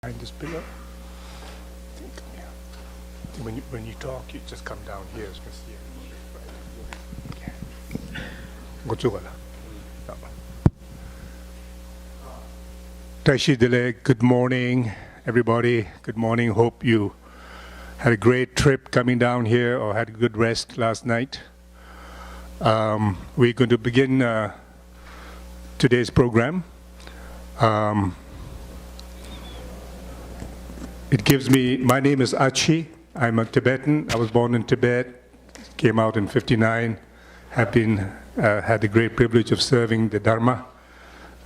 Behind this pillar. I think, yeah. When you talk, you just come down here. You can see everybody. Right. Go to Taishi Dile, good morning, everybody. Good morning. Hope you had a great trip coming down here or had a good rest last night. We're going to begin today's program. My name is Achi. I'm a Tibetan. I was born in Tibet, came out in '59, have had the great privilege of serving the Dharma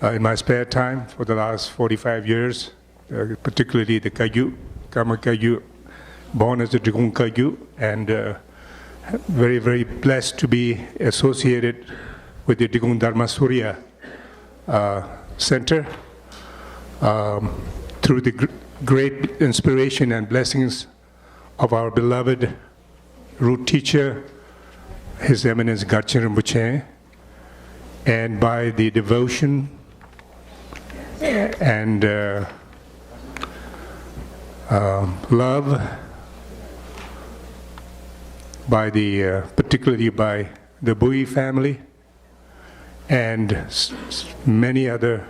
in my spare time for the last 45 years, particularly the Kagyu, Karma Kagyu, born as a Dragon Kagyu, and very, very blessed to be associated with the Dragon Dharma Surya Center through the great inspiration and blessings of our beloved root teacher, His Eminence Garchen Rinpoche, and by the devotion and love by particularly by the Bui family and many other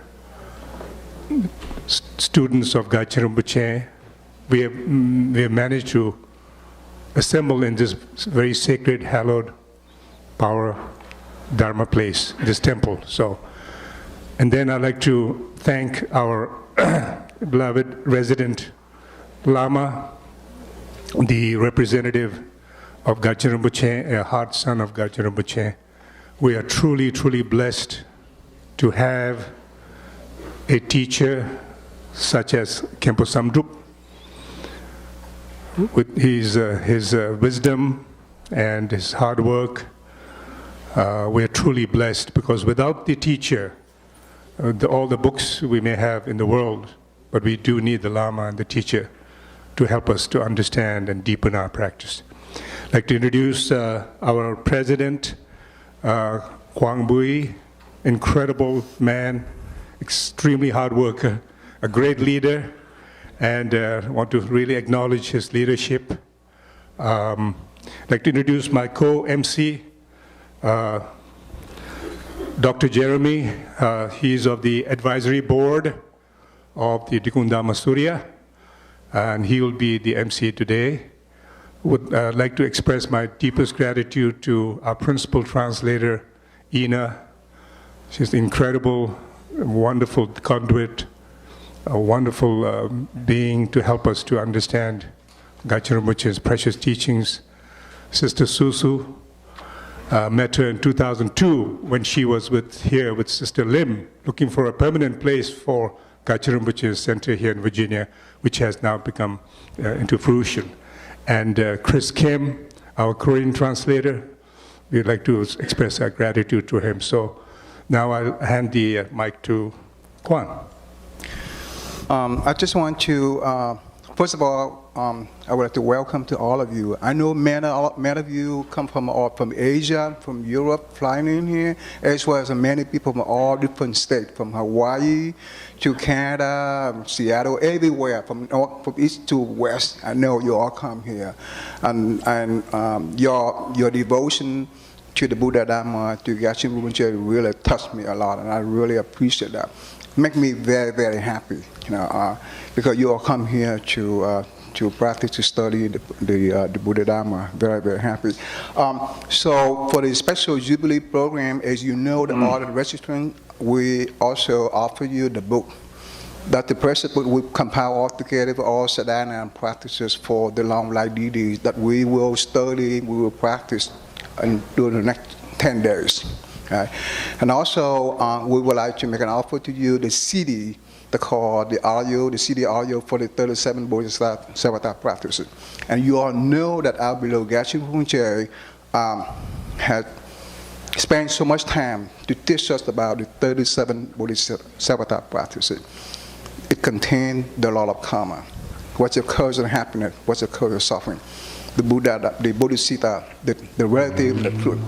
students of Garchen Rinpoche, we have managed to assemble in this very sacred, hallowed, power Dharma place, this temple. And then I'd like to thank our beloved resident Lama, the representative of Garchen Rinpoche, a hard son of Garchen Rinpoche. We are truly, truly blessed to have a teacher such as Khenpo Samdup, with his wisdom and his hard work. We are truly blessed, because without the teacher, all the books we may have in the world, but we do need the Lama and the teacher to help us to understand and deepen our practice. I'd like to introduce our president, Quang Bui, incredible man, extremely hard worker, a great leader, and I want to really acknowledge his leadership. I'd like to introduce my co-MC, Dr. Jeremy. He's of the advisory board of the Dragon Dharma Surya, and he will be the MC today. Would like to express my deepest gratitude to our principal translator, Ina. She's an incredible, wonderful conduit, a wonderful being to help us to understand Garchen Rinpoche's precious teachings. Sister Susu, met her in 2002 when she was here with Sister Lim, looking for a permanent place for Garchen Rinpoche's center here in Virginia, which has now become into fruition. And Chris Kim, our Korean translator, we'd like to express our gratitude to him. So now I'll hand the mic to Kwan. I just want to, first of all, I would like to welcome to all of you. I know many of you come from Asia, from Europe, flying in here, as well as many people from all different states, from Hawaii to Canada, Seattle, everywhere, from east to west. I know you all come here, and your devotion to the Buddha Dharma, to Garchen Rinpoche, really touched me a lot, and I really appreciate that. Make me very, very happy, because you all come here to practice, to study the Buddha Dharma. Very, very happy. So for the special Jubilee program, as you know, the order registrant, we also offer you the book. That the present book we compile all together for all sadhana and practices for the long life deities that we will study, we will practice during the next 10 days. Okay. And also, we would like to make an offer to you the CD, the CD audio for the 37 Bodhisattva practices. And you all know that our beloved Garchen Rinpoche had spent so much time to teach us about the 37 Bodhisattva practices. It contains the law of karma. What's the cause of happiness? What's the cause of suffering? The Buddha, the Bodhisattva, the relative, the truth.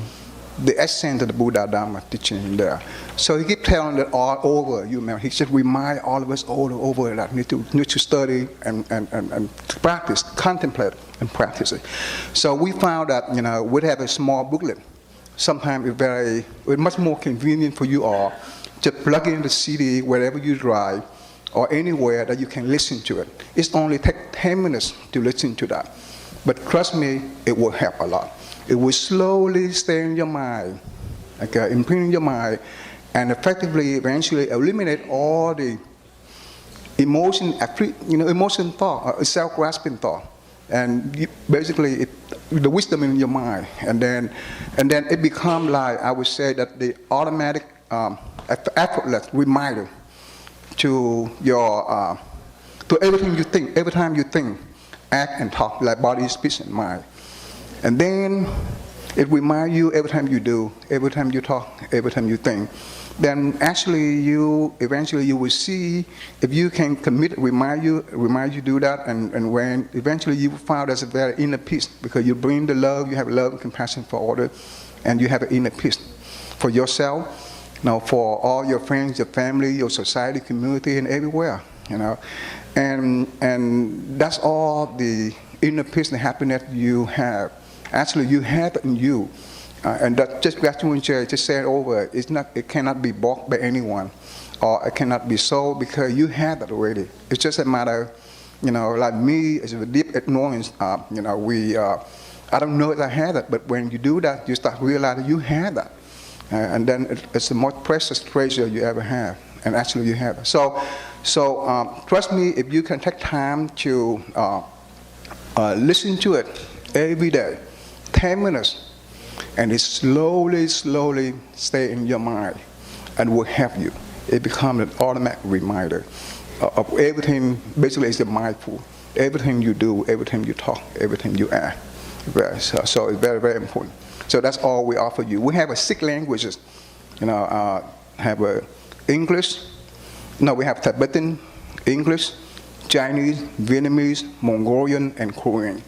the essence of the Buddha Dharma teaching there. So he keep telling it all over. You remember, he should remind all of us all over that need to study and to practice, contemplate and practice it. So we found that we'd have a small booklet. Sometimes it's much more convenient for you all to plug in the CD wherever you drive or anywhere that you can listen to it. It's only take 10 minutes to listen to that. But trust me, it will help a lot. It will slowly stay in your mind, okay, imprint in your mind, and effectively, eventually eliminate all the emotion thought, self-grasping thought, and basically the wisdom in your mind, and then it becomes like, I would say that the automatic, effortless reminder to your to everything you think, every time you think, act and talk, like body, speech, and mind. And then it reminds you every time you do, every time you talk, every time you think. Then actually eventually you will see if you can commit, remind you do that, and when eventually you will find there's a very inner peace, because you bring the love, you have love and compassion for others, and you have an inner peace for yourself, for all your friends, your family, your society, community, and everywhere, and that's all the inner peace and happiness you have. Actually, you have it in you, and that just say it over. It cannot be bought by anyone, or it cannot be sold, because you have it already. It's just a matter, like me, it's a deep ignorance. I don't know if I have it, but when you do that, you start realizing you have that, and then it's the most precious treasure you ever have, and actually you have it. So trust me, if you can take time to listen to it every day, 10 minutes, and it slowly stay in your mind and will help you. It becomes an automatic reminder of everything. Basically, it's mindful. Everything you do, everything you talk, everything you act. So it's very, very important. So that's all we offer you. We have 6 languages. Have English. No, we have Tibetan, English, Chinese, Vietnamese, Mongolian, and Korean.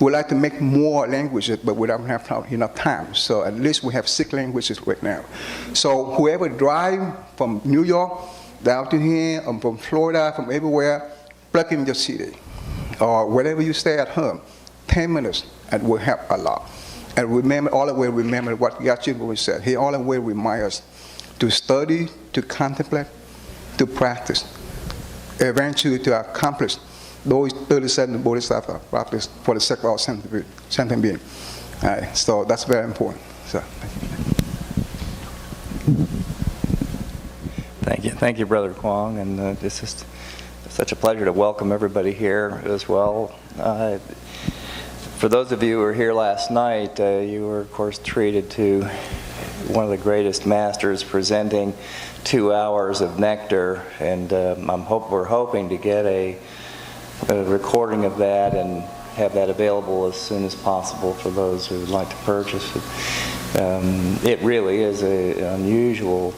We'd like to make more languages, but we don't have enough time. So at least we have 6 languages right now. So whoever drive from New York down to here, or from Florida, from everywhere, plug in your CD. Or wherever you stay at home, 10 minutes, and will help a lot. And remember, all the way remember what Yachimbo said. He all the way reminds us to study, to contemplate, to practice, eventually to accomplish those 37 bodhisattva practice for the sake of all sentient being. So that's very important. So, thank you, Brother Kwong, and this is such a pleasure to welcome everybody here as well. For those of you who were here last night, you were of course treated to one of the greatest masters presenting 2 hours of nectar, and we're hoping to get a recording of that and have that available as soon as possible for those who would like to purchase it. It really is unusual.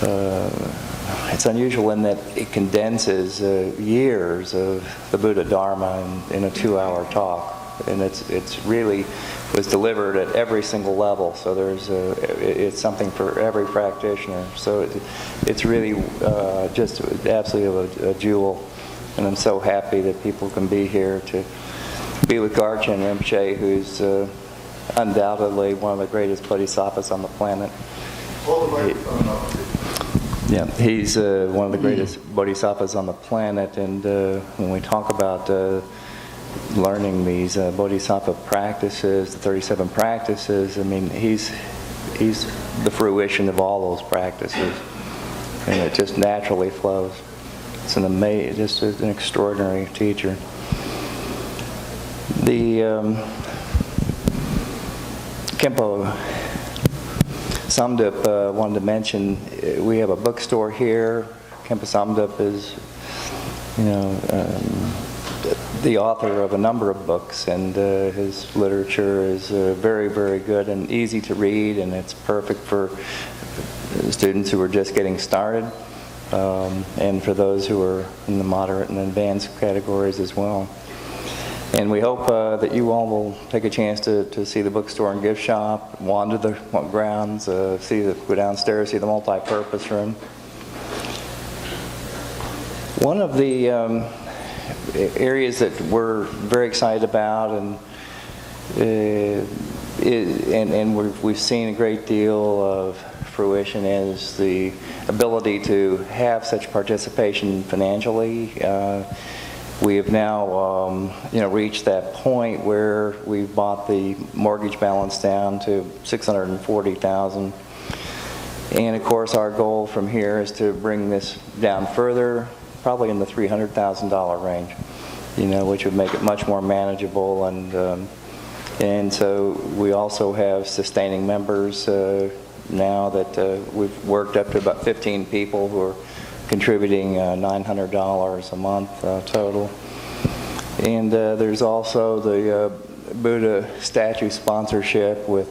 It's unusual in that it condenses years of the Buddha Dharma in a 2-hour talk, and it's really was delivered at every single level. So it's something for every practitioner. So it's really just absolutely a jewel. And I'm so happy that people can be here to be with Garchen Rinpoche, who's undoubtedly one of the greatest bodhisattvas on the planet. He's one of the greatest bodhisattvas on the planet, and when we talk about learning these bodhisattva practices, the 37 practices, I mean, he's the fruition of all those practices, and it just naturally flows. It's just an extraordinary teacher. The Khenpo Samdup wanted to mention, we have a bookstore here. Khenpo Samdup is, the author of a number of books, and his literature is very, very good and easy to read, and it's perfect for students who are just getting started. And for those who are in the moderate and advanced categories as well. And we hope that you all will take a chance to see the bookstore and gift shop, wander the grounds, go downstairs, see the multi-purpose room. One of the areas that we're very excited about, and we've seen a great deal of fruition, is the ability to have such participation financially. We have now reached that point where we've brought the mortgage balance down to $640,000. And of course our goal from here is to bring this down further, probably in the $300,000 range, which would make it much more manageable. And so we also have sustaining members now that we've worked up to about 15 people who are contributing $900 a month total. And there's also the Buddha statue sponsorship with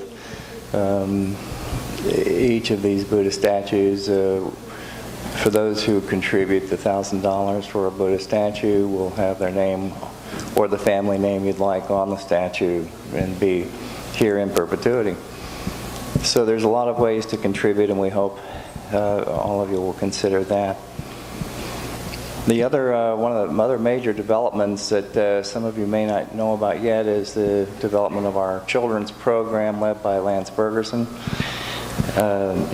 each of these Buddha statues. For those who contribute the $1,000 for a Buddha statue, will have their name or the family name you'd like on the statue and be here in perpetuity. So there's a lot of ways to contribute, and we hope all of you will consider that. The other, one of the other major developments that some of you may not know about yet is the development of our children's program led by Lance Bergerson.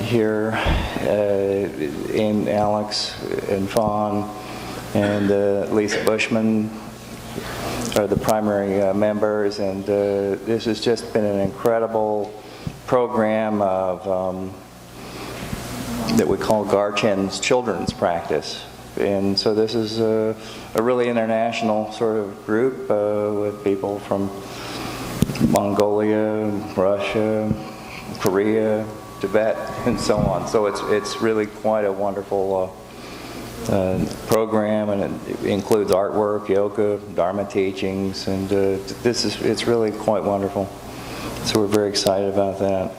Here in Alex and Fawn and Lisa Bushman are the primary members, and this has just been an incredible program of that we call Garchen's Children's Practice. And so this is a really international sort of group with people from Mongolia, Russia, Korea, Tibet, and so on. So it's really quite a wonderful program, and it includes artwork, yoga, Dharma teachings, and it's really quite wonderful. So we're very excited about that.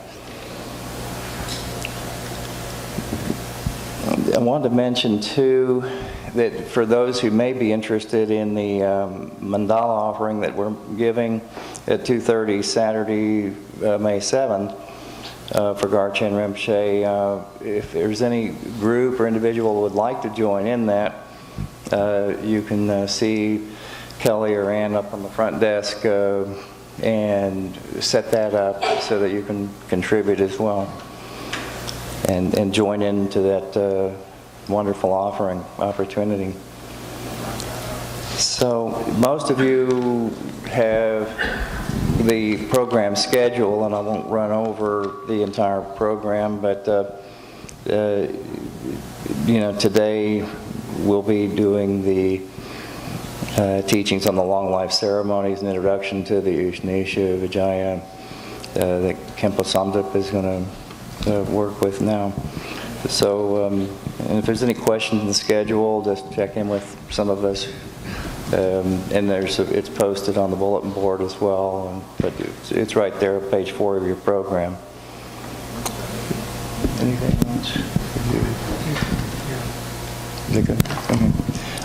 I wanted to mention too that for those who may be interested in the mandala offering that we're giving at 2:30 Saturday, May 7th, for Garchen Rinpoche, if there's any group or individual who would like to join in that, you can see Kelly or Ann up on the front desk and set that up so that you can contribute as well and join into that wonderful offering opportunity. So most of you have the program schedule, and I won't run over the entire program, but today we'll be doing the teachings on the long life ceremonies and introduction to the Ushnisha, Vijaya, that Khenpo Samdup is going to work with now. So, and if there's any questions in the schedule, just check in with some of us. And it's posted on the bulletin board as well, but it's right there, page 4 of your program. Anything else?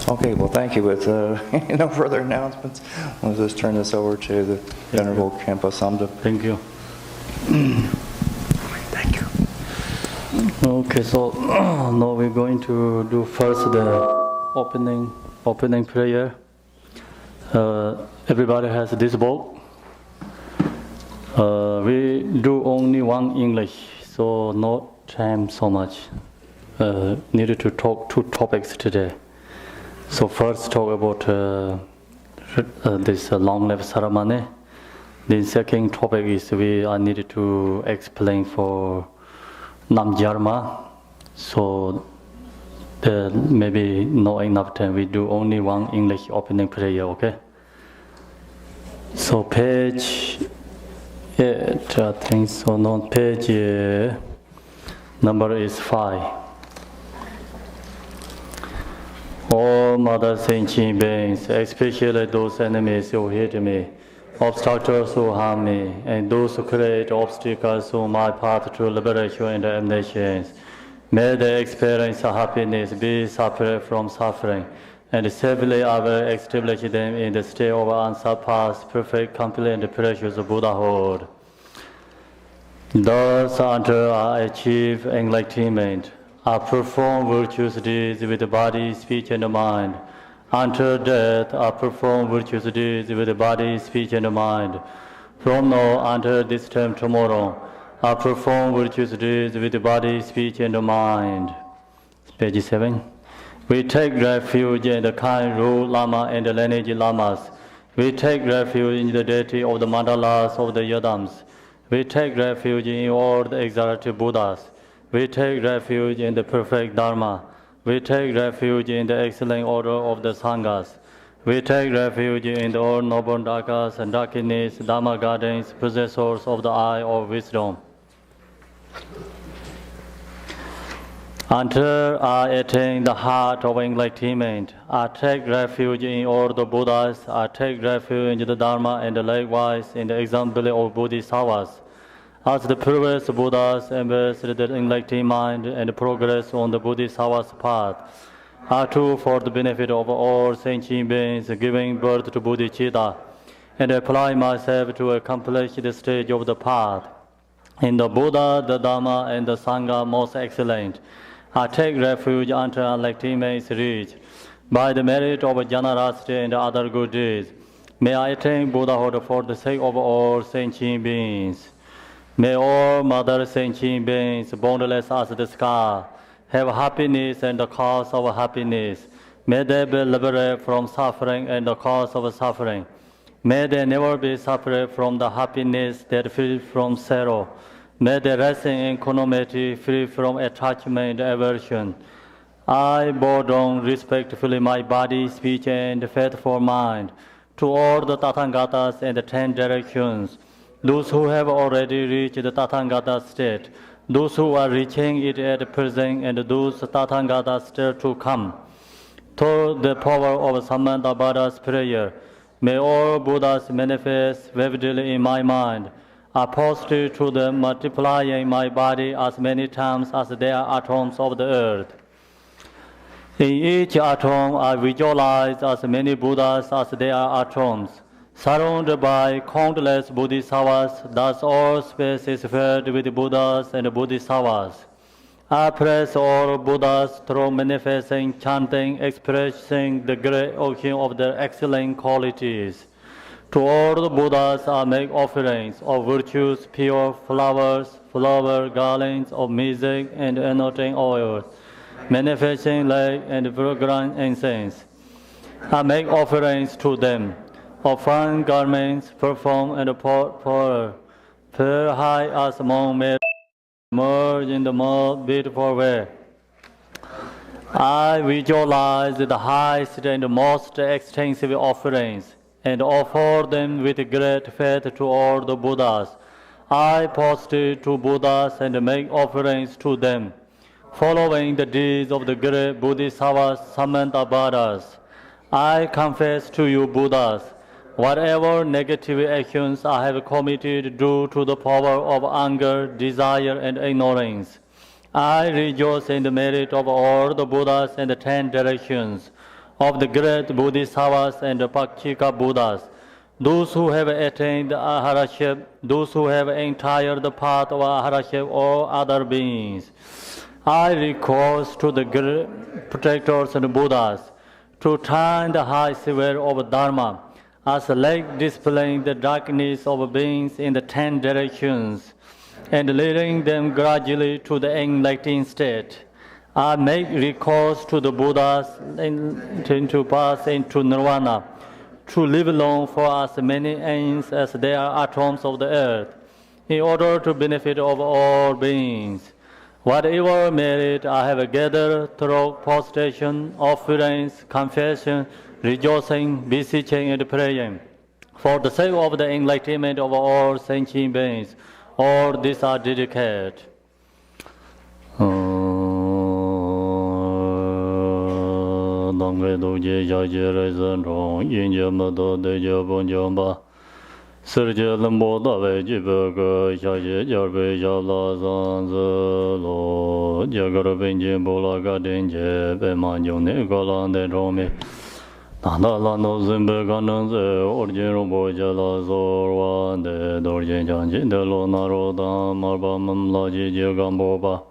Okay, well, thank you. With no further announcements, let's just turn this over to the Venerable Khenpo Samdup. Thank you. Thank you. Okay, so now we're going to do first the opening prayer. Everybody has this book. We do only one English, so no time so much. Needed to talk 2 topics today. So first talk about this long life ceremony. The second topic is I needed to explain for Namjarma. So maybe not enough time. We do only one English opening prayer, okay? So page 8, I think so. No, page number is 5. All mother sentient beings, especially those enemies who hate me, obstructors who harm me, and those who create obstacles on my path to liberation and damnations, may they experience happiness, be separate from suffering, and safely I will establish them in the state of unsurpassed, perfect, complete, and precious Buddhahood. Thus, until I achieve enlightenment, I perform virtuous deeds with the body, speech, and mind. Until death, I perform virtuous deeds with the body, speech, and mind. From now until this time tomorrow, I perform virtuous deeds with the body, speech, and mind. Page 7. We take refuge in the kind rule Lama and the lineage Lamas. We take refuge in the deity of the mandalas of the Yadams. We take refuge in all the exalted Buddhas. We take refuge in the perfect Dharma. We take refuge in the excellent order of the Sanghas. We take refuge in the all noble Dhakas and Dakinis, Dharma gardens, possessors of the eye of wisdom. Until I attain the heart of enlightenment, I take refuge in all the Buddhas, I take refuge in the Dharma and likewise in the example of Bodhisattvas. As the previous Buddhas embraced the enlightened mind and progress on the Bodhisattva's path, I too, for the benefit of all sentient beings, giving birth to bodhicitta, and apply myself to accomplish the stage of the path. In the Buddha, the Dharma, and the Sangha most excellent, I take refuge until enlightenment is reached. By the merit of generosity and other good deeds, may I attain Buddhahood for the sake of all sentient beings. May all mother sentient beings, boundless as the sky, have happiness and the cause of happiness. May they be liberated from suffering and the cause of suffering. May they never be separated from the happiness that frees from sorrow. May they rest in equanimity, free from attachment and aversion. I bow down respectfully my body, speech, and faithful mind to all the Tathagatas and the 10 directions, those who have already reached the Tathagata state, those who are reaching it at present, and those Tathagatas still to come. Through the power of Samdup prayer, may all Buddhas manifest vividly in my mind. I posture to them, multiplying my body as many times as there are atoms of the earth. In each atom, I visualize as many Buddhas as there are atoms. Surrounded by countless Bodhisattvas, thus all space is filled with Buddhas and Bodhisattvas. I praise all Buddhas through manifesting, chanting, expressing the great ocean of their excellent qualities. To all the Buddhas I make offerings of virtues, pure flowers, flower garlands of music and anointing oil, manifesting light and fragrant incense. I make offerings to them of fine garments, perfume, and powder, pearl high as among men, merge in the most beautiful way. I visualize the highest and most extensive offerings and offer them with great faith to all the Buddhas. I posture to Buddhas and make offerings to them, following the deeds of the great Bodhisattvas Samdup. I confess to you, Buddhas, whatever negative actions I have committed due to the power of anger, desire, and ignorance, I rejoice in the merit of all the Buddhas and the 10 directions, of the great Bodhisattvas and the Pakchika Buddhas, those who have attained Arhatship, those who have entered the path of Arhatship, or other beings. I request to the great protectors and Buddhas to turn the high sphere of Dharma as a light dispelling the darkness of beings in the 10 directions and leading them gradually to the enlightened state. I make recourse to the Buddhas to pass into Nirvana, to live long for as many aeons as there are atoms of the earth, in order to benefit of all beings. Whatever merit I have gathered through prostration, offerings, confession, rejoicing, beseeching, and praying, for the sake of the enlightenment of all sentient beings, all these are dedicated. Nandala no Zimbe Gananze, Origin Bojala Zorwa, the Dorjin Janjin, the Lonaroda, Marba Mamlaji Jagamboba,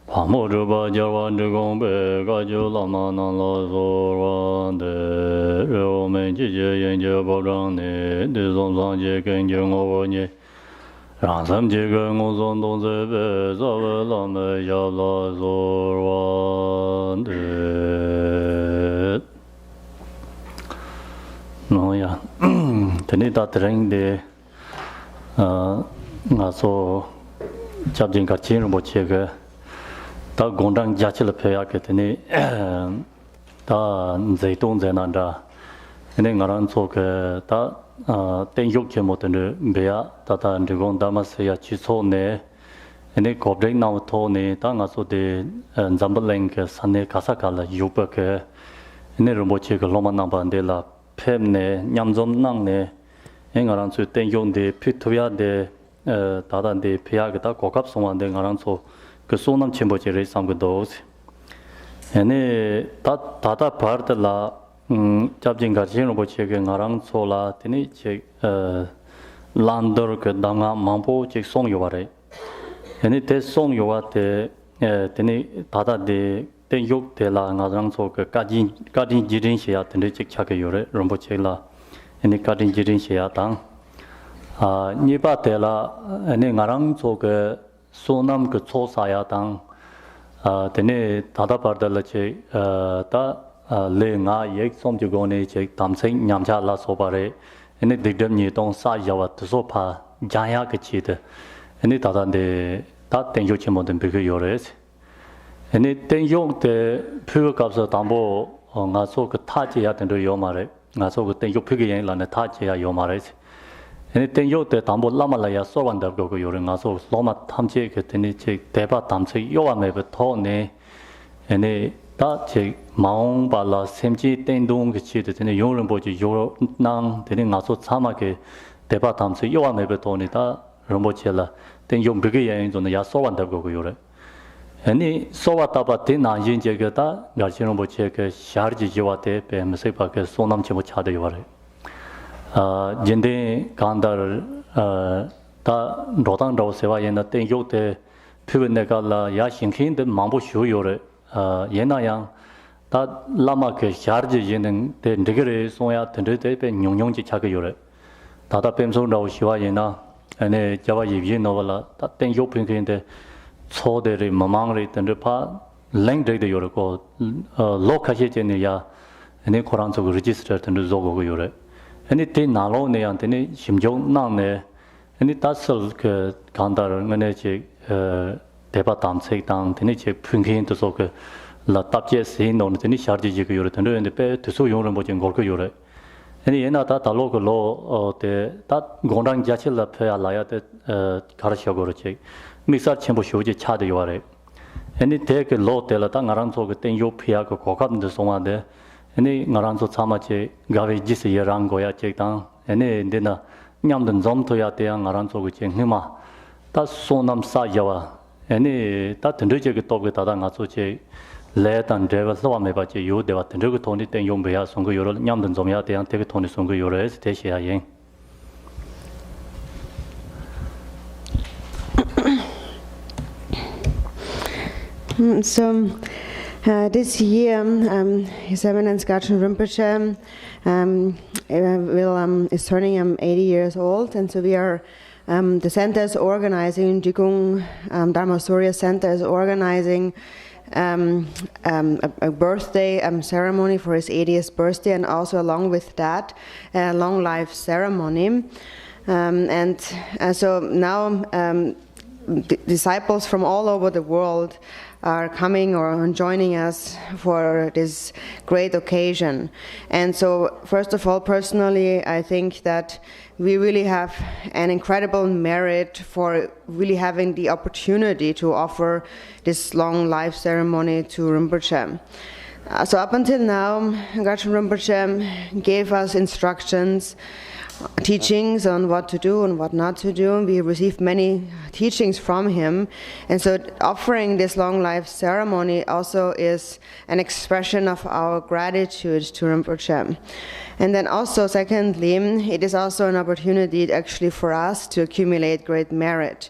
Pamojuba Jawan Jagombe, Gajula Manala Zorwa, the Roman Jiji and Jaborani, the Zonzan Jagan Jangovani, Ransam Jagan Ozon Donze, Zavalame Yala Zorwa, the no, yeah. Tani da tereng de nga so chabjing ka chin bo che ge ta gondang ja chil phe ya ke tani ta zaitun zenan da ene ngaran so ke ta ten yok che mo ten be ya ta ta ndigon da ma se ya chi so ne ene ko break now to ne ta nga so de zambeleng ke sane kasa kala yupa ke ene ro bo che ke loma na ban de la 팹네 냠좀낭네 앵가란 수 땡용데 피토야데 다단데 피야게다 고갑송한데 가란소 그 소남 쳔보제를 삼고도 에네 다다 파르들라 잡진가 진로 보체게 가랑 소라 티니 제 란더 그 당아 망보 제 송요바래 에네 대 송요와테 티니 다다데 땡욕 대라 가랑소 그 까진 지린시야 텐데 직착게 요래 롬보체라 에니 까진 지린시야 당 니바 대라 에니 가랑소 그 소남 그 초사야 당 데네 다다바르달체 다 레nga yek somjugone che tamseng nyamcha la sobare ene digdam ni tong sa yawa tso pha jaya ke chide ene dadande da tenyo chimodem be yores ene tenyo de phu kapsa tambo nga so ka tha che ya den do yo mare nga so ka tenyo phu ge yin la ne tha che ya yo mare ene tenyo de tambo lama la ya so wan da go yo nga so loma tamche ke teni che deba tamche yo wa me be tho ne ene 다 제 마음 발라 샘지 땡동 같이 되는 용을 보지 요낭 되는 가서 참하게 대바 담서 요함에 돈이다 롬보치라 땡 용벽에 여행존은 야 소완다 거고 요래 아니 소와다바 되나 인제게다 가시는 보치에 그 샤르지 지와테 뱀세 밖에 소남치 못 차대 요래 젠데 간다를 다 로당도 세와에나 땡 요때 표현내가라 야 신킨데 망보 쇼요래 예나양 다 라마 그 샤르지 예능 데 느게레 소야 던데 배 용용지 차게 요래 다다 뱀소 나오시와 예나 아니 자와 예비 노발라 다땡 요핑인데 초데리 마망리 던데 파 랭데데 요래고 로카시제네야 아니 코란소 레지스터 던데 조고 요래 아니 데 나로네한테니 심정 나네 아니 다슬 그 간다를 은혜지 대바 담색당 되니 제 풍기인도 그 라탑제 세인노는 되니 샤르지 그 요래 되는데 배 두소 용을 보진 걸거 요래 아니 얘나다 달로글로 어때다 공랑 자칠라 펴야 라야데 가르쳐 그렇지 미사 첨부 쇼지 차도 요래 아니 대게 로텔라다 나란소 그 땡요 피야 그 고갑인데 송한데 아니 나란소 참아지 가베지스 예랑 거야 제당 아니 내나 냠든 좀토야 대양 나란소 그 쟁히마 다 소남 사야와 아니 다 던져게 또게 다다 가서지 레단 데버 소와메 바지 요데와 던져게 돈이 땡 용배야 송거 요를 냠든 좀야 대한 되게 돈이 송거 요래서 대시야 행 So this year, His Eminence Gachin Rinpoche is turning 80 years old, and so we are the center is organizing, Jigong Dharma Surya Center is organizing a birthday ceremony for his 80th birthday, and also along with that, a long life ceremony. So now disciples from all over the world are coming or joining us for this great occasion. And so, first of all, personally, I think that we really have an incredible merit for really having the opportunity to offer this long life ceremony to Rinpoche. So up until now, Gachin Rinpoche gave us instructions, teachings on what to do and what not to do. We received many teachings from him, and so offering this long life ceremony also is an expression of our gratitude to Rinpoche. And then also, secondly, it is also an opportunity actually for us to accumulate great merit.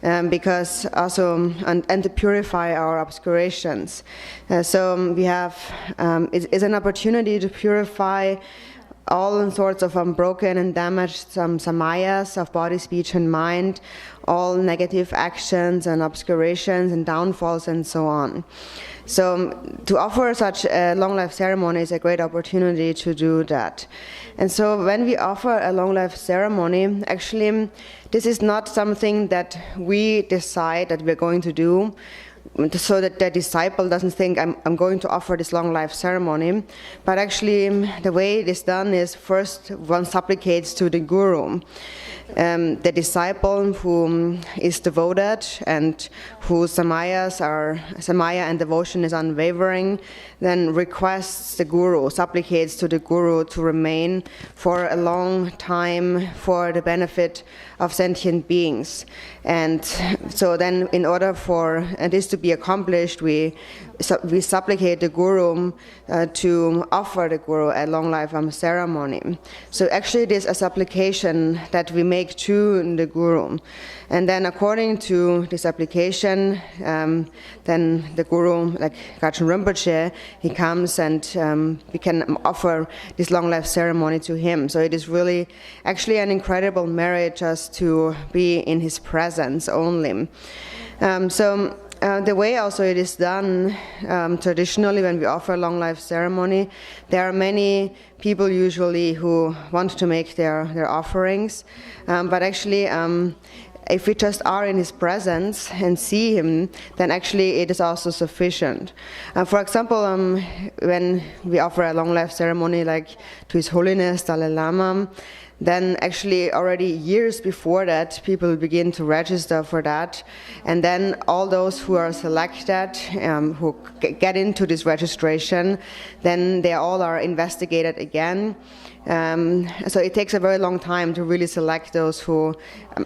Because also, and to purify our obscurations. So we have, it's an opportunity to purify all sorts of broken and damaged samayas of body, speech, and mind, all negative actions and obscurations and downfalls and so on. So to offer such a long life ceremony is a great opportunity to do that. And so when we offer a long life ceremony, actually this is not something that we decide that we're going to do, so that the disciple doesn't think I'm going to offer this long life ceremony, but actually the way it is done is first one supplicates to the guru. The disciple who is devoted and whose samaya and devotion is unwavering, then requests the guru, supplicates to the guru to remain for a long time for the benefit of sentient beings. And so then in order for this to be accomplished, we supplicate the guru to offer the guru a long life ceremony. So actually it is a supplication that we make to the guru. And then according to this application, then the guru, like Gachin Rinpoche, he comes and we can offer this long life ceremony to him. So it is really actually an incredible merit just to be in his presence only. The way also it is done traditionally when we offer a long life ceremony, there are many people usually who want to make their offerings, but actually if we just are in his presence and see him, then actually it is also sufficient. For example, when we offer a long life ceremony like to His Holiness Dalai Lama, then actually already years before that, people begin to register for that. And then all those who are selected, who get into this registration, then they all are investigated again. So it takes a very long time to really select those who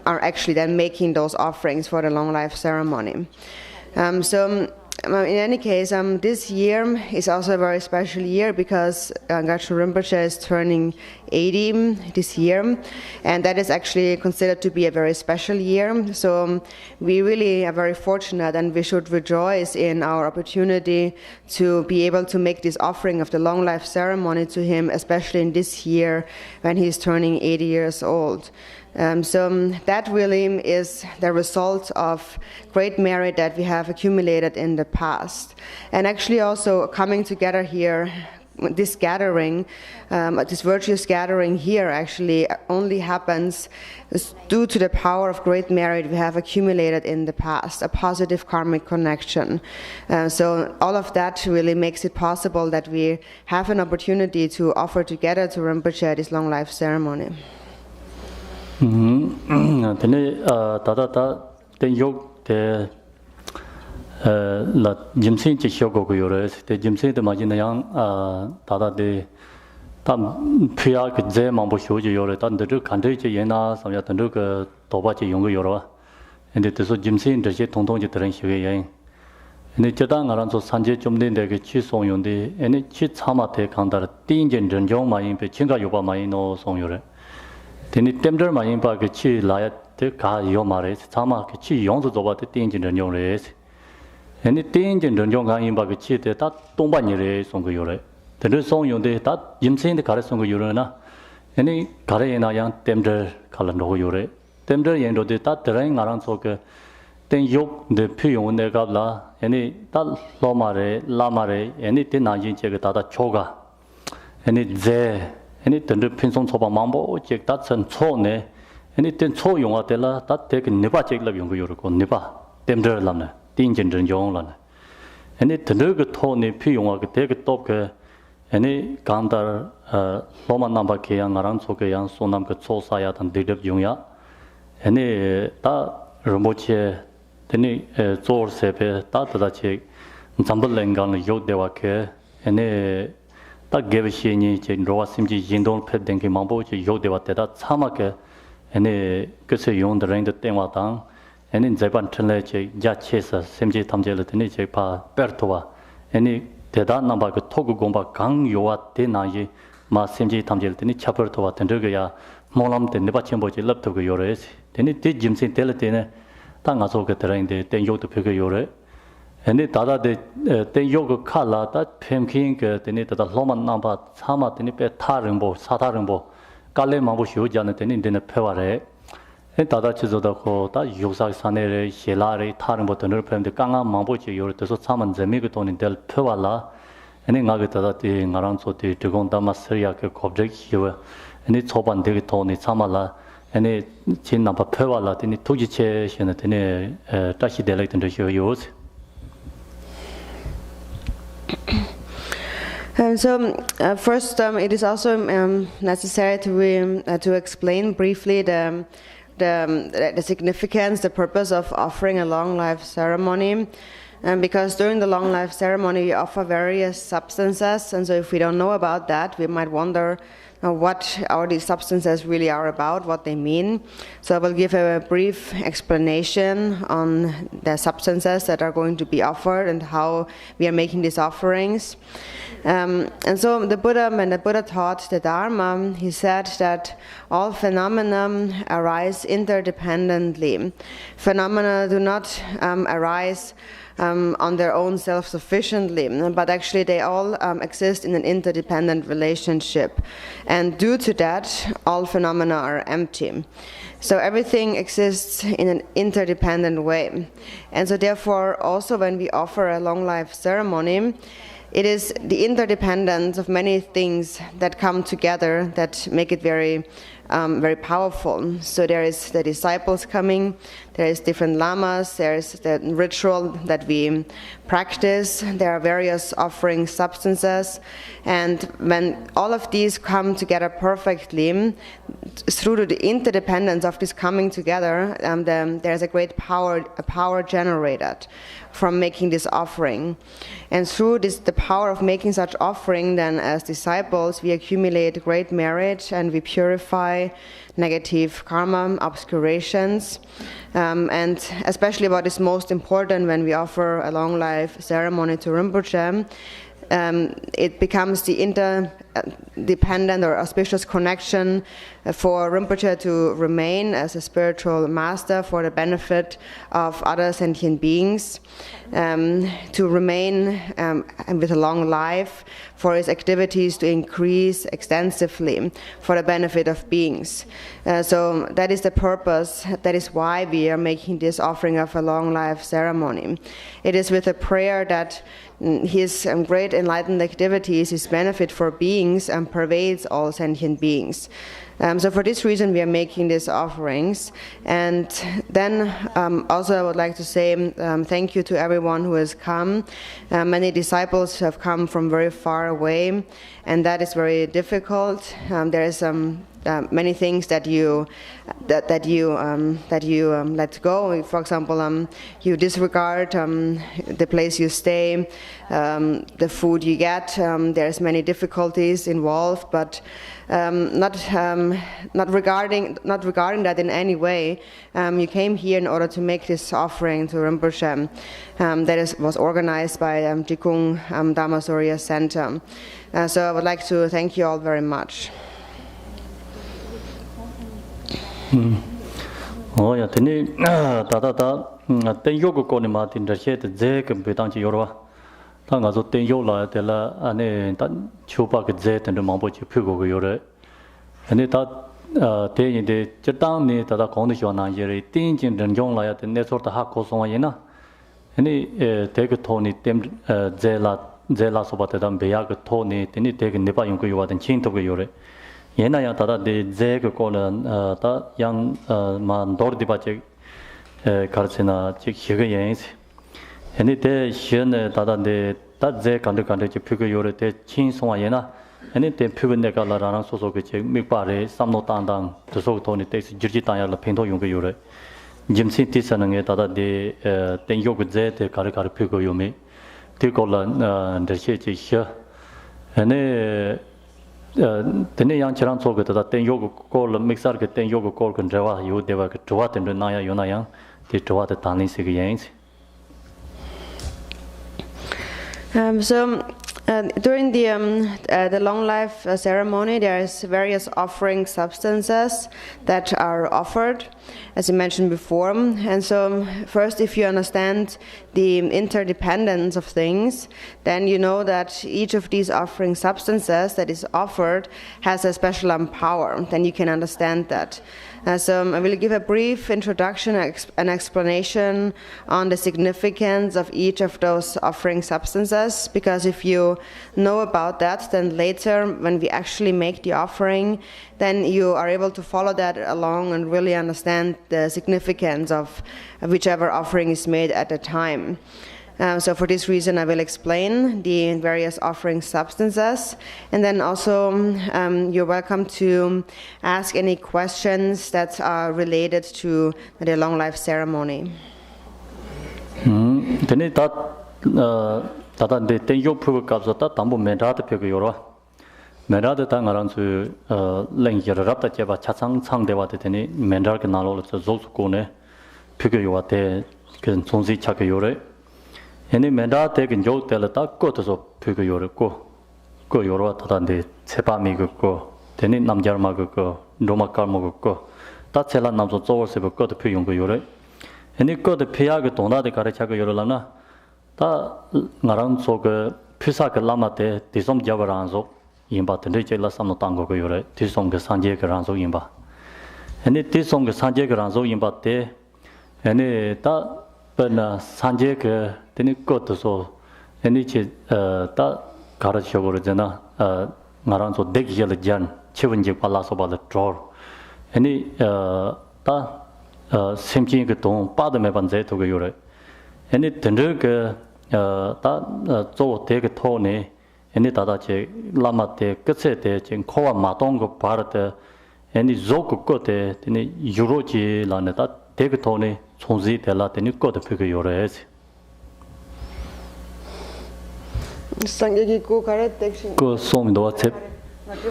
are actually then making those offerings for the long life ceremony. In any case, this year is also a very special year because Gachin Rinpoche is turning 80 this year, and that is actually considered to be a very special year. So we really are very fortunate, and we should rejoice in our opportunity to be able to make this offering of the long life ceremony to him, especially in this year when he's turning 80 years old. So that really is the result of great merit that we have accumulated in the past. And actually also coming together here, this gathering, this virtuous gathering here actually only happens due to the power of great merit we have accumulated in the past, a positive karmic connection. So all of that really makes it possible that we have an opportunity to offer together to Rinpoche this long life ceremony. Tene tata ten yok te la jimsin chi shoko ko yore te jimsin de majina yang tata de tam phya ke je mambo sho je yore tan de kan de je yena samya tan de ke toba che yong yoro ende te so jimsin de je tong tong je tren shwe yen ene je da ngaran so sanje 좀 den de ke chi song yong de ene chi chama te kan dar tin jen ren jong ma yin pe chinga yoba ma yin no song yore teni temder ma yin pa ke chi la ya te ka yo ma re chama ke chi yong zo ba te tin jen ren jong re ene tin jen ren jong ga yin pa ke chi te ta tong ba ni re song go yore de song yong de ta yim sen de ka re song go yore na ene ka re na yang temder ka la no yore temder yen do de ta de rai ngarang so ke ten yok de phu yong ne ga la ene ta lo ma re la ma re ene te na yin che ge ta choga ene ze ene ten de pin song choba mambo che ta chen cho ne ene ten cho yong a de la ta te ke ne ba che la yong go yore ko ne ba temder lam ne tin jen jen yong la ne ene ten de ge tho ne phu yong a ge de ge top ke ene gandar loma namba ke yang ngarang so ke yang so nam ke cho sa ya tan de de yong ya ene ta romoche teni zor sepe ta ta che zambal lengang yo de wa ke ene ta gebe shini je rowa simji jindong phe dengi mambo je yode wa teda chama ke ene kese yong de reng de tenwa tang ene japan chenle je ja chesa simji tamje le tene je pa pertowa ene teda namba ke togu gomba gang yowa de na ye ma simji tamje le tene chapertowa tende ge ya molam de ne ba chenbo je lapto ge yore tene de jimsin tele tene ta nga so ke tereng de ten yode phe ge yore ene dada de ten yoga khala ta phemking ke tene ta loman namba chama tene pe tharengbo sadarengbo kale mabu shu jane tene dene pheware e dada chizoda ko ta yogsa sanere shelare tharengbo tene phemde kanga mabu chi yor teso chaman jemi ke tonin del phewala ene ngage dada ti ngarang so ti tigon dama seria ke object hiwe ene choban de ke toni chamala ene chin namba phewala tene tuji che shene tene tashi delek tene shu yos. First, it is also necessary to explain briefly the significance, the purpose of offering a long life ceremony. Because during the long life ceremony, we offer various substances, and so if we don't know about that, we might wonder what all these substances really are about, what they mean. So I will give a brief explanation on the substances that are going to be offered and how we are making these offerings. And so the Buddha, when the Buddha taught the Dharma, he said that all phenomena arise interdependently. Phenomena do not arise on their own self-sufficiently, but actually they all exist in an interdependent relationship. And due to that, all phenomena are empty. So everything exists in an interdependent way. And so therefore, also when we offer a long life ceremony, it is the interdependence of many things that come together that make it very powerful. So there is the disciples coming, there is different lamas, there is the ritual that we practice, there are various offering substances, and when all of these come together perfectly, through the interdependence of this coming together, there is a great power generated from making this offering. And through the power of making such offering, then as disciples, we accumulate great merit and we purify negative karma, obscurations. And especially what is most important when we offer a long life ceremony to Rinpoche, it becomes the interdependent or auspicious connection for Rinpoche to remain as a spiritual master for the benefit of other sentient beings, to remain with a long life, for his activities to increase extensively for the benefit of beings. So that is the purpose, that is why we are making this offering of a long life ceremony. It is with a prayer that his great enlightened activities, his benefit for beings, pervades all sentient beings. So for this reason we are making these offerings. And then also I would like to say thank you to everyone who has come. Many disciples have come from very far away, and that is very difficult. There is many things that you let go. For example, you disregard the place you stay, the food you get. There's many difficulties involved, but not regarding that in any way. You came here in order to make this offering to Rinpoche that was organized by Jikung Dhammasurya Center. So I would like to thank you all very much. Oh yeah, tini ten yoga ko ni ma tin da she de je ke be tang chi yorwa ta nga zo ten yo la de la ane ta chu pa ke je ten de ma bo chi phu go go yore ane ta te yin de che tang ni ta da kong de sho na ye ri tin jin den yong la ya de ne so ta ha ko so wa yin na ane te ke tho ni tem je la so ba te dam be ya ke tho ni tini te ke ne pa yong ko yo wa den chin to go yore yena ya tada de je ko kola ta yang man dor di ba che karchena che khege yen ene te shen tada de ta je kan de che phege yore te chin so wa yena ene te phege ne ka la ran so so ke che mi pa re sam no tang tang de so to ni te jirji ta ya la phin to yong ge yore jim si ti san nge tada de ten yo ge je te kar phege yo me te ko la de che che ane tene yang chiran so gata ten yoga call mixar ke ten yoga call kan rewa yu deva ke twa ten na ya yona yang ti twa te tani se ge yang. During the long life ceremony, there is various offering substances that are offered, as you mentioned before. And so, first, if you understand the interdependence of things, then you know that each of these offering substances that is offered has a special power. Then you can understand that. So I will give a brief introduction, an explanation on the significance of each of those offering substances, because if you know about that, then later when we actually make the offering, then you are able to follow that along and really understand the significance of whichever offering is made at the time. So for this reason, I will explain the various offering substances, and then also you're welcome to ask any questions that are related to the long life ceremony. Tene ta tata de ten yo phu ka ta tambo mera ta phe yo mera de ta ngaran su leng yer rap ta che ba cha chang chang de wa de tene mera ke na lo zo zo ko ne phe yo wa te ken song si cha ke yo re. Any menda taken joke tell a go to so pick your go your tatan sepami go, then it namjarma go, Doma karma go. That's a lot of source of a go to Puyungo Yore. And it got the Piagatona, the Karachaga Yorolana. That Naran soga Pisaka Lamate, Tisom Javaranzo, Imba, the Richela Samotango Yore, Tisom Sanje Garanzo Imba. And it is on the Sanje Garanzo Imba te, and it but Sanje. Then it got so any that Karachogorjana Naranzo Deg Yelajan, Chivinji Palace about the drawer. Any that Simking Gaton, Padamevanze to Gure. Any Tendrug that so take a tone, any Tadache, Lamate, Gassete, Koa Matongo part, any Zoku Gote, any Yuroji Laneta, take a tone, Sonzi Tela, then you got to figure your heads. Sangegi ko kare tekshin Go som do tip. Sangegi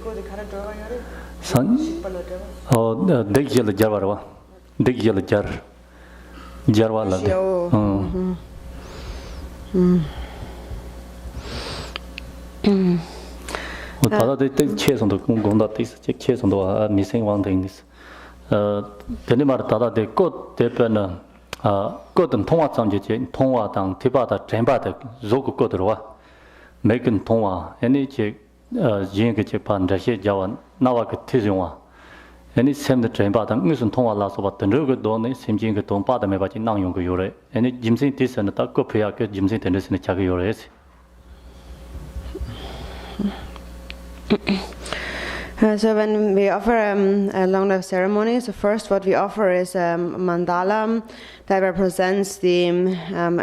ko de kare do yore. San oh deg yel jarwa. Deg yel jar. Jarwa la. Oh tada de che son do gong da tis che son do missing one thing is. Tene mar tada de ko de pen 거든 통화 장제제 통화당 디바다 젠바다 조고 거들어와 메근 통화 애니 제 진게 제판 다시 자원 나와 그 티종화 애니 샘의 젠바다 무슨 통화 라서 봤던 그 돈에 심진 그 돈 받아매 받지 낭용 그 요래 애니 짐신 디스는 딱 거피야 그 짐신 텐데스는 자기 요래지. So when we offer a long life ceremony, so first what we offer is a mandala that represents the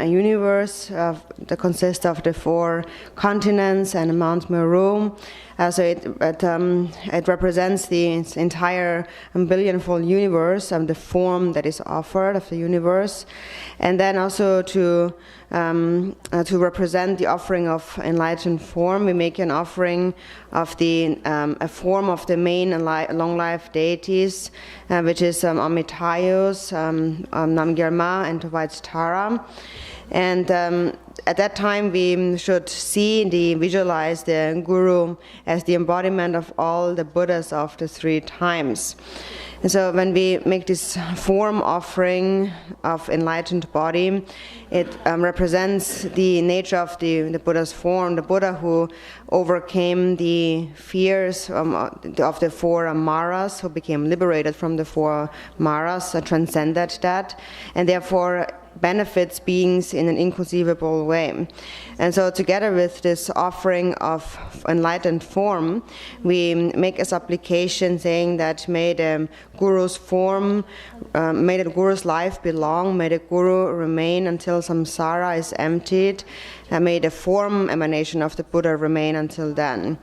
universe that consists of the 4 continents and Mount Meru. So it represents the entire billionfold universe and the form that is offered of the universe, and then also to represent the offering of enlightened form, we make an offering of a form of the main long life deities, which is Amitayus, Namgyalma, and Vijaya. And at that time, we should visualize the Guru as the embodiment of all the Buddhas of the 3 times. And so when we make this form offering of enlightened body, it represents the nature of the Buddha's form, the Buddha who overcame the fears of the 4 maras, who became liberated from the 4 maras, transcended that, and therefore benefits beings in an inconceivable way. And so together with this offering of enlightened form, we make a supplication saying that may the Guru's form, may the Guru's life be long, may the Guru remain until samsara is emptied, may the form emanation of the Buddha remain until then.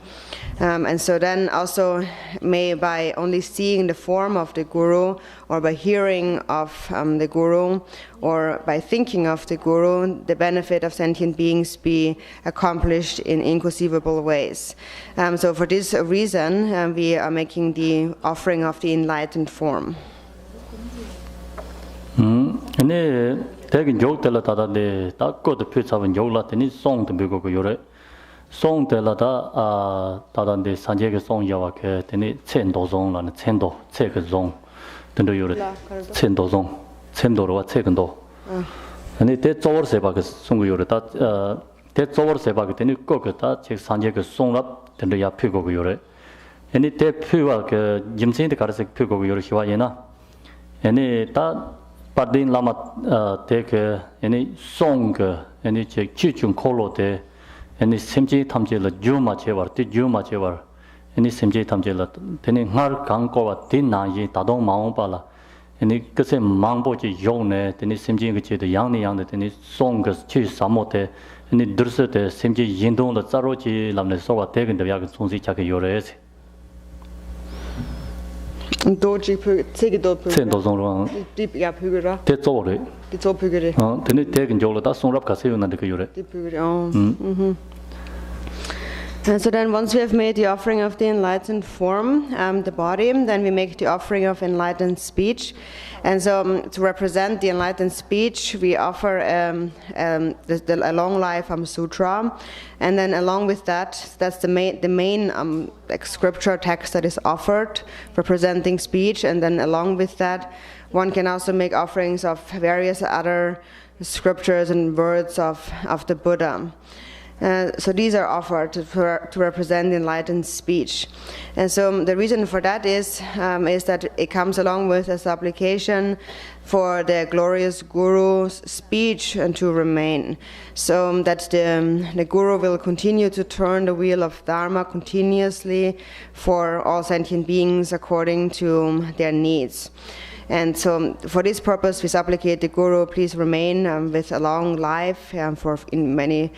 And so then also may by only seeing the form of the Guru, or by hearing of the Guru, or by thinking of the Guru, the benefit of sentient beings be accomplished in inconceivable ways. So for this reason, we are making the offering of the enlightened form. 네, 대긴 욕들라 다다데 딱고도 표차분 욕라더니 송도 미고고 요래 송들라다 다단데 산제게 송야와케 되니 첸도종라는 첸도 체그종 등도 요래 첸도종 첸도로와 체근도 아니 대조월세바게 송고 요래다 대조월세바게 되니 꼭다 책 산제게 송랍 등도 야 피고고 요래 아니 대표와 그 짐신데 가르세 피고고 요래 희와예나 아니 다 Pardin lama take any song, any chichun kolote, any simji tamjela juma chevar, the juma chevar, any simji tamjela, then har kankova tina ye tadong maompala, any kase mangboji yone, then simji the yang, then song chi samote, any dursete, simji yindong the zaroji lamne soa taken the yak sunzi chaka yores. Doji take it Send those on deep gap hugura. That's all right. It's all pugary. Then it taken Jola, that's on Rapcasio and the Cure. And so then once we have made the offering of the enlightened form, the body, then we make the offering of enlightened speech. And so to represent the enlightened speech, we offer a long life sutra. And then along with that, that's the main like scripture text that is offered, representing speech. And then along with that, one can also make offerings of various other scriptures and words of the Buddha. So these are offered to represent enlightened speech. And so the reason for that is that it comes along with a supplication for the glorious Guru's speech and to remain. So that the Guru will continue to turn the wheel of Dharma continuously for all sentient beings according to their needs. And so for this purpose, we supplicate the Guru, please remain with a long life for in many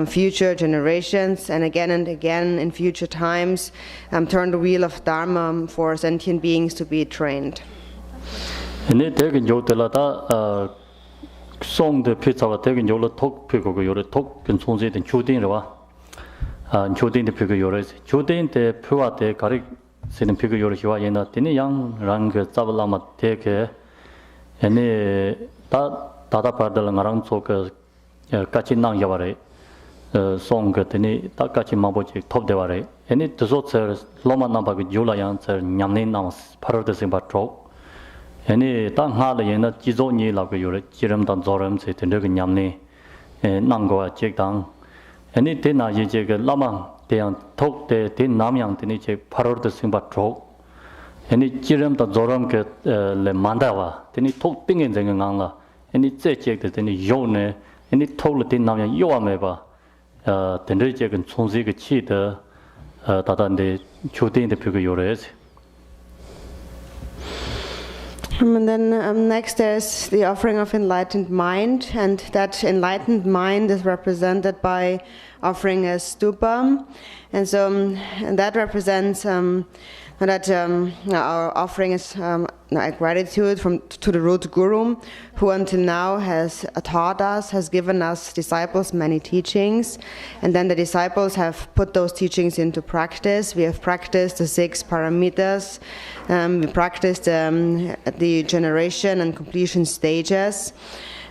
future generations, and again in future times, turn the wheel of Dharma for sentient beings to be trained. 네, 대긴 요들라다 송의 피자와 대긴 요로 톡 피고고 요로 톡 근손제된 주딘이와 주딘의 피고 요로 주딘의 표와 대 가리 세는 피고 요로 희와 예나 되니 양랑 그 잡을라마 대게 얘네 다다 파들랑 나랑 속 같이 낭 야바래 송 같으니 다 같이 마보지 톱대와래 얘네 드소서 로만 나바고 요라양 저 냠네 나스 파르드생 바트로 얘네 땅 하다 얘네 지존이 라고 요래 지름단 조름세 된데 그 냠네 낭고와 책당 얘네 대나 이제 그 라망 대양 톡대 대 남양 되니 제 8월도 생바트로 얘네 지름단 조름 그레 만다와 되니 톡 띵인 생각나라 얘네 제책도 되니 요네 얘네 톡을 대 남양 요아메바 된데 제 그 총지 그 치的다단데 초대인데 표가 요래지. And then next there's the offering of enlightened mind, and that enlightened mind is represented by offering a stupa, and so and that represents that our offering is gratitude to the root Guru, who until now has taught us, has given us disciples many teachings, and then the disciples have put those teachings into practice. We have practiced the 6 paramitas, we practiced the generation and completion stages.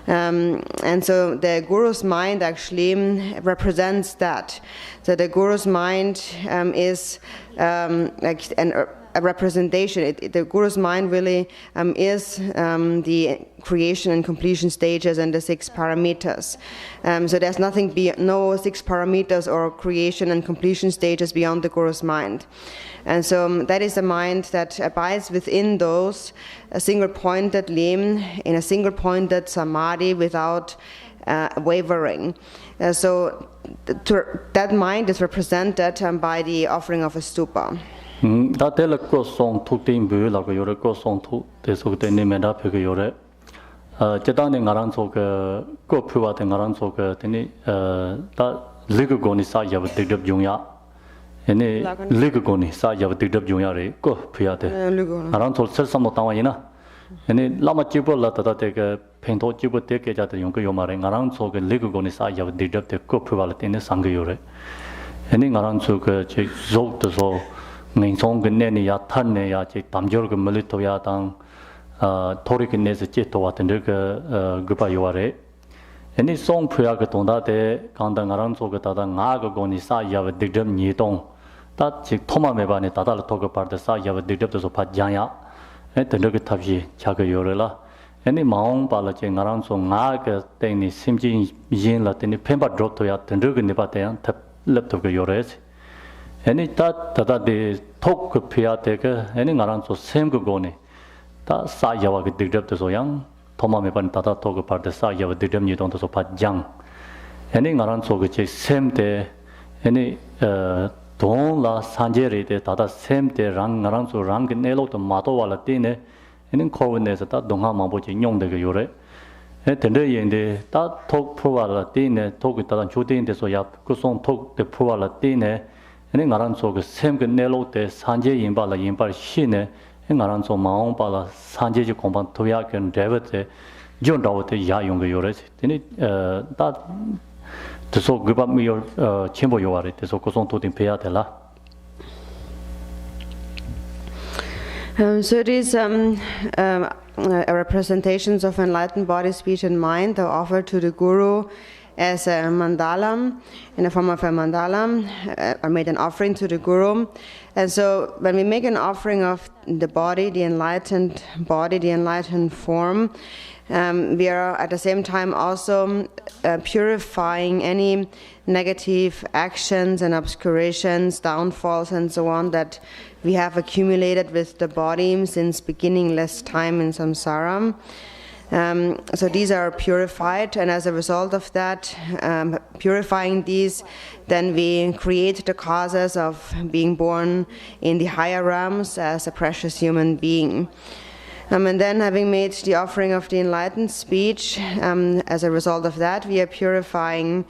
And so the Guru's mind actually represents that. So the Guru's mind is like a representation. The Guru's mind really is the creation and completion stages and the 6 paramitas. So there's no 6 paramitas or creation and completion stages beyond the Guru's mind. And so that is a mind that abides within those single-pointedly, in a single-pointed samadhi without wavering. So that mind is represented by the offering of a stupa. 다 텔레코 송 툭딩 부라고 요래 거 송 툭 대속 되는 메다 표가 요래 제단에 나랑 저그 코프와데 나랑 저그 되니 다 리그고니 사야브 득럽 중야 얘네 리그고니 사야브 득럽 중야래 코프야데 나랑 저 설삼모 당와이나 얘네 라마 찌벌라 다다데 팽도 찌벌 때게 자들 용거 요마래 나랑 저그 리그고니 사야브 득럽 데 코프와라 때네 상거요래 얘네 나랑 저그 제 조도서 맹송 근내니야 탄내야 제 담절 그 멀리토야 당 토리kin 내서 찌또 같은 그 그바 요아래 애니 송프야 그 동다데 강당아랑 속에 다다 나가 고니 사야베 득점 니동 다직 토마메바네 다달 토그 파르데 사야베 득점도 파장야 애들 그 탑시 자그 요래라 애니 마옹 발라제 나랑 속 나가 때니 심지 미진라 때니 펜바 드롭토야 던르그 네바테야 탑 랩토그 요래스 애니 다다데 톡그 피야데가 애니 나랑 속 셈그 고니 다 사야와 그 득접도 양 토마메 반 다다 토그 파르데 사야와 득접 니동도 소 파장 애니 나란 소그 제 셈데 애니 돈라 산제리데 다다 셈데 랑 나란 소랑 네로도 마도와라 때네 애니 코원에서 다 동하 마보지 용되게 요래 에 된데 다톡 프로와라 때네 톡이 다다 조대인데서 야 그송 톡데 프로와라 때네 애니 나란 소그 셈그 네로데 산제 인발라 인발 시네 나랑 좀 마음 받아 산재지 공방 도약은 레버트 존다오트 야용거 요래지 되니 다 저소 그밤이요 첨보 요아래 저소 고송 도딘 배야 될라 So these representations of enlightened body, speech and mind are offered to the Guru as a mandala, in the form of a mandala, are made an offering to the Guru. And so when we make an offering of the body, the enlightened form, we are at the same time also purifying any negative actions and obscurations, downfalls and so on that we have accumulated with the body since beginningless time in samsara. So these are purified, and as a result of that, purifying these, then we create the causes of being born in the higher realms as a precious human being. And then having made the offering of the enlightened speech, as a result of that, we are purifying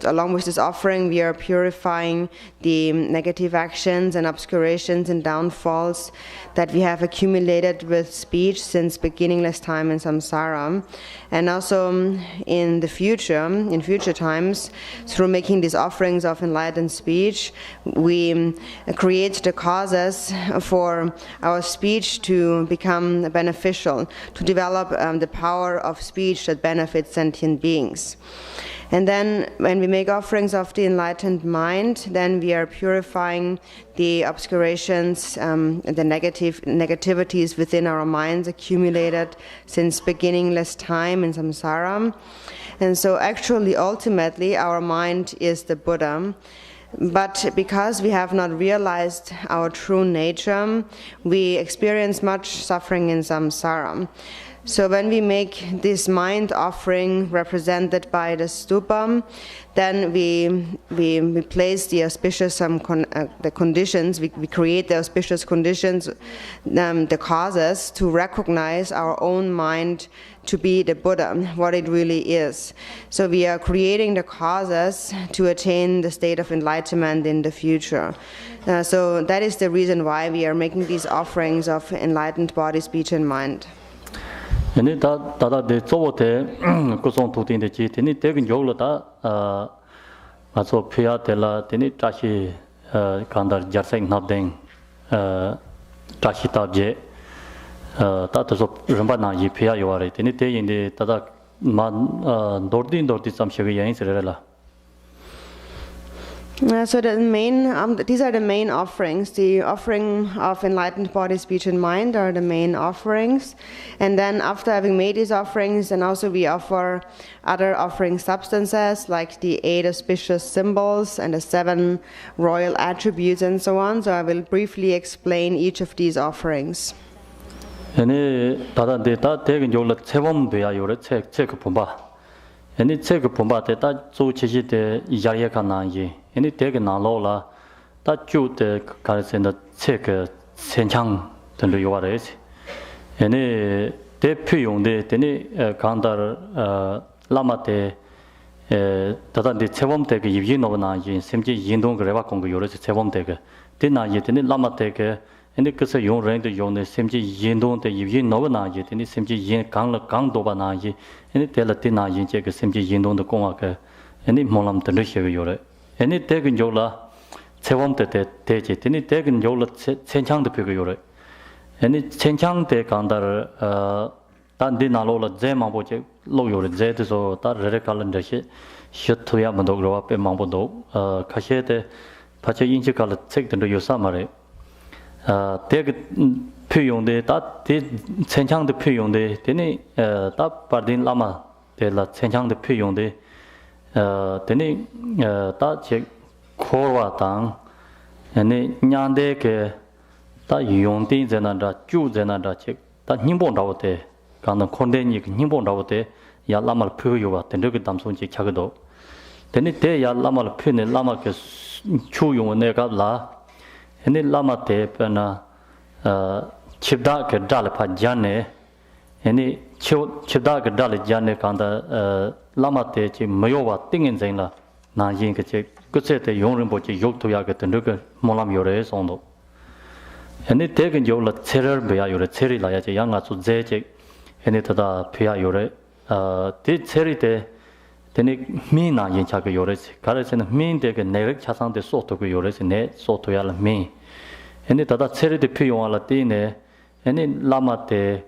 along with this offering, we are purifying the negative actions and obscurations and downfalls that we have accumulated with speech since beginningless time in samsara. And also in future times, through making these offerings of enlightened speech, we create the causes for our speech to become beneficial, to develop the power of speech that benefits sentient beings. And then when we make offerings of the enlightened mind, then we are purifying the obscurations, the negativities within our minds accumulated since beginningless time in samsara. And so actually, ultimately, our mind is the Buddha. But because we have not realized our true nature, we experience much suffering in samsara. So when we make this mind offering represented by the stupa, then we place the auspicious the conditions, we create the auspicious conditions, the causes to recognize our own mind to be the Buddha, what it really is. So we are creating the causes to attain the state of enlightenment in the future. So that is the reason why we are making these offerings of enlightened body, speech and mind. 얘네 다다 내 저보테 고송 도딘데 지 되니 대근 요로다 맞어 피야 될라 되니 다시 간다 자생 납된 다시 답제 따라서 럼바나 이 피야 요아래 되니 대인데 다다 만 도르딘 삼셔게 야인스레라. So these are the main offerings. The offering of enlightened body, speech, and mind are the main offerings. And then after having made these offerings, then also we offer other offering substances like the 8 auspicious symbols and the 7 royal attributes and so on. So I will briefly explain each of these offerings. 얘네 다다 대근 요로 세범 돼야 요래 체크 본바. 얘네 체크 본바 때다 조 제시대 이자리에 가나이 얘네 대근 나로라 다 주대 가르센다 체크 senchang tendu yuwa re. Ene 대표용데 되니 간다르 라마테 다다데 체범대 그 입인오나 이 심지 인동 그래봐 공부 요래서 체범대 그 되나 이때니 라마테 그 근데 그서 용ren도 용네 심지 인동대 입인오나 이때니 심지 인 강을 강도바나 이 근데 tel라티나 이제 그 심지 인동도 공화 그 근데 몰람 들으셔 요래 근데 대근 요라 체범대 대제 되니 대근 요라 천창도 표고 요래 근데 천창대 간다르 단디 나로라 제마보제 로요르 제드서 따르레 칼렌더시 셔토야 만도그로와 빼망보도 카셰데 파체 인지칼 책든도 요사마레 대그 표용데 따데 천창도 표용데 되니 따 파딘 라마 데라 천창도 표용데 되니 따제 코와당 아니 냐데게 따 용딘 제나다 주제나다 책따 힘본다고데 간다 콘데니 힘본다고데 야 라마를 표요와 된르그 담송지 차거도 되니 대야 라마를 표네 라마게 추용은 내가 라 근데 라마 대변아 칩다 그 달파 잔네 아니 칩다 그 달 잔네 간다 라마 대지 메요와 띵인생라 나인 그제 그제때 용른 보지 욕도야 같은 그 몰람 요래 송도 근데 대근 요라 체를 배야 요래 체리 라야지 양아수 제제 근데 다다 배야 요래 대 체리대 되니 미나 인차가 요래지 가르치는 미인데게 내가 차상대 소토고 요래지 내 소토야라 미 근데 다다 체리대 표용할라 띠네 아니 라마테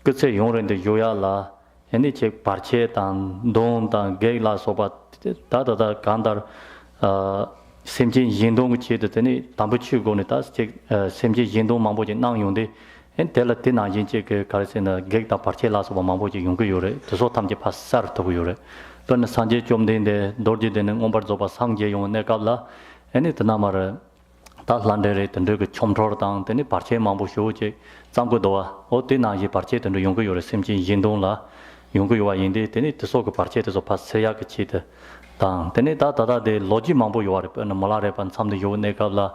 그새 용런데 요야라 아니 제 바체단 돈단 게라 소바 다다다 간다 심진 인동 치드더니 담부치고네 다스 심진 인동 망보지 낭용데 엔텔라티나 인제 그 가르치는 게다 바체라서 망보지 용고 요래 저소 탐지 파사르토고 요래 또 산제 좀 되는데 돌지되는 온바조바 상제 용은 내가라 애니 드나마르 다란데레 던데 그 촘토르당 되니 바체 망보쇼제 잠고도와 어때나 이 바체 던데 용고 요래 심진 인동라 용고 요와 인데 되니 저소 그 바체에서 파세야 그 치드 당 되니 다다데 로지 망보 요와레 뻔 말아레 반 참도 요 내가라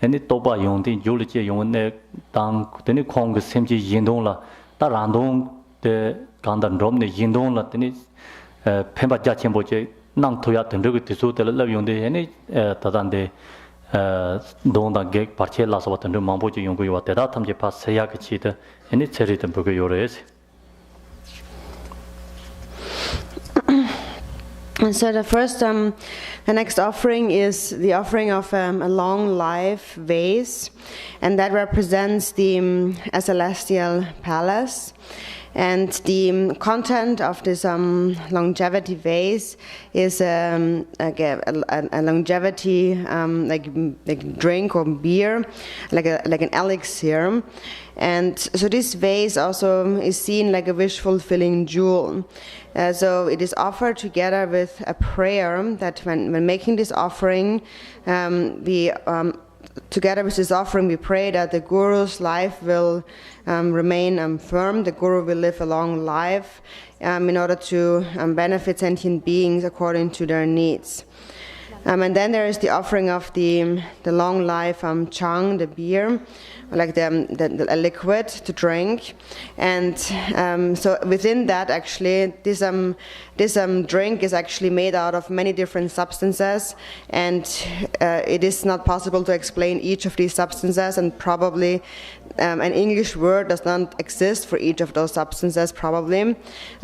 애니 또바 용데 요르제 용은 내당 되니 콩그 심진 인동라 다란동 데 간단 롬네 인동라 되니 펜바자 쳔보제 낭토야 던르그 티소텔 라용데 애니 다단데 돈다 게 파첼라서 같은 망보지 용고 요와 대다 탐제 파세야 그치데 애니 체리든 보고 요레스 So the next offering is the offering of a long life vase, and that represents the celestial palace. And the content of this longevity vase is a longevity like drink or beer, like an elixir. And so this vase also is seen like a wish-fulfilling jewel. So it is offered together with a prayer that when making this offering, together with this offering, we pray that the Guru's life will remain firm, the Guru will live a long life in order to benefit sentient beings according to their needs. And then there is the offering of the long life chang, the beer, like the liquid to drink. And so within that, actually, this drink is actually made out of many different substances, and it is not possible to explain each of these substances, and probably an English word does not exist for each of those substances, probably.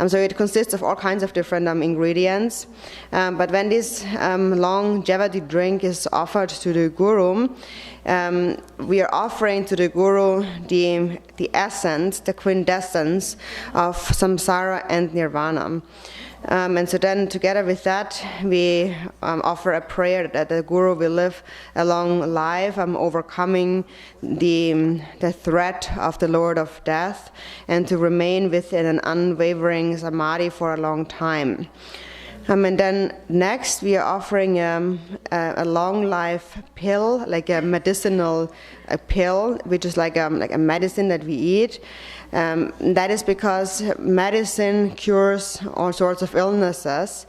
So it consists of all kinds of different ingredients. But when this longevity drink is offered to the Guru, we are offering to the Guru the essence, the quintessence of samsara and nirvana. And so then together with that, we offer a prayer that the Guru will live a long life, overcoming the threat of the Lord of Death, and to remain within an unwavering samadhi for a long time. And then next we are offering a long life pill, like a medicinal pill, which is like a medicine that we eat. That is because medicine cures all sorts of illnesses,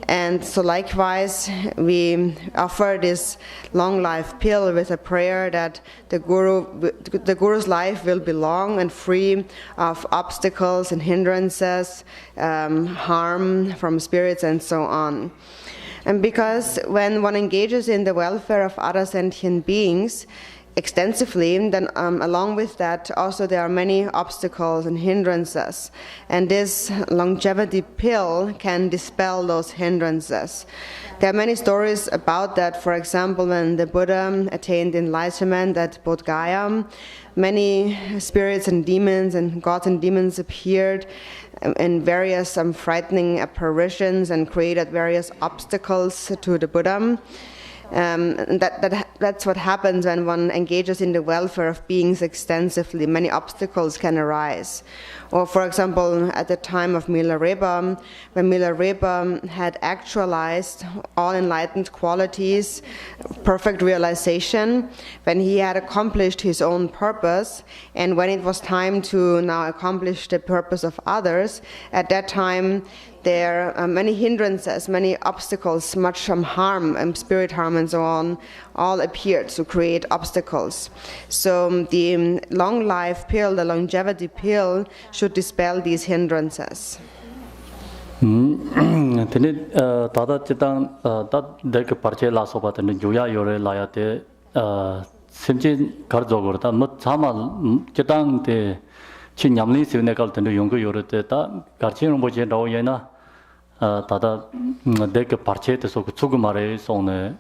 And so likewise, we offer this long life pill with a prayer that the Guru's life will be long and free of obstacles and hindrances, harm from spirits and so on. And because when one engages in the welfare of other sentient beings extensively, then along with that also there are many obstacles and hindrances. And this longevity pill can dispel those hindrances. There are many stories about that. For example, when the Buddha attained enlightenment at Bodh Gaya, many spirits and demons and gods and demons appeared in various frightening apparitions and created various obstacles to the Buddha. That's what happens when one engages in the welfare of beings extensively. Many obstacles can arise. Or, for example, at the time of Milarepa, when Milarepa had actualized all enlightened qualities, perfect realization, when he had accomplished his own purpose, and when it was time to now accomplish the purpose of others, at that time there are many hindrances, many obstacles, much harm, spirit harm and so on, all appeared to create obstacles. So the long life pill, the longevity pill, should dispel these hindrances. Tene tada chitang tat dek parche la soba tene juya yore la ya te simchi kar jogor ta mut chama chitang te chi nyamli sivne kal tene yong yore te ta garchi ro boje ro yena tada dek parche te so chug mare sone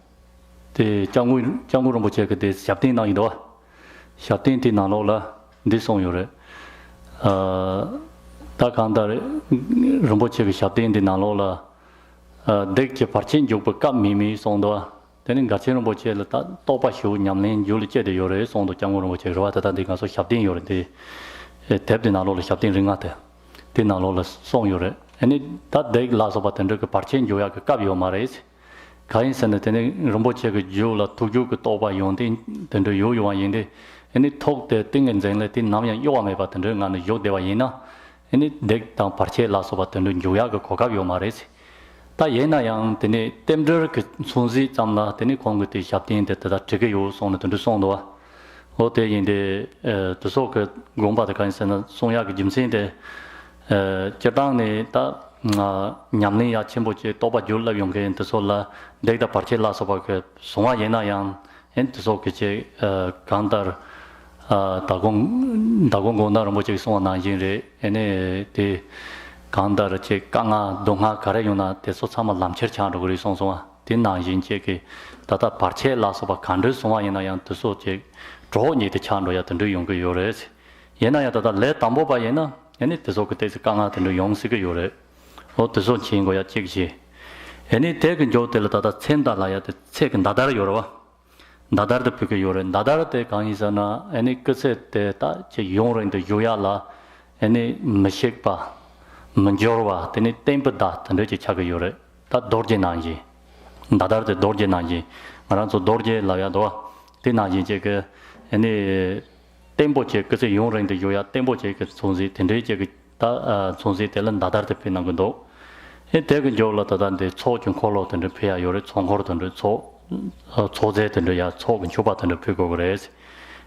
te changui ro boje ke te shaptin na ido shaptin ti na lo la di song yore ta kandar rumboche ke shaptin di na lo la dek che parchen jog pa mimi song do tenen gache rumboche la ta to pa shu nyamlen yul che de yore song do changui rumboche ro ta de ga so shaptin yore de tep de na lo la shaptin ringa te de na lo la song yore ani ta dek la so pa ten ke parchen jo ya ke kap yo mare kain san tenen rumboche ke jo la tu ju ke to pa yon tin ten de yo yo yin de ani thok de ting en zen le tin nam ya yo me ba ten de nga ne yo de wa yin na ini dek tang parche la so ba ten juya ga kokab yo mare si ta yena yang tene temder ke sunzi chamla tene kong te shaptin te ta chege yo song ten song do o te yin de to so ke gomba de kan san song ya ge jimsen de chetang ne ta nyamni ya chimbo che to ba jul la yong ge to so la dek da parche la so ba ke songa yena yang en to so ke che kandar 다공 고나로 뭐지 소나 인레 에네 데 간다르 제 강아 동하 가래요나 대소 참아 남철창으로 그리 송송아 딘나 인제게 다다 파체 라서바 간르 송아이나 양 뜻소 제 조니데 찬로야 던르 용거 요레 예나야 다다 레 담보바 예나 에네 뜻소 그때서 강아 던르 용식의 요레 어 뜻소 친거야 찍지 에네 대근 조텔 다다 첸다라야 책은 나다르 요러와 나다르 피게 요래 나다르 때 강이잖아 애니 끝에 때다제 용로인데 요야라 애니 메식바 먼저와 때니 템프다 던데지 차게 요래 다 도르제나지 나다르 때 도르제나지 말아서 도르제 라야도 때나지 제게 애니 템포제 끝에 용로인데 요야 템포제 그 손지 던데지 그다 손지 때는 나다르 때 피는 것도 에 대근 조라다단데 초중 콜로 던데 피야 요래 총코로 던데 초제들이야 초근 초바들을 피고 그래서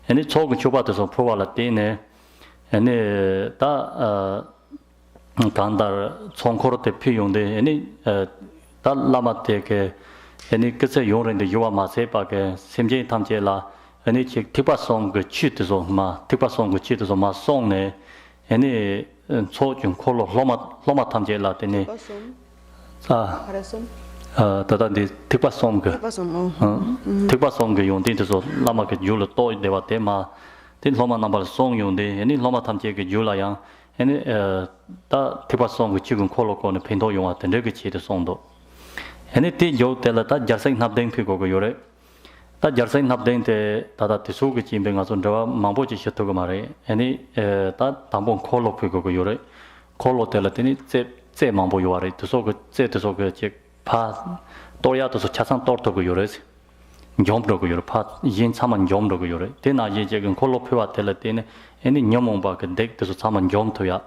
아니 초근 초바들서 프로발라 때네 아니 다 간다 총코로 때 피용데 아니 다 라마테게 아니 그새 용런데 요와 마세바게 심제 탐제라 아니 즉 티바송 그 치트서 마 티바송 그 치트서 마 송네 아니 초중 콜로 로마 탐제라 때네 아 다단데 특바송 그 특바송 그 용된데서 라마게 줄로 또 되와 때마 된 로마 넘버 송 용데 아니 로마 탐제 그 줄라야 아니 다 특바송 그 지금 콜로코는 펜도 용한테 그 치도 송도 아니 티 요텔다 자생 납된 피고 그 요래 다 자생 납된데 다다 티수 그 짐뱅 가서 저 망보지 셔토 그 말에 아니 다 담봉 콜로 피고 그 요래 콜로 텔라더니 제 망보 요아래 티수 그제 티수 그 파 또야도서 차상 또르고 요래스 염르고 요래 파 인참만 염르고 요래 대나 예제근 콜로페와 텔레 때네 애니 녀몽바 그 덱도서 참만 염토야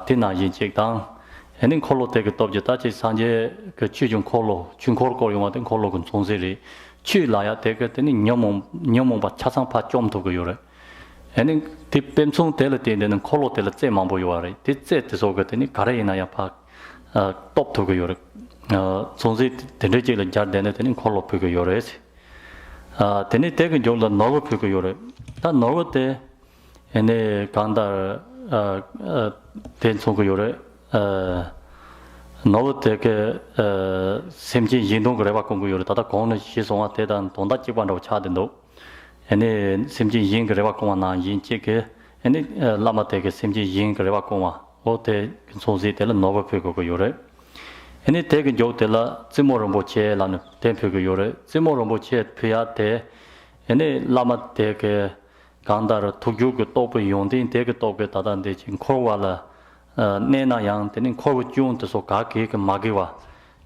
대나 예제당 Any color take a top Jatachi Sanje, Chujun Kolo, Chunkor Koyama, and Kologun Sonzeri, Chu Laya take it, any Nyomon, but Chasang Pachom to Guyore. Any tip Pemson Telete, then Kolo Telete Mamboyare, did set the Sogat, any Karena Park, top to Guyore. Sonzi, the regular Jardanet, and Kolo Puguyores. Then it take a jolt of Novo Puguyore. That Norwood, any Kandar Ten Soguyore. Novo take Simji Yindong Reva Congo, Tata Kona, Shizonga Tedan, Tonda Chiban of Chadendo, and Simji Ying Reva Kona, Yin Chike, and Lama take Simji Ying Reva Koma, Ote Sonzi Tela Nova Pico Yore. And it take Jotela, Zimoromboche, Lan Tempico Yore, Zimoromboche, Piate, and Lama take Gandar, Tugu, Topi, Yondin, take a tope, Tadan, in Korwala. Nena yang tenin koru jun to so ka ke magiwa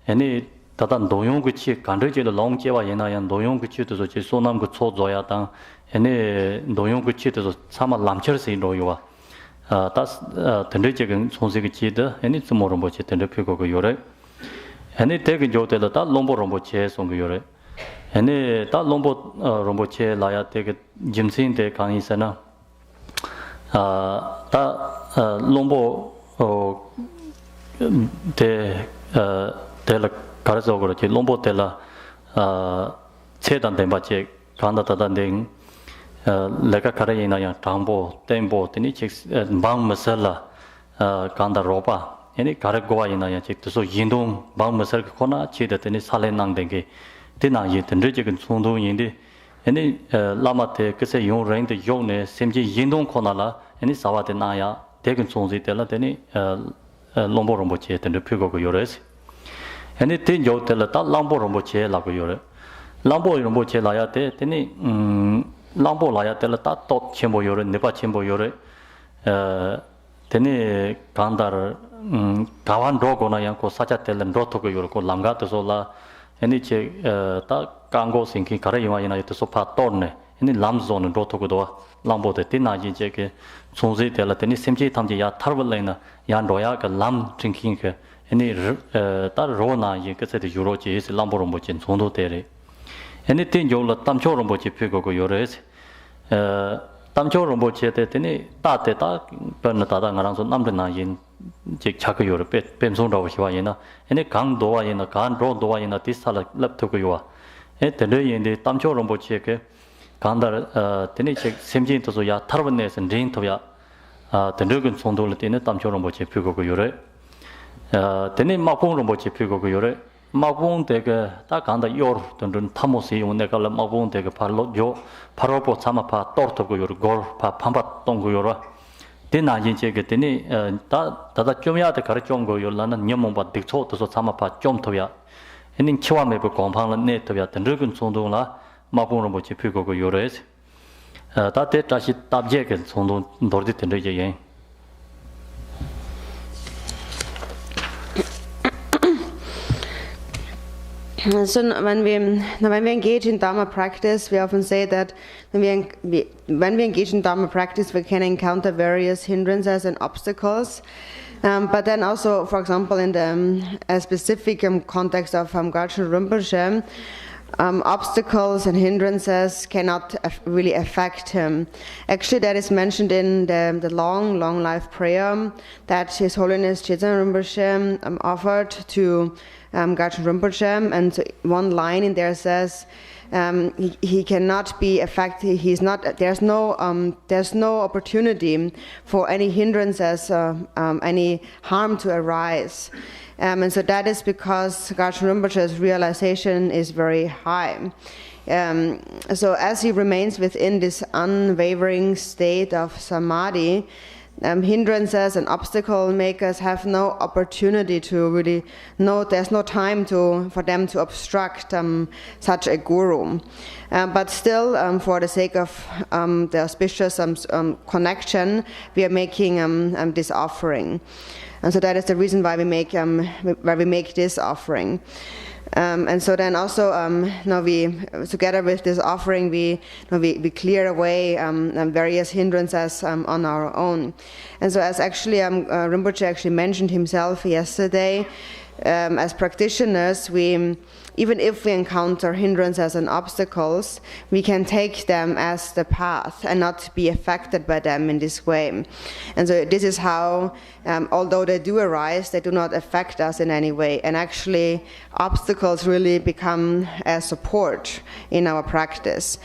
any tatan doyong guchi kanre je long jewa yena yang doyong guchi to so je sonam gu cho zoya tang any doyong guchi to so sama lamcher se no yo tas tendre je gen sonse guchi de any tomorrow bo che tendre pyo go yore any te ge jo te da lombo rombo che song go yore any ta lombo rombo che la ya te ge jimsin te kang isana ta lombo de la Karazogro, Lombo della Sedan de Bache, Kanda Tadanding, Lega Karayina, Tambo, Tembo, Tinichix, Bang Masala, Kanda Ropa, any Karagoa in Ayachik, so Yindum, Bang Masal Kona, Chida, Tini Salenang Dengue, Tina Yit and Rijigan Sundu Yindi, any Lamate, Kase Yon Rain, the Yone, Simji Yindum Konala, any Sawatenaya. Taken Sonzi Tella, then Lombo Romboche and the Pugo Yores. And it did Yo tell a Lambo Romboche Lagoyore. Lambo Romboche Layate, then Lambo Layatella, Tot Chimbo Yore, Nepa Chimbo Yore, then Kandar Kawan Dogona Yanko, Sachatel and Rotogo Yorko, Langato Sola, and it Kango sinking Karayama to Sopa Torne, any Lamzon and Rotogodoa. Lambo the Tina Jake, Sonzi Tella, any Simji Tamja, Tarvalena, Yan Royak, Lam drinking, any Tarona, you can say the Eurochi is Lamboromboch and Sondo Terre. Anything Yola Tamchorombochi Pigo Yores, Tamchoromboche, any Tata, Bernata, around Namdana in Jake Chaka Europe, Pemsonda Hiwana, any Kang Doa in a Khan, Ro Doa in a Tisala Leptokoa. At the day in the Tamchoromboche. Kandar Tenichek Simjin to Soya, Tarvanes and Jane Toya, the Nugan Sondol in a Tamchoromboche Pugo Yore. Teni Mapon Romboche Pugo Yore, Mapon take a Takanda Yor, Tundun Tamosi, when they call a Mapon take a Parlo Jo, Paropo Samapa, Tortogo Yor, Gor, Pampa Tongo Yora. Then I check Teni, Tata Jomia, the Karachongo Yolana, Nyamon, but Dicto to Samapa, Jom Toya, and in Chiwame compound net Toya, the Nugan Sondola. Mapon Pugo Yores. That Tashi Tabjek and Sondo Dordit and Rejayan. So when we engage in Dharma practice, we often say that when we engage in Dharma practice, we can encounter various hindrances and obstacles. But then also, for example, in the specific context of Gachin Rinpoche, obstacles and hindrances cannot really affect him. Actually, that is mentioned in the long life prayer that His Holiness Chaitanya Rinpoche offered to Gachin Rinpoche, and one line in there says he cannot be affected. He's not. There's no opportunity for any hindrances, any harm to arise. And so that is because Gachin Rinpoche's realization is very high. So as he remains within this unwavering state of samadhi, hindrances and obstacle makers have no opportunity to really know. There's no time for them to obstruct such a guru. But still, for the sake of the auspicious connection, we are making this offering. And so that is the reason why we make this offering. And so then also, we together with this offering, we clear away various hindrances on our own. And so, as actually Rinpoche actually mentioned himself yesterday, as practitioners, even if we encounter hindrances and obstacles, we can take them as the path and not be affected by them in this way. And so this is how, although they do arise, they do not affect us in any way. And actually, obstacles really become a support in our practice.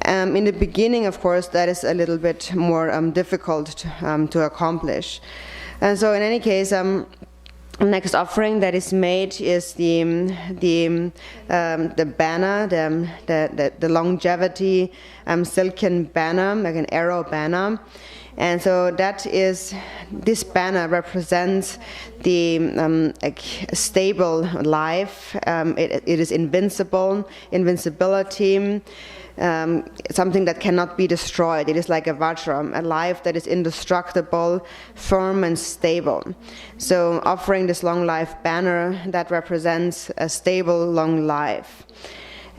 In the beginning, of course, that is a little bit more difficult to accomplish. And so in any case, next offering that is made is the banner, the longevity silken banner, like an arrow banner. And so this banner represents the stable life. It is invincibility, something that cannot be destroyed. It is like a vajra, a life that is indestructible, firm and stable. So offering this long life banner that represents a stable, long life.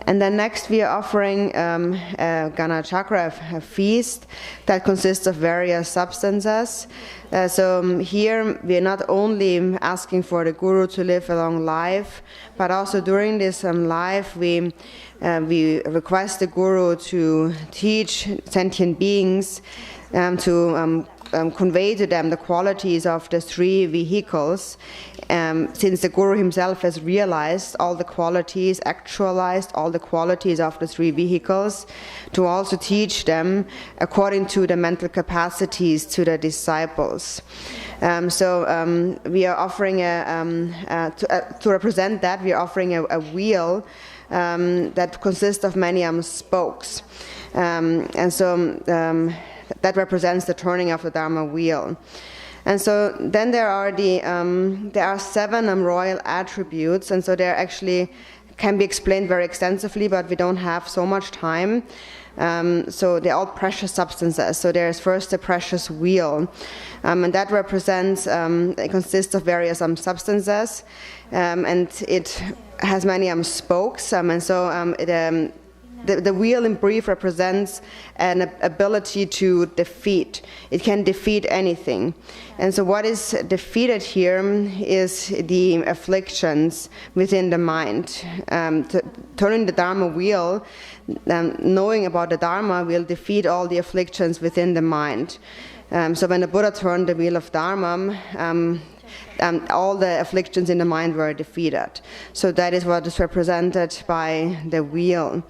And then next we are offering a Gana Chakra, a feast that consists of various substances. So here we are not only asking for the Guru to live a long life, but also during this life we request the Guru to teach sentient beings, to convey to them the qualities of the three vehicles, since the Guru himself has realized all the qualities, actualized all the qualities of the three vehicles, to also teach them according to the mental capacities to the disciples. So we are offering to represent that, we are offering a wheel that consists of many spokes. And so that represents the turning of the Dharma wheel. And so then there are seven royal attributes, and so they're actually can be explained very extensively, but we don't have so much time. So they're all precious substances. So there's first the precious wheel, and that represents, it consists of various substances, and it has many spokes, and so the wheel in brief represents an ability to defeat. It can defeat anything. And so what is defeated here is the afflictions within the mind. Turning the Dharma wheel, knowing about the Dharma will defeat all the afflictions within the mind. So when the Buddha turned the wheel of Dharma, all the afflictions in the mind were defeated. So that is what is represented by the wheel.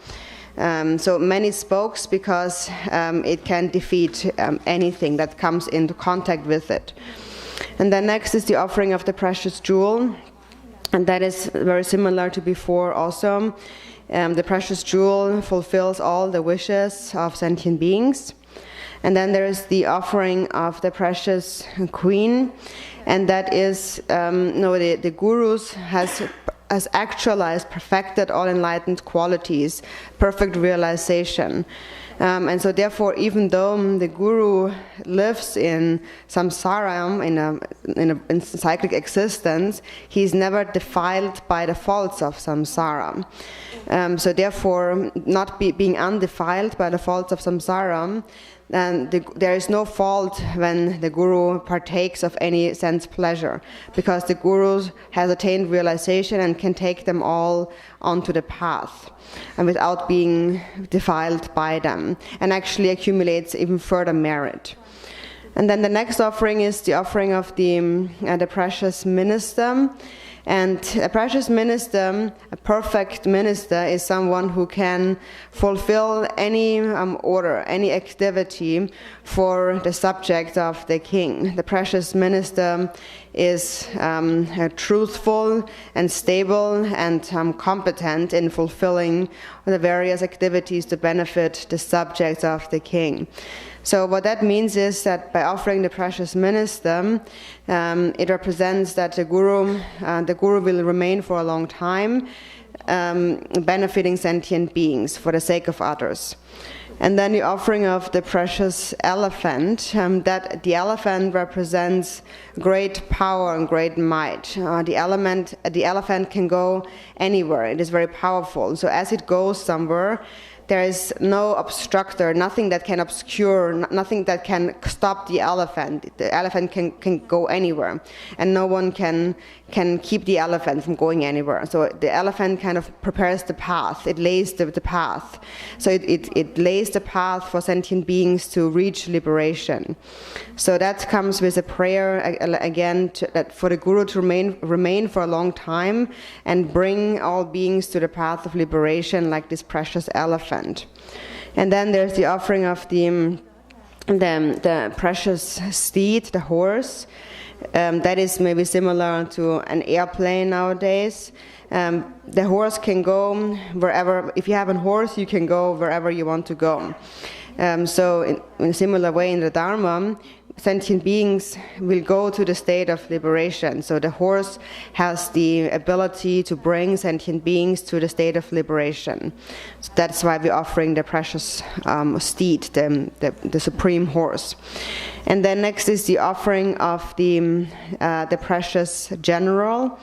So many spokes because it can defeat anything that comes into contact with it. And then next is the offering of the precious jewel, and that is very similar to before also. The precious jewel fulfills all the wishes of sentient beings. And then there is the offering of the precious queen, and that is the Gurus has actualized, perfected all enlightened qualities, perfect realization. And so therefore, even though the Guru lives in samsara, in cyclic existence, he is never defiled by the faults of samsara. So therefore, not being undefiled by the faults of samsara, and there is no fault when the Guru partakes of any sense pleasure, because the Guru has attained realization and can take them all onto the path, and without being defiled by them, and actually accumulates even further merit. And then the next offering is the offering of the precious minister. And a precious minister, a perfect minister, is someone who can fulfill any order, any activity for the subject of the king. The precious minister is truthful and stable and competent in fulfilling the various activities to benefit the subjects of the king. So what that means is that by offering the precious minister, it represents that the guru will remain for a long time, benefiting sentient beings for the sake of others. And then the offering of the precious elephant, that the elephant represents great power and great might. The elephant can go anywhere. It is very powerful. So as it goes somewhere, there is no obstructor, nothing that can obscure, nothing that can stop the elephant. The elephant can go anywhere, and no one can keep the elephant from going anywhere. So the elephant kind of prepares the path. It lays the path. So it lays the path for sentient beings to reach liberation. So that comes with a prayer again that for the Guru to remain for a long time and bring all beings to the path of liberation, like this precious elephant. And then there's the offering of the precious steed, the horse. That is maybe similar to an airplane nowadays. The horse can go wherever. If you have a horse, you can go wherever you want to go. So in a similar way in the Dharma, sentient beings will go to the state of liberation. So the horse has the ability to bring sentient beings to the state of liberation. So that's why we're offering the precious steed, the supreme horse. And then next is the offering of the precious general.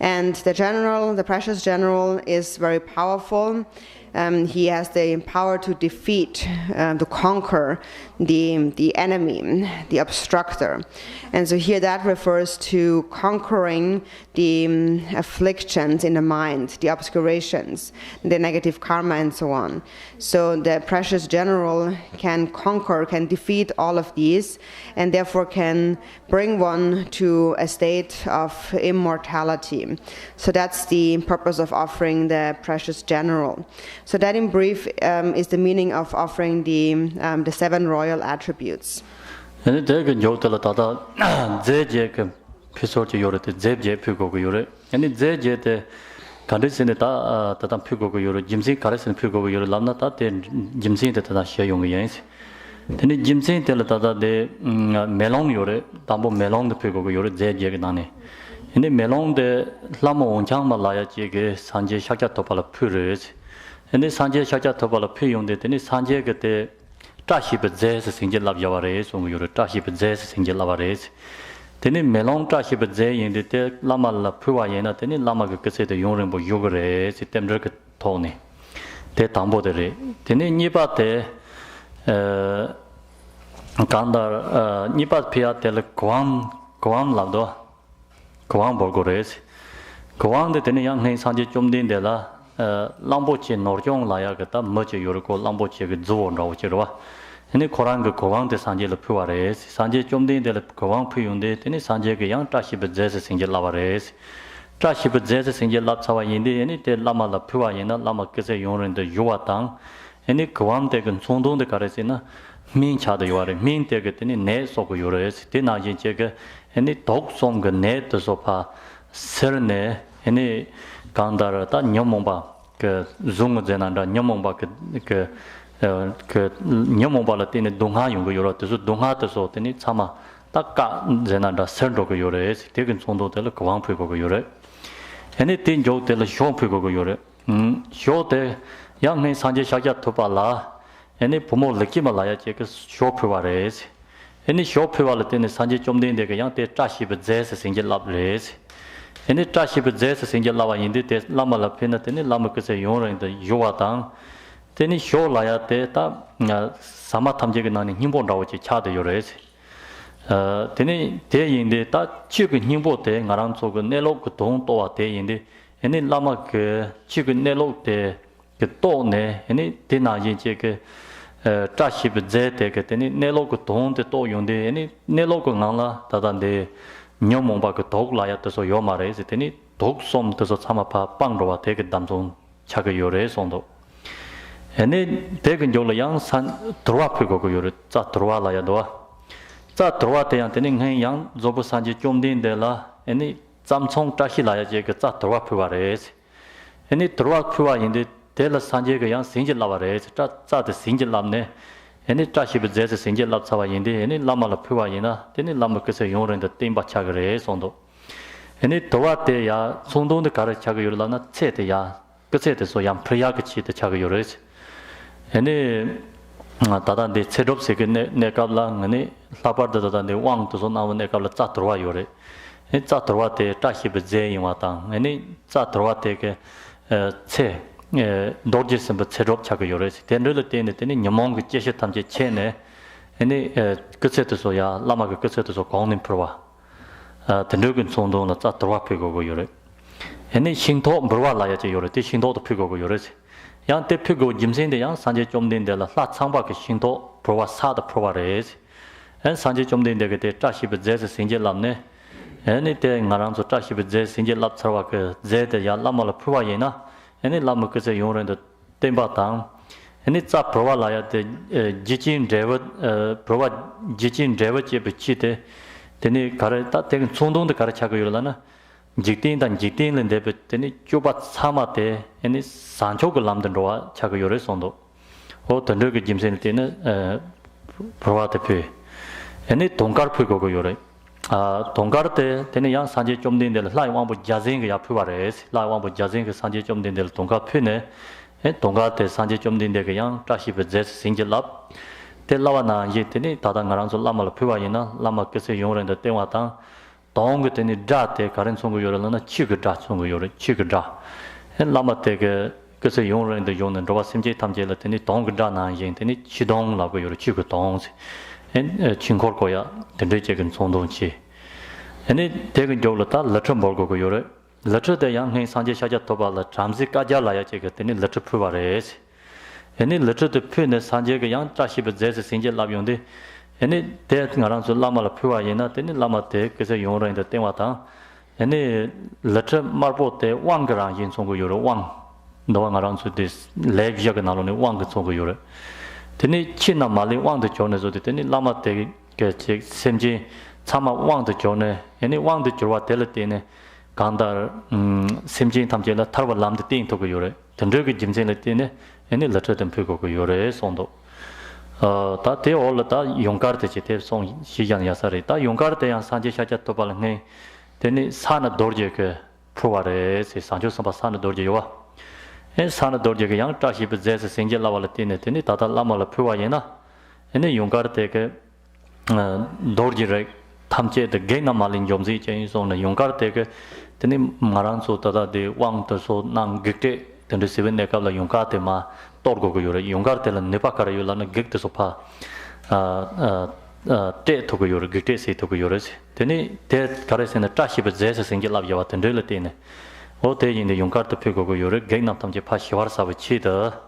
And the precious general is very powerful. He has the power to defeat, to conquer the enemy, the obstructor. And so here that refers to conquering the afflictions in the mind, the obscurations, the negative karma and so on. So the precious general can conquer, can defeat all of these, and therefore can bring one to a state of immortality. So that's the purpose of offering the precious general. So that in brief is the meaning of offering the 7 royal attributes. And the Jotala Tata Zeke Pisoti Yorate Zebje Pugo Yore, and it Zeke the Kandisineta Tata Pugo Yore, Jimsi Karasin Pugo Yore Lamnata, Jimsi the Tata Young Yens. Then the Jimsi Telatata de Melon Yore, Tambo Melon the Pugo Yore, Zeke Nani. In the Melon the Lamo Malaya Jege, Sanje Shaka Topala Pures. And the Sanje Shaka Topala Puyun, the Sanje get the Traship Zes, Single Love Yavares, when we were Traship Zes, Single Lavares. Then in Melon Traship Zay in the Lama La Puayena, then in Lama Gase, the Yorimbo Yogare, Sitember Tony. Te Tambo de Re. Then in Nipate Kandar Nipat Pia Tel Guam Lado, Guam Borgores. Guam the Tenian Sanje Jumdin de la. Lamboche Norjong Layagata, much Yurko, Lamboche Zon Rauchera. Any Koranga Kowang de Sanje Puares, Sanje Jomdi de Kowang Puyunde, any Sanje Yang Traship Zes Single Lavares, Traship Zes Single Lapsawa Indi, any de Lama La Puayena, Lama Kese Yon de Yuatang, any Kowang Tegan Sondon de Caresina, Min Chad Yuare, Min Tegat any Ne Soko Yures, Dina Jinchega, any Dog Song Net Sopa, Serne, any Kandarata Nyomomba, Zung Zenanda, Nyomomba, Nyomomba Latine Dunga Yoro, Dunga so, Teni Sama, Taka Zenanda, Serdo Yores, taken Sondo Tel Kwan Pugo Yore. Anything Joe Tel Show Pugo Yore. Show the young man Sanje Shaka Topala, any Pumo Lekimalaya check show Puares. Any show Pualatine Sanje Jomdin de Yang Tashi, but there's a single lab race. Any traship Zes Single Lava in the Lama La Penatini, Lamakase Yora in the Yuatang, Teni Show Layate, Samatam Jaganani, Himbo Rawachi Chad Yores. Teni Te in the Chicken Himbo Te, Naranso, Nelo, Kuton, Toa Te in the any Lama Chicken Nelo Te, Ketone, any Tena Yincheke, Traship Zete, any Nelo Kuton, the Toyunde, any Nelo Nala, Tadan de. Nyomomba dog layat so yomare, any dog som to Samapa, Bangrova take a damson, Chagayore sondo. And then taken Yola young son, Troapigo Yore, Zatroa Layadoa. Zatroate and Tening young, Zobo Sanji Jomdin de la, any Samsung Tashilaya Jake, Zatroapuares. Any Troapua in the Tela Sanjega young single lavares, Zat the single lamne. Any traship Zes Single Lapsawa Indi, any Lama La Puayena, any Lamakasa Yor and the Timba Chagare sondo. Any Tawate ya, Sundon the Karachagurlana, Sete ya, Cassette so young Priakachi the Chagures. Any Tata de Sedop second Nekabla, any Laparda than the Wang to son our Nekabla Tatroa Yore. It's Tatroate, Tashib Zay Watan, any Tatroate, Tse, Dodges and Sedop Chagures. Then really any among the Jeshetam Chene, any Cassette so ya, Lama Cassette so calling Prova. The Nugan Sondo, the Tatrapigo Yore. Any Shinto Brala Yore, the Shinto Pigo Yores. Young de Pigo, Jimsin, the young Sanjay Jomdin de la Flat Samba Shinto, Prova Sada Provares, and Sanjay Jomdin de Tashi with Zez Sinja Lamne, anything around the Tashi with Zez Sinja Lapsawaka, Zed, Yalama Provayena, any Lamakas Yor in the Timba town, and it's a Provalaya, the Jichin David, Prova Jichin David Chite. Then Karata taken Sundon the Karachagulana, Jitin and Jitin and Debit, then Chubat Samate, and it's Sancho Lamdandoa, Chagayore O the Nugget Jimson Tina, Provate. And it Tonkar Pugoyore. Tonkarte, then a young Sanjay Jomdin del Lai one with Jazing Yapuares, Lai one with Jazing Sanjay Jomdin del Tonka Pune, and Tonkarte Sanjay Jomdin de Yang, Tashi with Zest Single Lab. Lawana Yetini, Tadangaranzo Lama Puayena, Lama Kese Yor and the Tewatan, Tongatini Date, Karen Songo Yorana, Chigada Songo Yor, Chigada, and Lama take Kese Yor and the Yon and Rova Simje Tamjelatini, Tongadana Yentini, Chidong Lago Yor, Chigatons, and Chinkorkoya, the Rechegan Sondonchi. And it taken Jolata, Latrumborgo Yore, Letter the young Sanjay Shajatoba, Tramzik Ajala Chegatini, Letter Puares. Any letter to pin Sanjay Yang Trashib Zez Sinja Labion, any death around the Lama Puayena, any Lama take as a Yora in the Temata, any letter Marbote, one grand in Songo Euro, one, no one around to this leg Jaganal only one Songo Euro. Teni China Mali, one the Jonas of the Teni Lama take Semji, Sama one the Jone, any one the Jura Teletine, Gandar Semji Tamjela, Tarva Lam the Ting to Euro, Tendrugi Jimsin Latine. Any letter than Pico Yore Sondo. That they all the Yonkarte song Shijan Yasari, that Yonkarte and Sanjay Shajatobalane, then Sana Dorjek Provares, Sanjo Sabasana Dorjewa, and Sana Dorjek Young Tashi possesses Sinja Lavalatine, then Tata Lama Puayena, and then Yonkarte Dorjek Tamche, the Gaina Malin Jomzi Chains on the Yonkarte, then Maranso Tata de Wang Taso Nang Gite. The seven Nekala Yonkate ma Torgo Yore, Yonkarte and Nepakara Yolana Gicta Sopa Te Togoyore, Gite say Togores. Then it carries in a trashy but Zes and Gelaviat and Relatine. O day in the Yonkarte Pigo Yore, gain up Tam Japashivarsa with cheetah.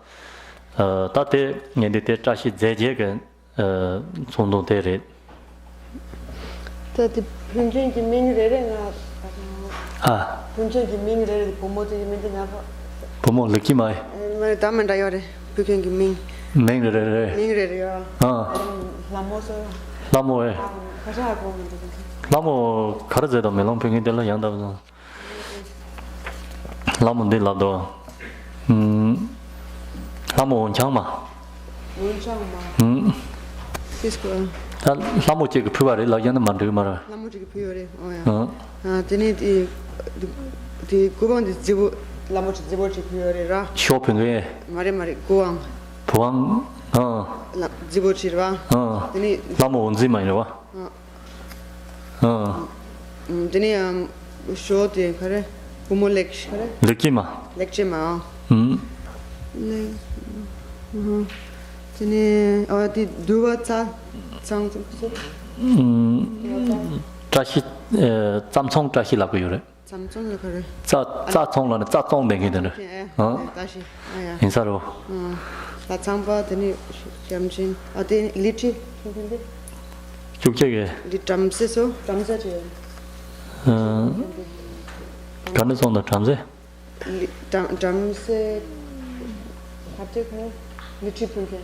Tate in the trashy Zejagan Sondo Tere. The Punjin Ming Ah, Punjin Ming promoted Pomo Lekimai. My diamond diode, picking me. Ming Lamosa. Lamo Lamo Karza Melon Ping de la Yanda Lamo de Lado Lamo Chama Lamo Chick Puari, La Yana Mandumara. Lamo Chick Puari, oh yeah. Then the Kuban is Lamoch Zibochi Puera. Shopping here. Marie Guang. Puang, Zibochira. Lamo on Zima, you know. Then short the Kare, Pumolek, Lekima. Lectima. Then or the Duata sound. Trashi, Samsung Trashi Lago. Samsung Kare. Zatong and Zatong Bangin. In Saro. La Tamba, then Jamjin, or then Litchi. Chukche. The Tramsiso, Tramset. Gunners on the Tramse? Tramse. Litchi Punke.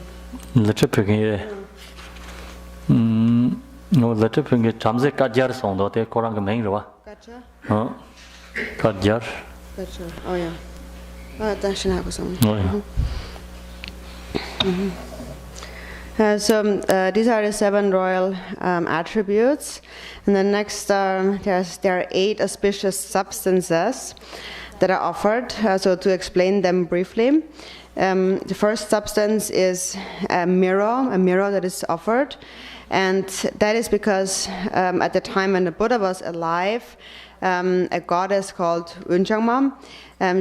Litchi Punke. No, Litchi Punke, Tramse Kajar sound, or they Koranga Mangra. Gotcha. Kajar. Gotcha. Oh, yeah. That should have some. These are the 7 royal attributes. And then next, there are 8 auspicious substances that are offered. So to explain them briefly, the first substance is a mirror that is offered. And that is because at the time when the Buddha was alive, a goddess called Unjangma,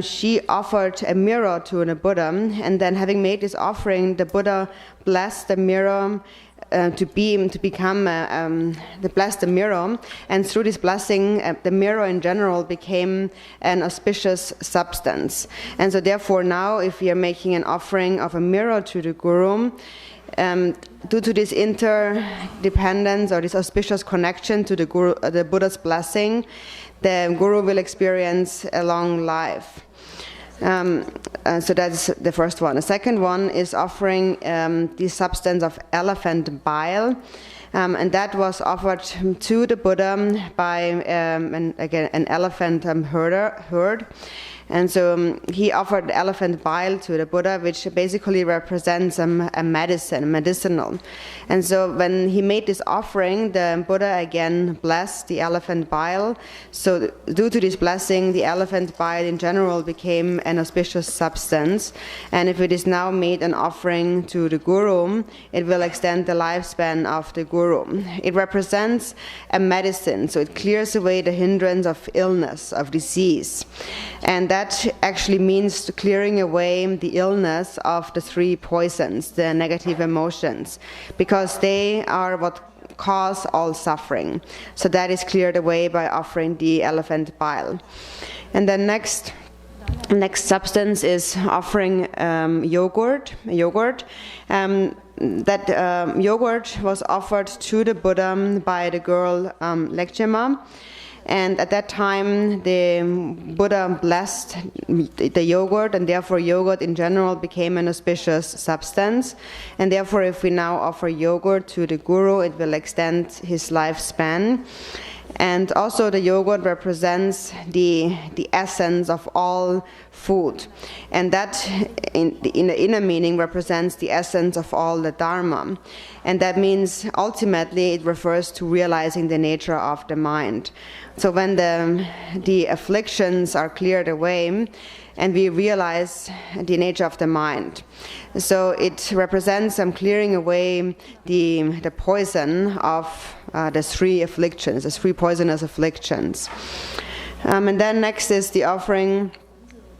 she offered a mirror to the Buddha, and then having made this offering, the Buddha blessed the mirror blessed the mirror, and through this blessing, the mirror in general became an auspicious substance. And so therefore now, if we are making an offering of a mirror to the Guru, due to this interdependence or this auspicious connection to the Buddha's blessing, the Guru will experience a long life. So that's the first one. The second one is offering the substance of elephant bile, and that was offered to the Buddha by an elephant herd. And so he offered the elephant bile to the Buddha, which basically represents a medicinal. And so when he made this offering, the Buddha again blessed the elephant bile. So due to this blessing, the elephant bile in general became an auspicious substance. And if it is now made an offering to the Guru, it will extend the lifespan of the Guru. It represents a medicine, so it clears away the hindrance of illness, of disease. And that actually means clearing away the illness of the 3 poisons, the negative emotions, because they are what cause all suffering. So that is cleared away by offering the elephant bile. And then next substance is offering yogurt. Yogurt was offered to the Buddha by the girl Lekchema. And at that time, the Buddha blessed the yogurt, and therefore yogurt in general became an auspicious substance. And therefore, if we now offer yogurt to the Guru, it will extend his lifespan. And also the yogurt represents the essence of all food. And that, in the inner meaning, represents the essence of all the Dharma. And that means, ultimately, it refers to realizing the nature of the mind. So when the afflictions are cleared away, and we realize the nature of the mind. So it represents clearing away the poison of the 3 afflictions, the 3 poisonous afflictions. And then next is the offering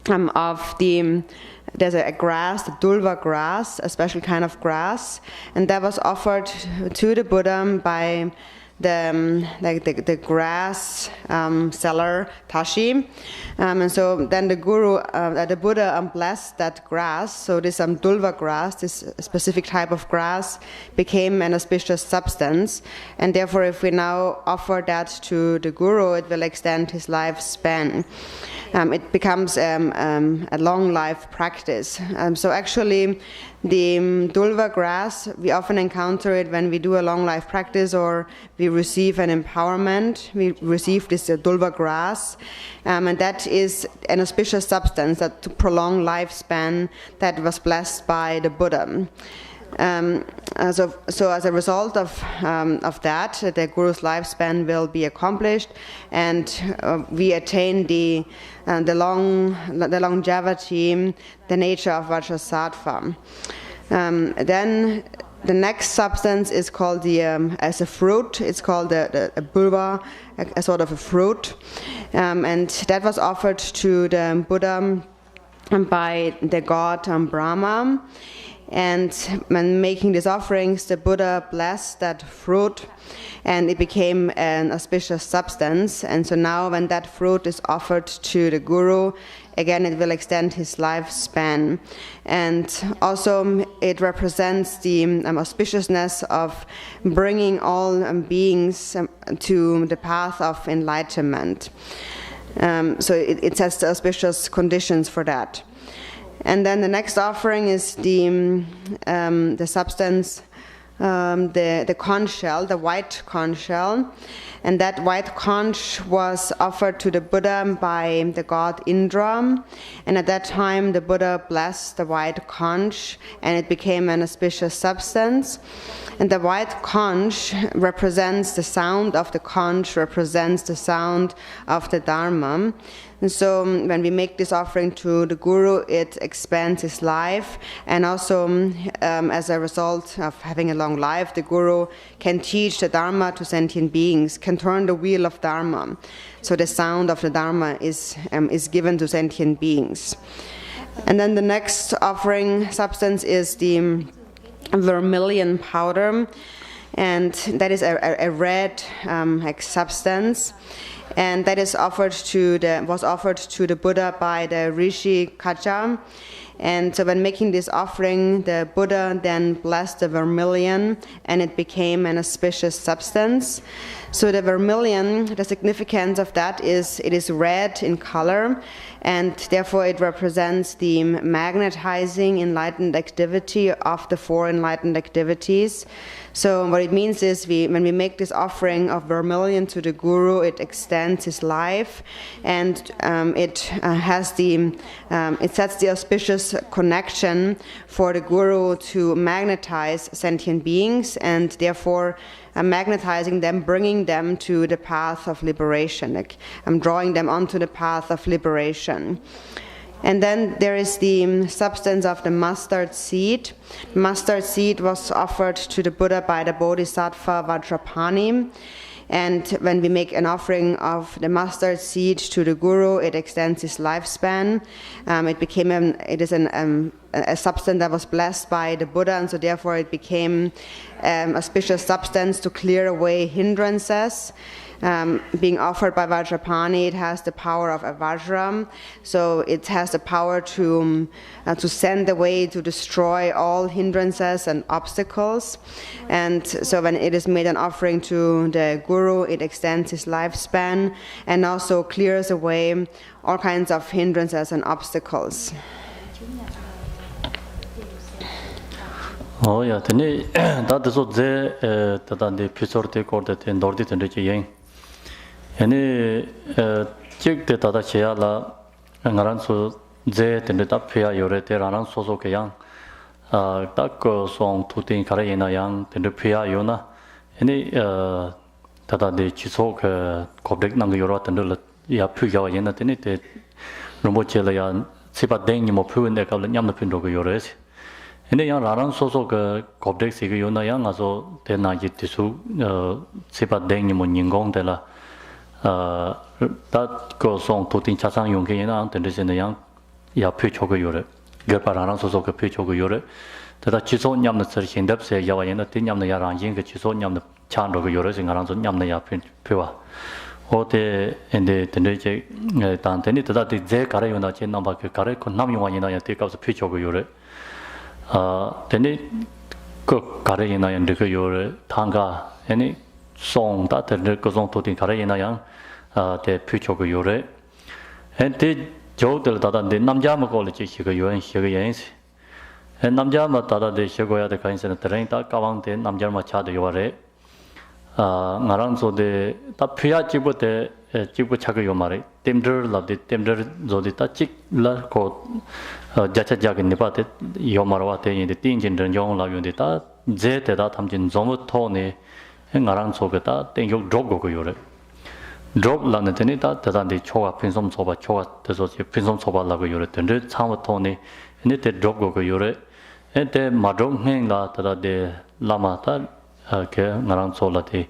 of there's a grass, the dulva grass, a special kind of grass, and that was offered to the Buddha by the grass seller Tashi, and so then the Buddha blessed that grass. So this dulva grass, this specific type of grass, became an auspicious substance, and therefore, if we now offer that to the Guru, it will extend his lifespan. It becomes a long life practice. So actually, the dulva grass, we often encounter it when we do a long life practice or we receive an empowerment. We receive this dulva grass, and that is an auspicious substance that to prolong lifespan that was blessed by the Buddha. So as a result of that, the Guru's lifespan will be accomplished, and we attain the longevity, the nature of Vajrasattva. Then the next substance is called as a fruit. It's called a bulba, a sort of a fruit, and that was offered to the Buddha by the god Brahma. And when making these offerings, the Buddha blessed that fruit, and it became an auspicious substance. And so now when that fruit is offered to the Guru, again it will extend his lifespan. And also it represents the auspiciousness of bringing all beings to the path of enlightenment. So it sets the auspicious conditions for that. And then the next offering is the substance the conch shell, the white conch shell. And that white conch was offered to the Buddha by the god Indra. And at that time, the Buddha blessed the white conch, and it became an auspicious substance. And the white conch represents the sound of the conch, represents the sound of the Dharma. And so when we make this offering to the Guru, it expands his life. And also, as a result of having a long life, the Guru can teach the Dharma to sentient beings, can turn the wheel of Dharma. So the sound of the Dharma is given to sentient beings. And then the next offering substance is the vermilion powder. And that is a red substance. And that was offered to the Buddha by the Rishi Kacha. And so when making this offering, the Buddha then blessed the vermilion, and it became an auspicious substance. So the vermilion, the significance of that is it is red in color, and therefore it represents the magnetizing enlightened activity of the four enlightened activities. So what it means is when we make this offering of vermilion to the Guru, it extends his life, and it sets the auspicious connection for the Guru to magnetize sentient beings, and therefore magnetizing them, bringing them to the path of liberation. Like drawing them onto the path of liberation. And then there is the substance of the mustard seed. Mustard seed was offered to the Buddha by the Bodhisattva Vajrapani. And when we make an offering of the mustard seed to the Guru, it extends his lifespan. It is a substance that was blessed by the Buddha, and so therefore it became auspicious substance to clear away hindrances. Being offered by Vajrapani, it has the power of a Vajra, so it has the power to send away, to destroy all hindrances and obstacles. And so when it is made an offering to the Guru, it extends his lifespan and also clears away all kinds of hindrances and obstacles. Oh yeah, tene that is what they that the pisorte corded in Dordi and Richie. Any check the Tata Chiala and Aranso Z and the Tapia Yorete Aran Soso Kayang, Taco song Tutin Karayana Yang, and the Pia Yona, any Tata de Chisok, Kobdek Nangayorat and the Yapuya Yenatini, Romochelayan, Sipa Dengimo Pu and the Kalayam Pindogo Yores. Any young Aran Soso Kobdek Sigayona Yang, also Tena Yitisu, Sipa Dengimo Yingong de la. That goes on to think Chasang Yongkina and the young Yapuchogo Yore, Gerparan Soso Pichogo Yore, that a Chison Yam the searching depth say Yawana Tinyam the Yaran Ying, Chison Yam the Chandro Yores and around Yam the Yapin Pua. Or the and the Tendeje Tanteni that the Karayuna Chinamba Kare, Konamiwana take out the Pichogo Yore. Then it cook Karayana and the Yore, Tanga, any song that goes on to think Karayana Yang. The Puchogo Yore, and the Jodel Tata, the Namjama College, Shigayo and Shigayans, and Namjama Tata, the Shigoya, the kinds of terrain, Takawang, the Namjama Chad Yore, Naranzo, the Tapia Chibu, the Chibu Chagayomari, Timder, love the Timder Zodita Chik La called Jachajag in the Pate, Yomarawate in the Tinjin, and Yong La Yundita, Zeta, Tamjin Zomo Tony, and Naranzo Gata, then you Drogo Yore. Drop Lanatini that the Choa Pinsom Soba Choa, the Pinsom Soba Lago Yure, and the Town Tony, and it drop go Yure, and the Madong Hangla that the Lama Naran Solati,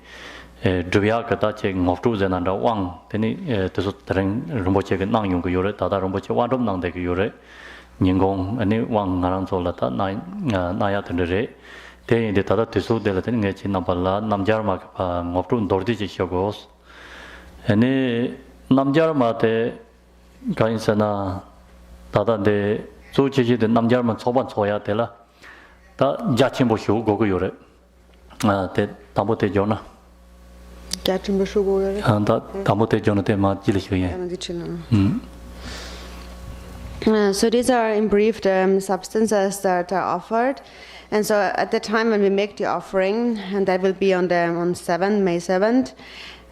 Druviaka touching of two and under one, then it is terrain Rumboche and Nang Yure, Tata Rumboche, one of Nang de Yure, Yingong, and one Naran Solata, Nayat and the Ray. They the Tata Tisu de Latin Napala, Namjarmak, of two Dordi Shogos. Any Namjar Mate Gainsana Tata de Suchi, the Namjarman Soban Soya Tela, that Jachimbo Shu Gogo Yore, the Tamote Jonah. Jachimbo Shu And that Tamote Jonathan Jilishu. So these are in brief the substances that are offered. And so at the time when we make the offering, and that will be on May 7th,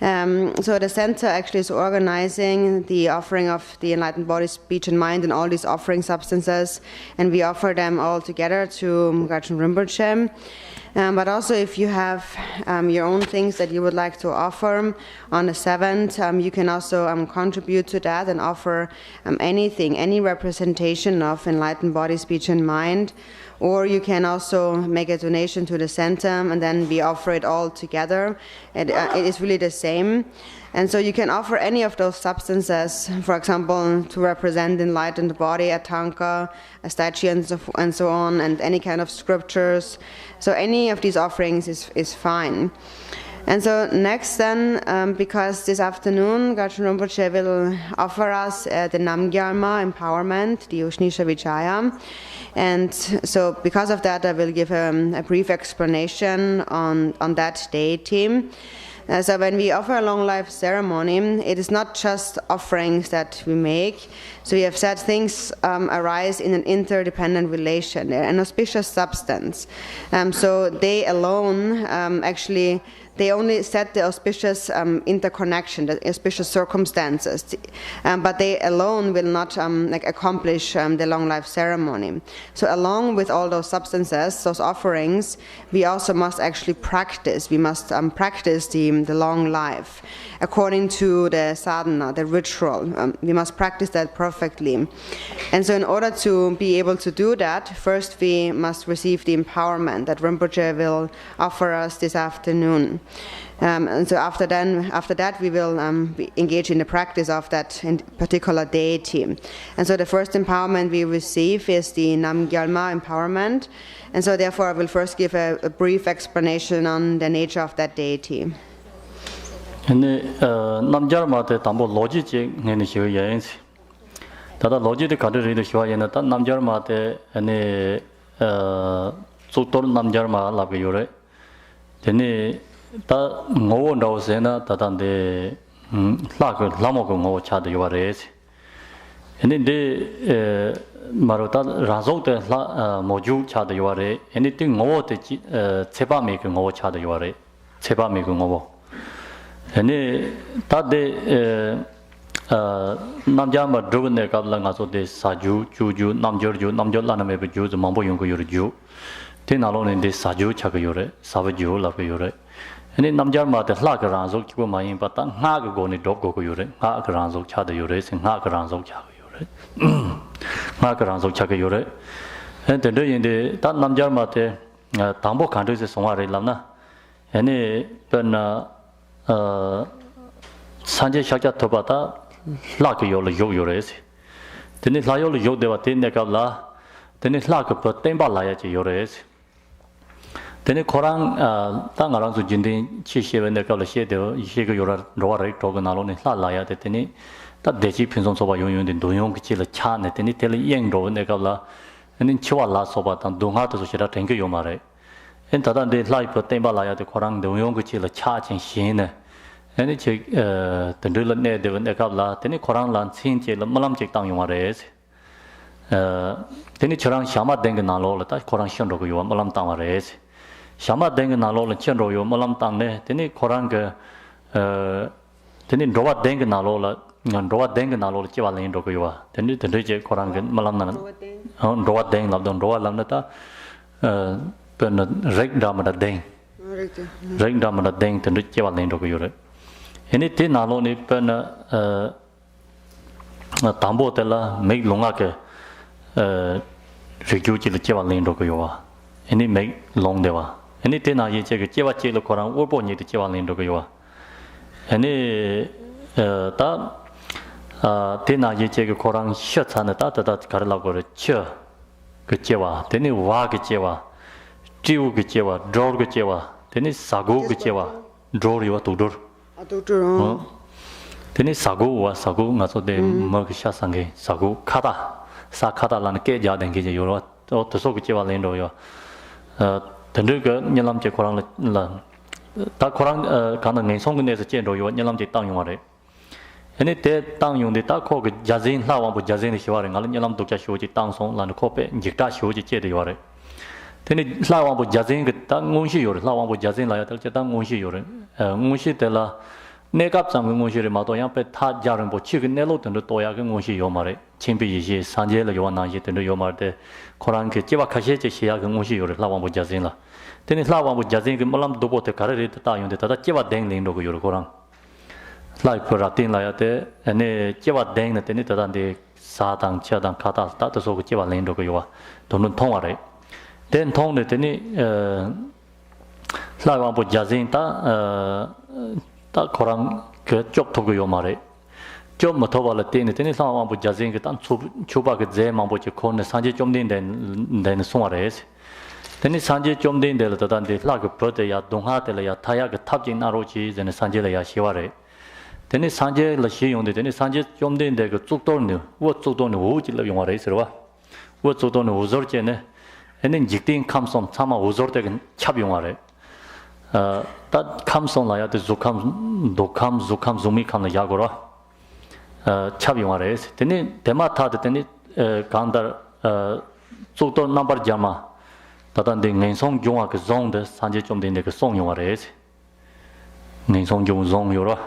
so the center actually is organizing the offering of the enlightened body, speech, and mind, and all these offering substances, and we offer them all together to Gachin Rinpoche. But also, if you have your own things that you would like to offer on the 7th, you can also contribute to that and offer anything, any representation of enlightened body, speech, and mind. Or you can also make a donation to the center, and then we offer it all together. It is really the same. And so you can offer any of those substances, for example, to represent enlightened body, a tanka, a statue, and so on, and any kind of scriptures. So any of these offerings is fine. And so next then, because this afternoon Gachin Rinpoche will offer us the Namgyalma empowerment, the Ushnisha Vijaya. And so because of that, I will give a brief explanation on that deity. So when we offer a long life ceremony, it is not just offerings that we make. So we have said things arise in an interdependent relation. They're an auspicious substance. So they alone actually, they only set the auspicious interconnection, the auspicious circumstances, but they alone will not accomplish the long life ceremony. So along with all those substances, those offerings, we also must actually practice. We must practice the long life according to the sadhana, the ritual. We must practice that perfectly. And so in order to be able to do that, first we must receive the empowerment that Rinpoche will offer us this afternoon. And so after that we will engage in the practice of that particular deity. And so the first empowerment we receive is the Namgyalma empowerment. And so therefore I will first give a brief explanation on the nature of that deity. Namgyalma te tambo logi je ngene hiyo yaensi. Tada logi de kadri de hiyo yana ta Namgyalma te ane sutor Namgyalma la ge yore. Tene ta ngowo ndao se na ta de la ko lamo ko ngowo cha de yore se. Ene de marota razok de la moju cha de yore. Ene te ngowo te cheba me ko ngowo cha de yore. Cheba me ko ngowo. Ene ta de Namgyalma drugane ka la nga so de saju juju namjor la na me be ju mambo yung ko yore ju. Te na lo ne de saju cha ko yore, savaju la ko yore. Ene Namgyalma te hla ka ran so ki ko ma yin pa ta nga ko ni dok ko yore, nga ka ran so cha de yore, se nga ka ran so cha ko yore. Nga ka ran so cha ko yore. Ene de yin de ta Namgyalma te tambo kan de se songwa re lam na. Ene pen Sanje Shakya Tobata Laka Yola Yores. Then it Layola Yodewa Tinekala, then it Laka put Temba Layachi Yores. Then it Korang Tangaran to Jindin Chishi and the Kalashedo, Shiga Yora Roare Toganalon and Laya Teni, that Deji Pinson Soba Union in Duyong Chila Chan, and then it tell Yang Do Nekala, and in Chiwala Sobat and Dunga to Shira Tengu Yomare. And Tadan de Lai put Temba Laya the Korang, the Duyong Chila Charge and Shine. And it check the Dulan ne de Nekabla, then it Korang Lan Sin Chil Malam check down Yumares. Then it Charang Shama Denganalo, that Korang Shandro you Malam Tamares. Shama Denganalo and Chandro you Malam Tang, then it Korang then it Droa Denganalo and Droa Denganalo Chivalin Dokua. Then it the Reject Korang Malam Droa Deng Labdon Droa Lamnata Reg Damada Deng. Reg Damada Deng to Chivalin Dokure. Anything alone pen tambo tella make longake reduce the Chivalin Dokuwa. Any make long deva. Anything I check a Chiva Chilo Koran or Boni the Chivalin Dokuwa. Any Tina ye check a Koran shut on the Tata that Karlagor Chur Gacheva, then it Wagachewa, Tiu Gachewa, Dror Gachewa, then it's Sago Gachewa, Dror you to door. Then it's Sago was Sago, not so de Merksha Sange, Sago, Kata, Sakata Lanke Jaden Gijero, or to Sokicheva Lendo. The Nuga Yalam Koran, that Koran can song as a general, you want Yalam Town you are. And it dead town you the Tako Jazin, Lawan with Jazin is your and Yalam to Jashoji town song, Lanacope, Jita Shoji Chedi. Teni lawang bu jazing ke tang ngunshi yor, lawang bu jazing laya tel tang ngunshi yor. Ngunshi tela nekap sang ngunshi re ma to yang pe tha jarang bu chi ke nelo ten to ya ke ngunshi yo mare. Chimpi yi shi sanje le yo na yi ten yo mare de koran ke jiwa khashe che shi ya ke ngunshi yor lawang bu jazing la. Teni lawang bu jazing ke malam dobo te kare re ta yon de ta jiwa deng ling do ko yor koran. Lai ko ratin laya te ne jiwa deng ne teni ta dan de sa dang cha dang ka ta ta so ko jiwa ling do ko yo wa. Don thong wa re. Then thong ne teni lai wang bu jazing ta koran ke chok to yo mare chom ma to wala teni lai wang bu jazing ke tan chuba ke ze mang bu che kon ne sanje chom din den so are teni sanje chom din de la ta de la ke pro de ya dong ha de la ya tha ya ke thap jin na ro chi zen sanje la ya shi wa re teni sanje la shi yong de teni sanje chom din de ke chuk to ne wo chuk to ne wo ji la yong wa re se wa wo chuk to ne wo zor che ne 에는 직딩 감성 참아 오저되긴 찹용하래 다 감성 라야데 조감 도감 조감 조미 칸의 야고라 찹용하래 되니 데마타데 되니 간다 조도 넘버 자마 다단데 낸송 용아 그 종데 산제 좀 된데 그 송용하래 낸송 용 요라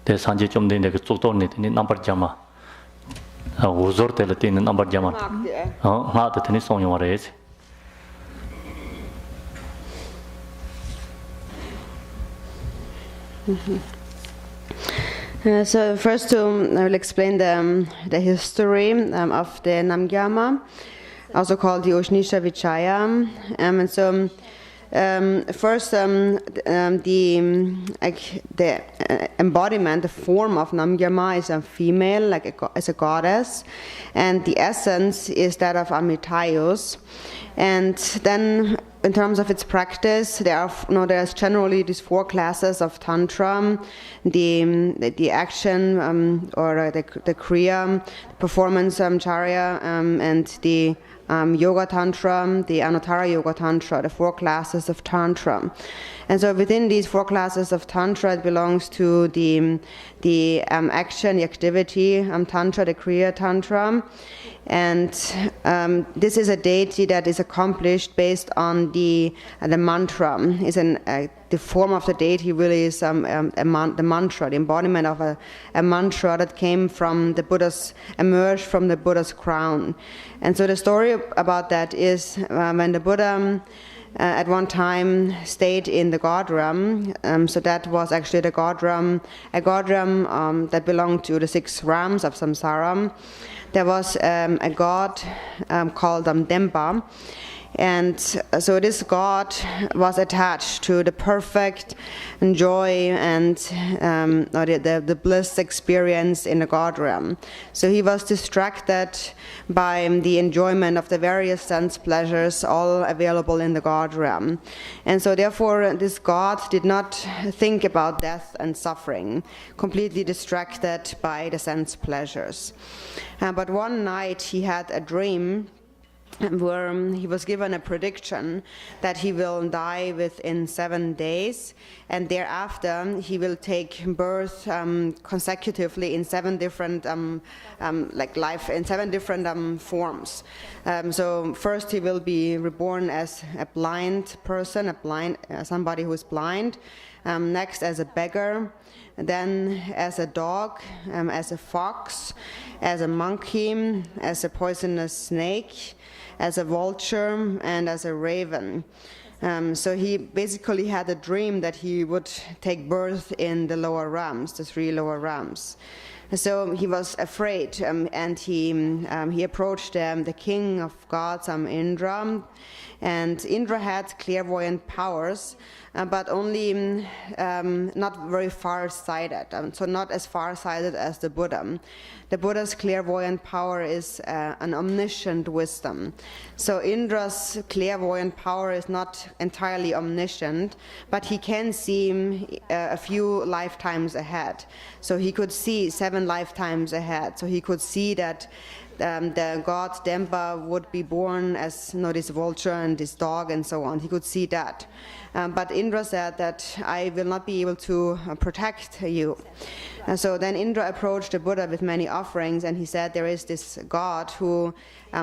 대 산제 좀 된데 그 조도네 되니 넘버 자마 오저텔 때는 넘버 자마 하데 되니 송용하래 So first, I will explain the history of the Namgyama, also called the Ushnisha Vijaya. And so, first, the embodiment, the form of Namgyama is a female, as a goddess, and the essence is that of Amitayus. And then, in terms of its practice, there's generally these 4 classes of tantra: the action or the kriya, performance charya, and the yoga tantra, the anuttara yoga tantra, the 4 classes of tantra. And so within these 4 classes of tantra, it belongs to the action, the activity tantra, the kriya tantra. And this is a deity that is accomplished based on the mantra. The form of the deity really is the mantra, the embodiment of a mantra that came from emerged from the Buddha's crown. And so the story about that is when the Buddha at one time stayed in the god realm. So that was actually the god realm, a god realm that belonged to the 6 realms of samsara. There was a god called Dempa, and so this god was attached to the perfect joy and the bliss experience in the god realm. So he was distracted by the enjoyment of the various sense pleasures all available in the god realm. And so therefore this god did not think about death and suffering, completely distracted by the sense pleasures. But one night he had a dream where he was given a prediction that he will die within 7 days, and thereafter he will take birth consecutively in 7 different life in 7 different forms. So first he will be reborn as a blind person, somebody who is blind. Next as a beggar, then as a dog, as a fox, as a monkey, as a poisonous snake, as a vulture, and as a raven. So he basically had a dream that he would take birth in the lower realms, the 3 lower realms. So he was afraid, and he approached the king of gods, Indra, and Indra had clairvoyant powers, but only not very far-sighted, so not as far-sighted as the Buddha. The Buddha's clairvoyant power is an omniscient wisdom. So Indra's clairvoyant power is not entirely omniscient, but he can see a few lifetimes ahead. So he could see 7 lifetimes ahead. So he could see that the god Dempa would be born as this vulture and this dog and so on. He could see that. But Indra said that I will not be able to protect you. And so then Indra approached the Buddha with many offerings, and he said, there is this god who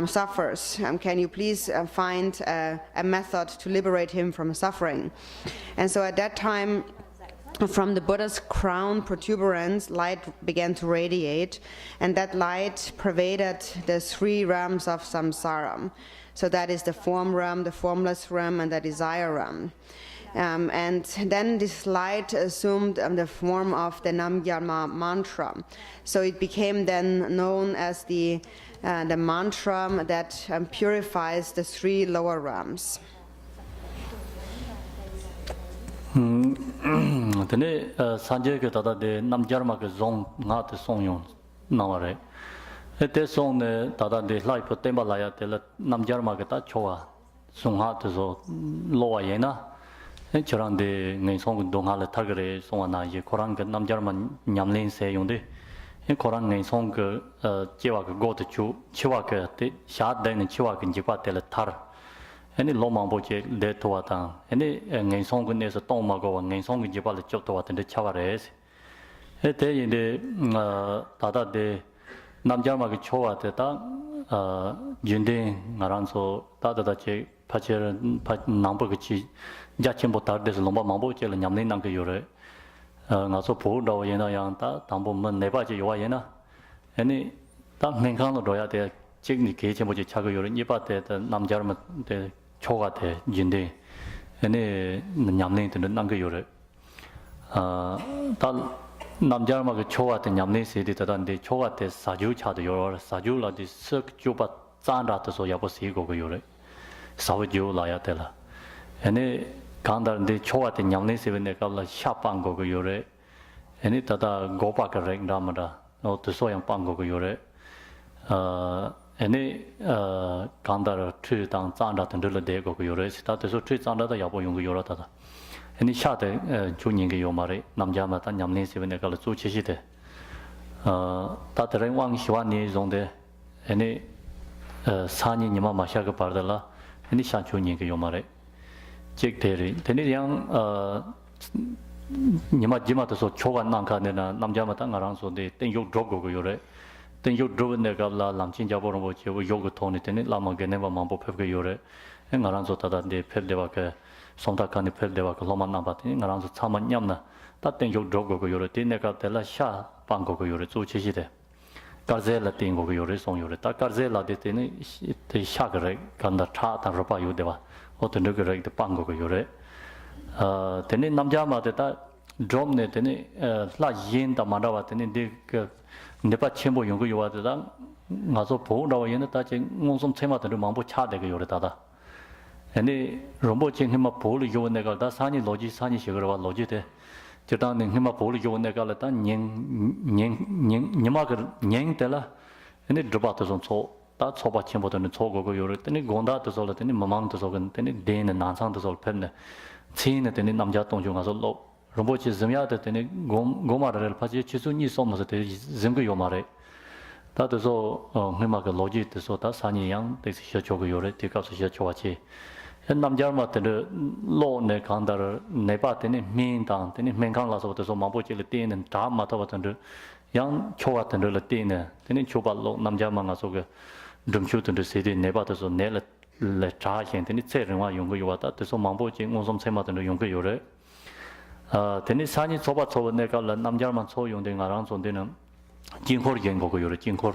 suffers. Can you please find a method to liberate him from suffering? And so at that time, from the Buddha's crown protuberance, light began to radiate, and that light pervaded the three realms of samsara. So that is the form realm, the formless realm, and the desire realm. And then this light assumed the form of the Nam-gyalma mantra. So it became then known as the mantra that purifies the three lower realms. Tene sanje ke tada de namjarma ke zong nga te song yon naware. Ete song ne tada de lai po temba laya te la namjarma ke ta chowa song ha te zo lowa yena. Chirang de ngai song dong ha le tagre song na ye korang ke namjarma nyamlen se yon de. Korang ngai song ke chewa ke go te chu chewa ke te sha de ne chewa ke jipa te le tar. Any lomang boche de toatan, any ngay song is a tomago and ngay song jibal chotawat in the chavares. Ete in the tata de Namjama choa teta, Jundin, Naranso, Tata che, Pacher, Nambochi, Jachimbo Tardes, Lomba Mamboche, and Yamlin Nankayure, Naso Pudo, Yena Yanta, Tambo Nebaji Yena, any that Menkano Doya, Chigni Kitchen, which Chagayur, Yipate, Namjarma, the 초가대 진데 얘네 냠네한테 난게 요래 다 남자마가 초가대 냠네세데 다단데 초가대 사주차도 요래 사주라디 석 주바 짠라도서 야보시고 그 요래 사우주 라야텔라 얘네 간다는데 초가대 냠네세베네 깔라 샤빵고 그 요래 얘네 다다 고바가 랭다마다 너 소양 빵고 그 요래 Any Gandar tree down Zanda and Dilla Dego Yores, that is a tree under the Yabo Yung Yorata. Any shot Juning Yomari, Namjama and Yamnesi when they call it Suchishite. That rain one Shwani is on the any Sani Yamama Shaka Pardala, any shot Juning Yomari. Jake Terry, Tenny young Yamajima to so Chogan Nanka and Namjamatan around so they think you drop Yore. Then you drove in the Gala, Lamchin Jaboro, Yoga Tony, Lama Geneva Mambo Pepka Yore, and Aranzo Tada de Peldevaka, Sonta Kani Peldevaka, Loma Nabatin, Aranzo Taman Yamna, that thing you drove go Yore, Tineka de la Sha, Bango Yore, Zuchide. Garzella Tingo Yore, son Yore, Garzella de Shagare, Ganda Chat and Rapa Yudeva, or the Nugare, the Bango Yore. Tenin Namjama, that Dromne, La Yin, the Mandawa, Tenin Nepa Chembo Yungu Yuada, Nazo Po, Yen, touching Monsum Tema to the Mambo Chade Yorada. Any Rombo Ching him a pole, you and Negal, that's Sani Logi, Sani Sugar, Logite, Jitan him a pole, you and Negalata, Yamagar, Yang Tella, and it drobatas on so, that's Soba Chembo and Togo Yurit, any Gonda to Solat, any Mamang to Sogan, any Dane and Nansan to Sol Penne, Tin at any Namjaton Jungazo. Rombochi Zimiata, Gomar, Pachi, Chisuni, Somos, Zimgu Yomare. That is all Himaka Logi, the Sota, Sani Yang, the Shachogo Yore, take up Shachoachi. And Namjarma, the law Nekandar, Nepat, any mean town, any Menkanlas of the Somabochi Latin and Tamata, young Choat and Latina, any Chobalo, Namjama Soga, Dumchut in the city, Nebatas or Nella Letrach, and any Serema Yungu Yuata, the Somabochi, Monsum Semat and the Yungu Yore. Tennis Sani Soba Soba Nekala, Namjarman So Yung around on dinner, Jinkor Yango Yore, Jinkor.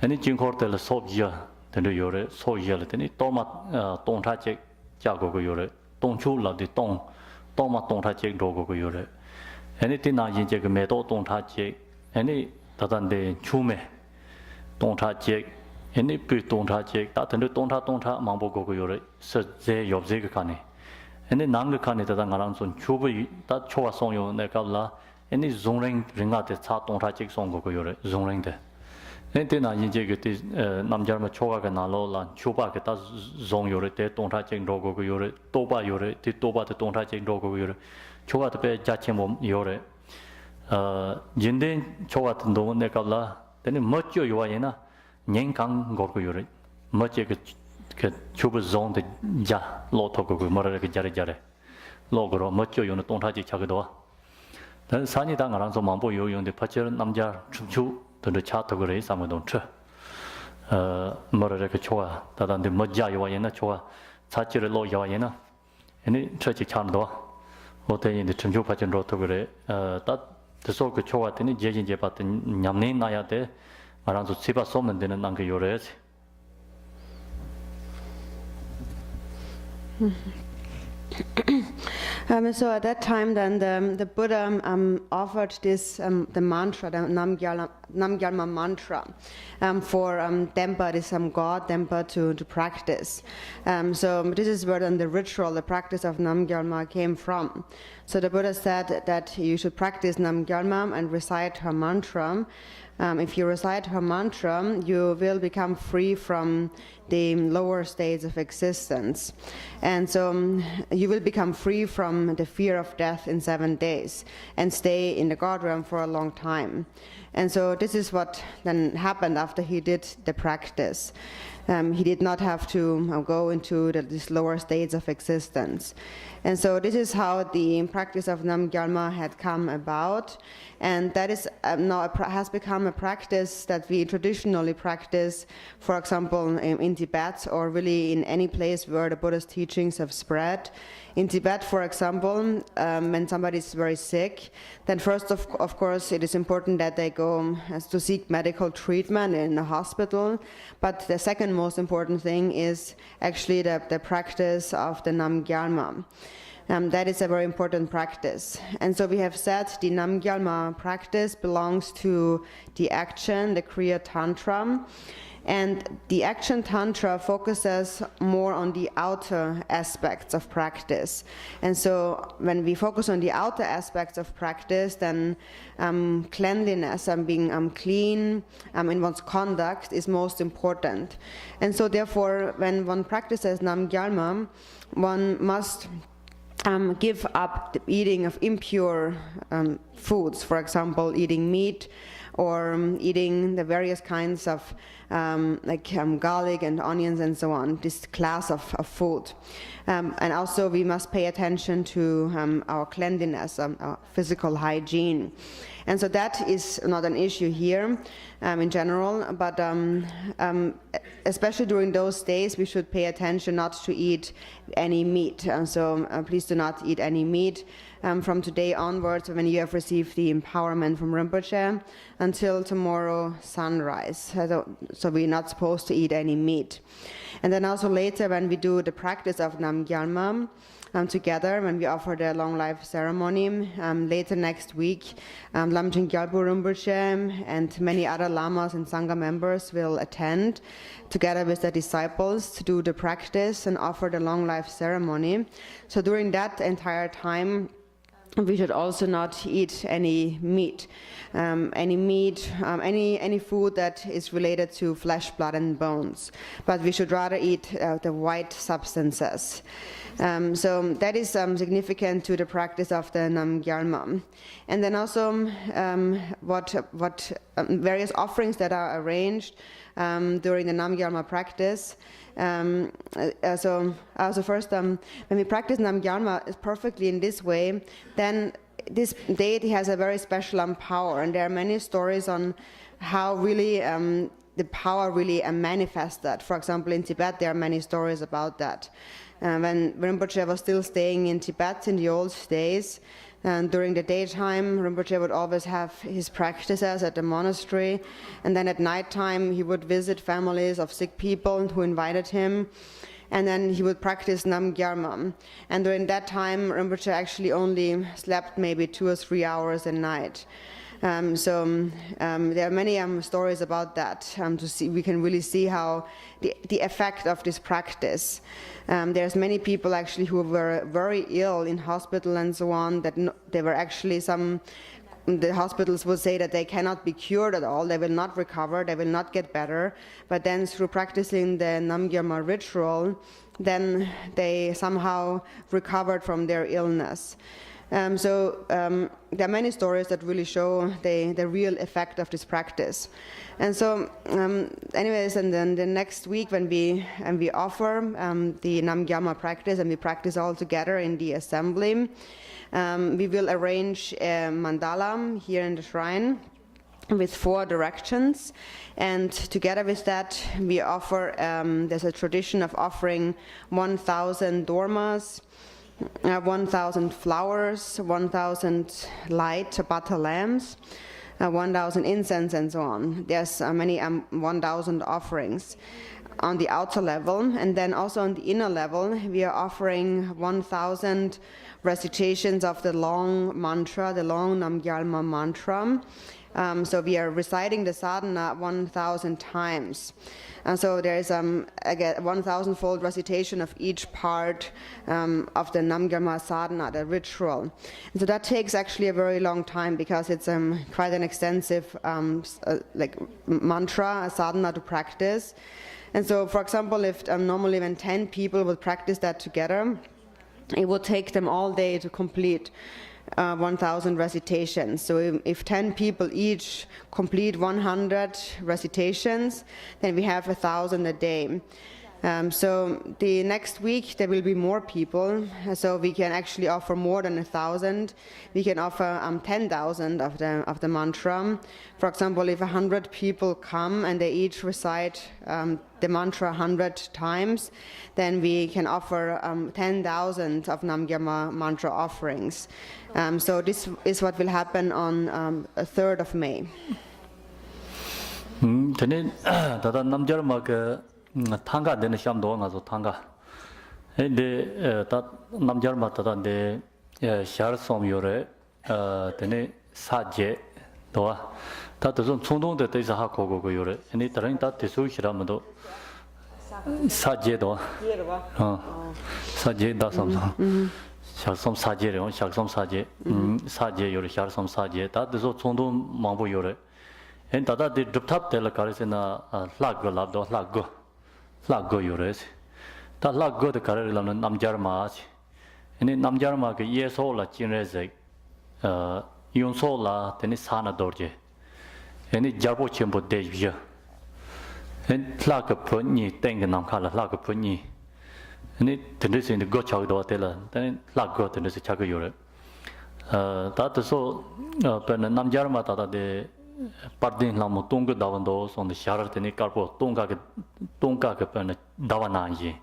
Any Jinkor tell a Sobia, then the Yore, so yell at any Tomat, Don Tachek, Jago Yore, Don Chula, the Ton, Tomat Don Tachek, Dogo Yore. Anything I inject a metal, Don Tachek, any Tatan de Chume, Don Tachek, any Pit Don Tachek, that and the Don Ta Mambo Go Yore, Sir Zay Yobzekani. Any Nangakani that Aranson, Chubi, that Choa Song you Nekala, any Zongring Ringate Sat on Rachik Song Go Yore, Zongring de. Anything I inject is Namjarma Choa Ganalola, Chuba Geta Zong Yore, Don Rachik Dogo Yore, Toba Yore, Titoba the Don Rachik Dogo Yore, Choa the Pe Jachimo Yore. Jindin Choa Tendo Nekala, then Mucho Yuayena, nhanh căng gọt cái rồi mất cái chụp zone thì giá lô thô cái mà cái giá lô cái rồi mất cho dùng tông thái chỉ chắc cái đó then 산이 당 알아서 만보 요용데 파처럼 남자 춤추 더 차트 그래 상을 돈쳐 뭐를 그 좋아 다단데 멋자 요와이나 좋아 사치를 로 요와이나 아니 저치 찬도 호텔인데 춤추 파처럼 로또 그래 다 그래서 그 좋아더니 제진제 받던 냠내 나야 돼 알아서 집어 쏘면 되는 난그 요래지 So at that time, then the Buddha offered this the mantra, the Namgyalma mantra, for Dempa, this God Dempa to practice. So this is where then the ritual, the practice of Namgyalma came from. So the Buddha said that you should practice Namgyalma and recite her mantra. If you recite her mantra, you will become free from the lower states of existence. And so you will become free from the fear of death in 7 days and stay in the God realm for a long time. And so this is what then happened after he did the practice. He did not have to go into these lower states of existence. And so this is how the practice of Namgyalma had come about. And that is now has become a practice that we traditionally practice, for example, in Tibet, or really in any place where the Buddha's teachings have spread. In Tibet, for example, when somebody is very sick, then first, of course, it is important that they go to seek medical treatment in a hospital. But the second most important thing is actually the practice of the Namgyalma. That is a very important practice. And so we have said the Namgyalma practice belongs to the action, the Kriya Tantra. And the action Tantra focuses more on the outer aspects of practice. And so when we focus on the outer aspects of practice, then cleanliness and being clean in one's conduct is most important. And so therefore, when one practices Namgyalma, one must give up the eating of impure foods, for example, eating meat, or eating the various kinds of garlic and onions and so on, this class of food. And also we must pay attention to our cleanliness, our physical hygiene. And so that is not an issue here in general, but especially during those days we should pay attention not to eat any meat. So please do not eat any meat from today onwards, when you have received the empowerment from Rinpoche, until tomorrow sunrise. So we're not supposed to eat any meat. And then also later, when we do the practice of Namgyalma together, when we offer the long life ceremony, later next week, Lamchen Gyalpo Rinpoche and many other lamas and sangha members will attend together with the disciples to do the practice and offer the long life ceremony. So during that entire time, we should also not eat any meat, any food that is related to flesh, blood, and bones. But we should rather eat the white substances. So that is significant to the practice of the Namgyalma. And then also what various offerings that are arranged during the Namgyalma practice. So first, when we practice Namgyalma perfectly in this way, then this deity has a very special power, and there are many stories on how really the power really manifests that. For example, in Tibet, there are many stories about that. When Rinpoche was still staying in Tibet in the old days, and during the daytime, Rinpoche would always have his practices at the monastery, and then at nighttime he would visit families of sick people who invited him, and then he would practice Namgyalma. And during that time, Rinpoche actually only slept maybe 2 or 3 hours a night. So there are many stories about that. To see, we can really see how the effect of this practice. There's many people actually who were very ill in hospital and so on. That there were actually the hospitals would say that they cannot be cured at all. They will not recover. They will not get better. But then through practicing the Namgyalma ritual, then they somehow recovered from their illness. There are many stories that really show the real effect of this practice. And so, anyways, and then the next week when we offer the Namgyalma practice and we practice all together in the assembly, we will arrange a mandala here in the shrine with 4 directions, and together with that we offer, there's a tradition of offering 1,000 dormas, 1,000 flowers, 1,000 light butter lamps, 1,000 incense, and so on. There's many 1,000 offerings on the outer level, and then also on the inner level we are offering 1,000 recitations of the long mantra, the long Namgyalma mantra. So we are reciting the sadhana 1,000 times. And so there is again 1,000-fold recitation of each part of the Namgyalma sadhana, the ritual. And so that takes actually a very long time because it's quite an extensive mantra, a sadhana to practice. And so, for example, if normally when 10 people would practice that together, it would take them all day to complete 1,000 recitations. So if 10 people each complete 100 recitations, then we have 1,000 a day. So the next week there will be more people, so we can actually offer more than 1,000. We can offer 10,000 of the mantra. For example, if 100 people come and they each recite the mantra 100 times, then we can offer 10,000 of Namgyalma mantra offerings. So this is what will happen on 3rd of May. Tanga dene shamdo nga zo tanga. De tat namjarma tata de shar som yore dene saje doa. Ta to chungdong de te sa ha ko go yore. Ani tarang ta te su shiram do saje do. Saje da som shar som saje re shar som saje saje yore shar som saje ta de so chungdong mangbo yore. En tata de dupthap de la karisena lag go lab do lag go. Lag go yores. Ta lag go de karer la namjarma ach. Ini namjarma ke yeso la chinreze yunso la teni sana dorje. Ini jarbo chembo dejbya. En lag po ni teng nam khala lag po ni. Ini tendris in go chag do tela. Teni lag go tendris chag yore. Ta to so pen namjarma ta de Pardin lamu tunga davando son the sharar teni karpo tunga ke pen davananji.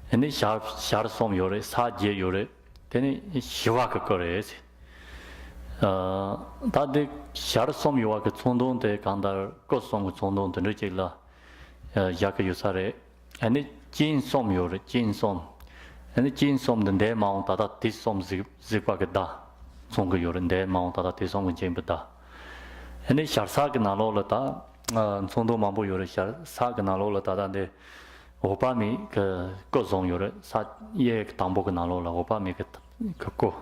Any sharp shar som yore, saje yore, teni shiva ke kores. Tade shar som yuwa ke tsondon te kandar ko som tsondon te nechila yak yusare. Any jin som yore, jin som. Any jin som den de maung tata tis som zikwa ke da. Songa yore de maung tata tis som jemba da. Any sharsa ke nalolata, Sondo Mambo Yore Sag Nalolata de Opami Gozon Yore, Sat Ye Tambo Nalola, Opami Kako.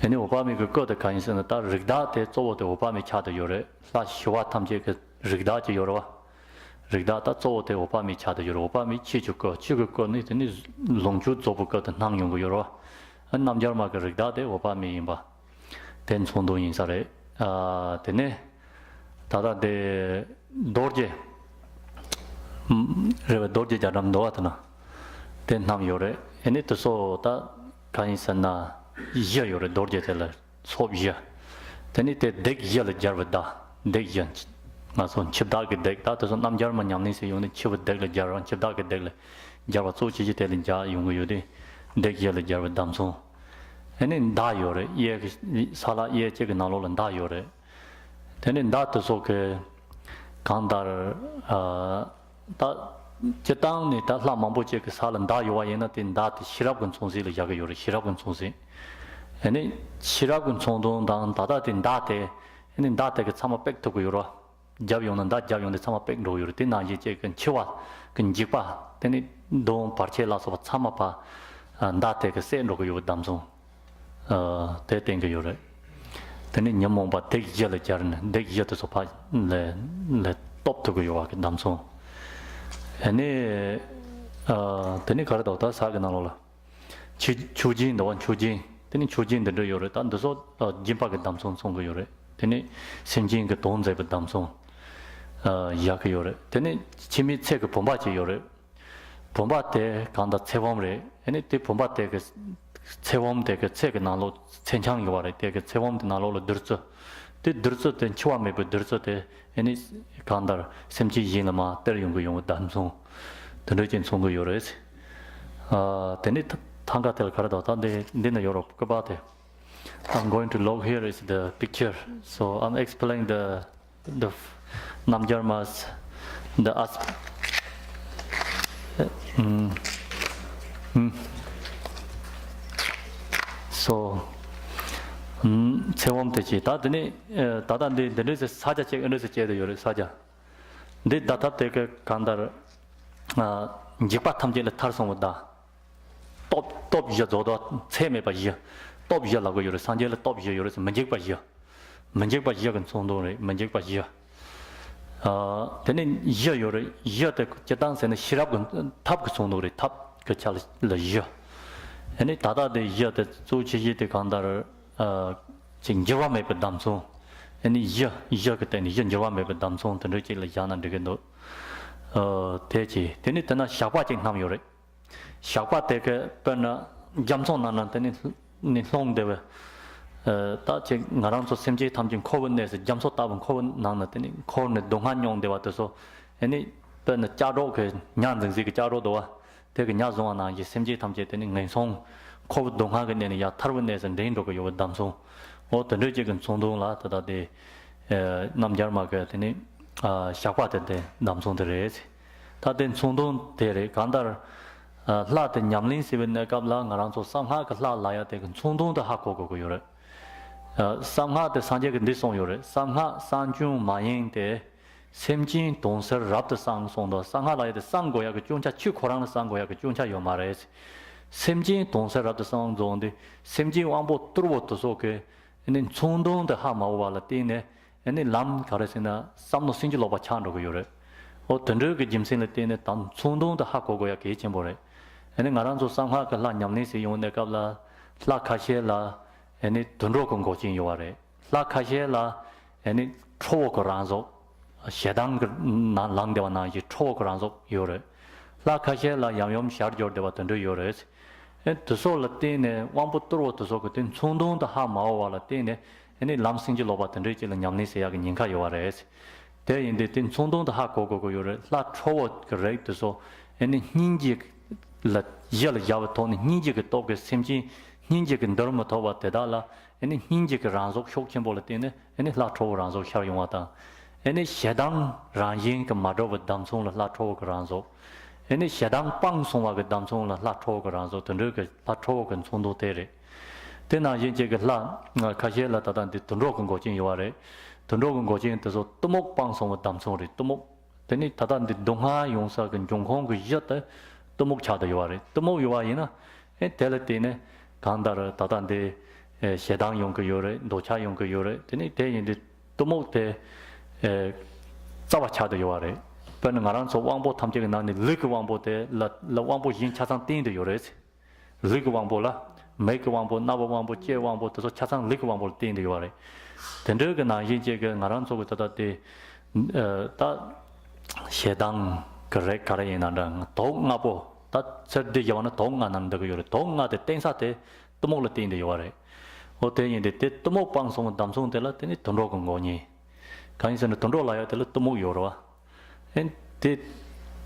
Any Opami go the kinds and the Rigdate, so the Opami Chata Yore, slash Shiwatam Jake Rigdate Yorova. Rigdata, so the Opami Chata Yore, Opami Chichuko, Chiguko, Nitin Longju Zobuka, and Nam Yungo Yorova, and Namjarma Rigdate, Opami Imba. Then Sondo Insare, Tene. Tada de dorje reva dorje jaram doatna ten nam yore ene to so ta kanisana ya yore dorje tela sobya teni te dek yel jarvada dek yan ma son chibda ge dek ta to so nam jarman nyamni se yone chibda dek le jaran chibda ge dek le jarwa so chi te lin ja yung yode dek yel jarvadam so ene da yore ye sala ye che ge nalo lan da yore Then that so ke kandar ta chetang ni ta la mambo che ke salan da yuwa yena tin da shirab gun chongsi le yaga yore shirab gun chongsi ene shirab gun chongdong dang da da tin da te ene da te ke chama pek to go yoro jab yong da jab yong de chama pek ro yore tin na ye che ken chiwa ken jipa teni dong parche la so chama pa da te ke sen ro go yo dam so te ten ge yore Then in Yamomba take yellow jarn, take yet so pa le top to go you damso. And then Cardo Saganalola. Chujin, the one Chujin, 되니 조진들 요래 단도서 진파게 담송 송거 요래 되니 심진 그 돈제 그 담송 이야기 요래 되니 지미 책그 본바지 요래 본바때 간다 체범래 아니 때 본바때 그 체범때 그 책이 나로 천창이 와래 때그 체범때 나로로 들었어 때 들었어 때 처음에 그 들었어 때 아니 간다 심지 이나마 때려 거 용어 담송 들어진 송거 요래 되니 Tangatel Karadota, then Europe Kabate. I'm going to log here is the picture. So I'm explaining the Namjarmas, the So Sewam Techi, Tata, there is a Saja check and there's a chair, Saja. Did Data take a Kandar Jipatam Jela Tarsonda. Top ya zodo cheme ba ya top ya la go yore sanje la top ya yore manjik ba ya kan sondo re manjik ba ya tene ya yore ya de jadang sen shirab gun tab ko sondo re tab ko chal la ya ene dada de ya de zu chi ye de kandar jing jawa me ba dam so ene ya ko tene ya jawa me ba dam so tene chi la ya na de no te chi tene tana shaba jing nam yore Shapa take a penna Jamson and Nong deva. That's a Naranso Semji Tamjin Coven, there's a Jamso Tab and Coven Nana, corner Donghanyong de so any penna Jaro, Nyan Zig Jaro doa, take a Yazona, Semji Tamjet and Song, Covet Donghagan and Yatarwanes and Dando you with Damso, or the Rejig and Sondo Lata that the Namjarmaga, Shapa de Damson de Rez. That then Sondon Tere, Kandar. La the Yamlin Sivin Kabla, Naranso, somehow La Laya taken Sondon the Hako Yore. Somehow the Sanjak and this on Yore, somehow Sanjun Mayin de Semjin, Donser, Raptor Sang Sondo, somehow like the Sangoya, Juncha Chukoran Sangoya, Juncha Yomares, Semjin, Donser, Raptor Sang Zonde, Semjin Wambo Turbo to Soke, and then Sondon the Hama Latine, and then Lam Karesina, some no single of a chando Yore. O Tendruga Jimsin Latine, Tan Sondon the Hakogoya Kitchenbore. And then Aranzo somehow La Yamnisi on the Kabla, La Cachela, and it Tundrokon Gochin Yuare, La Cachela, and it Trokoranzo, Shadang Langdevana, Trokoranzo Yure, La Cachela, Yam Sharjor de Watandu Yures, and to so Latine, one put through to Socotin, Sundon the Hamao Latine, and it Lamsingilovat and Rachel and Yamnisia in Yinka Yuares. There in the Tin Sundon the Hakogo Yure, La Trowat correct so, and Ninjik. La yell Yavaton, Ninjik dog, Simji, Ninjik and Dermatova Tedala, any Ninjik Ranzo, Shokin Bolatine, any Latro Ranzo, Shariwata, any Shadang Ranjing, Madova Damson, Latro Ranzo, any Shadang Pangsoma with Damson, Latro Ranzo, Tunduk, Latro and Sondo Tere. Then I jig La, Kajela Tatan, the Tundrokan Gojin Yuare, Tundrokan Gojin, the Tomok Pangson with Damson, Tomok, then it Tatan, the Dongha, Yongsak and Jonghong, Yata. Tomok Chada Yuare, Tomo Yuaina, and Teletine, Kandar, Tatande, Shedang Yonka Yure, Docha Yonka Yure, then it in the Tomote Savachada Yuare. Penangaran, so one boat Tamjik and the liquor one boat, La Wambo Yin Chasang Tin the Yures, liquor one bola, make one boat, Nava one boat, Chair one boat, so Chasang liquor one boat Tin the Yuare. Then Durgana Yinjig and Naranso with that Shedang. Correct, Karayan and Tong Nabo, that said the Yana Tonga and the Yore, Tonga, the Tensate, the Molatin the Yore. O Tay in the Tomo Pangson, Damson, the Latin, Tonrogon Goni. Kines and the Tonrola, the Tomo Yoroa. And the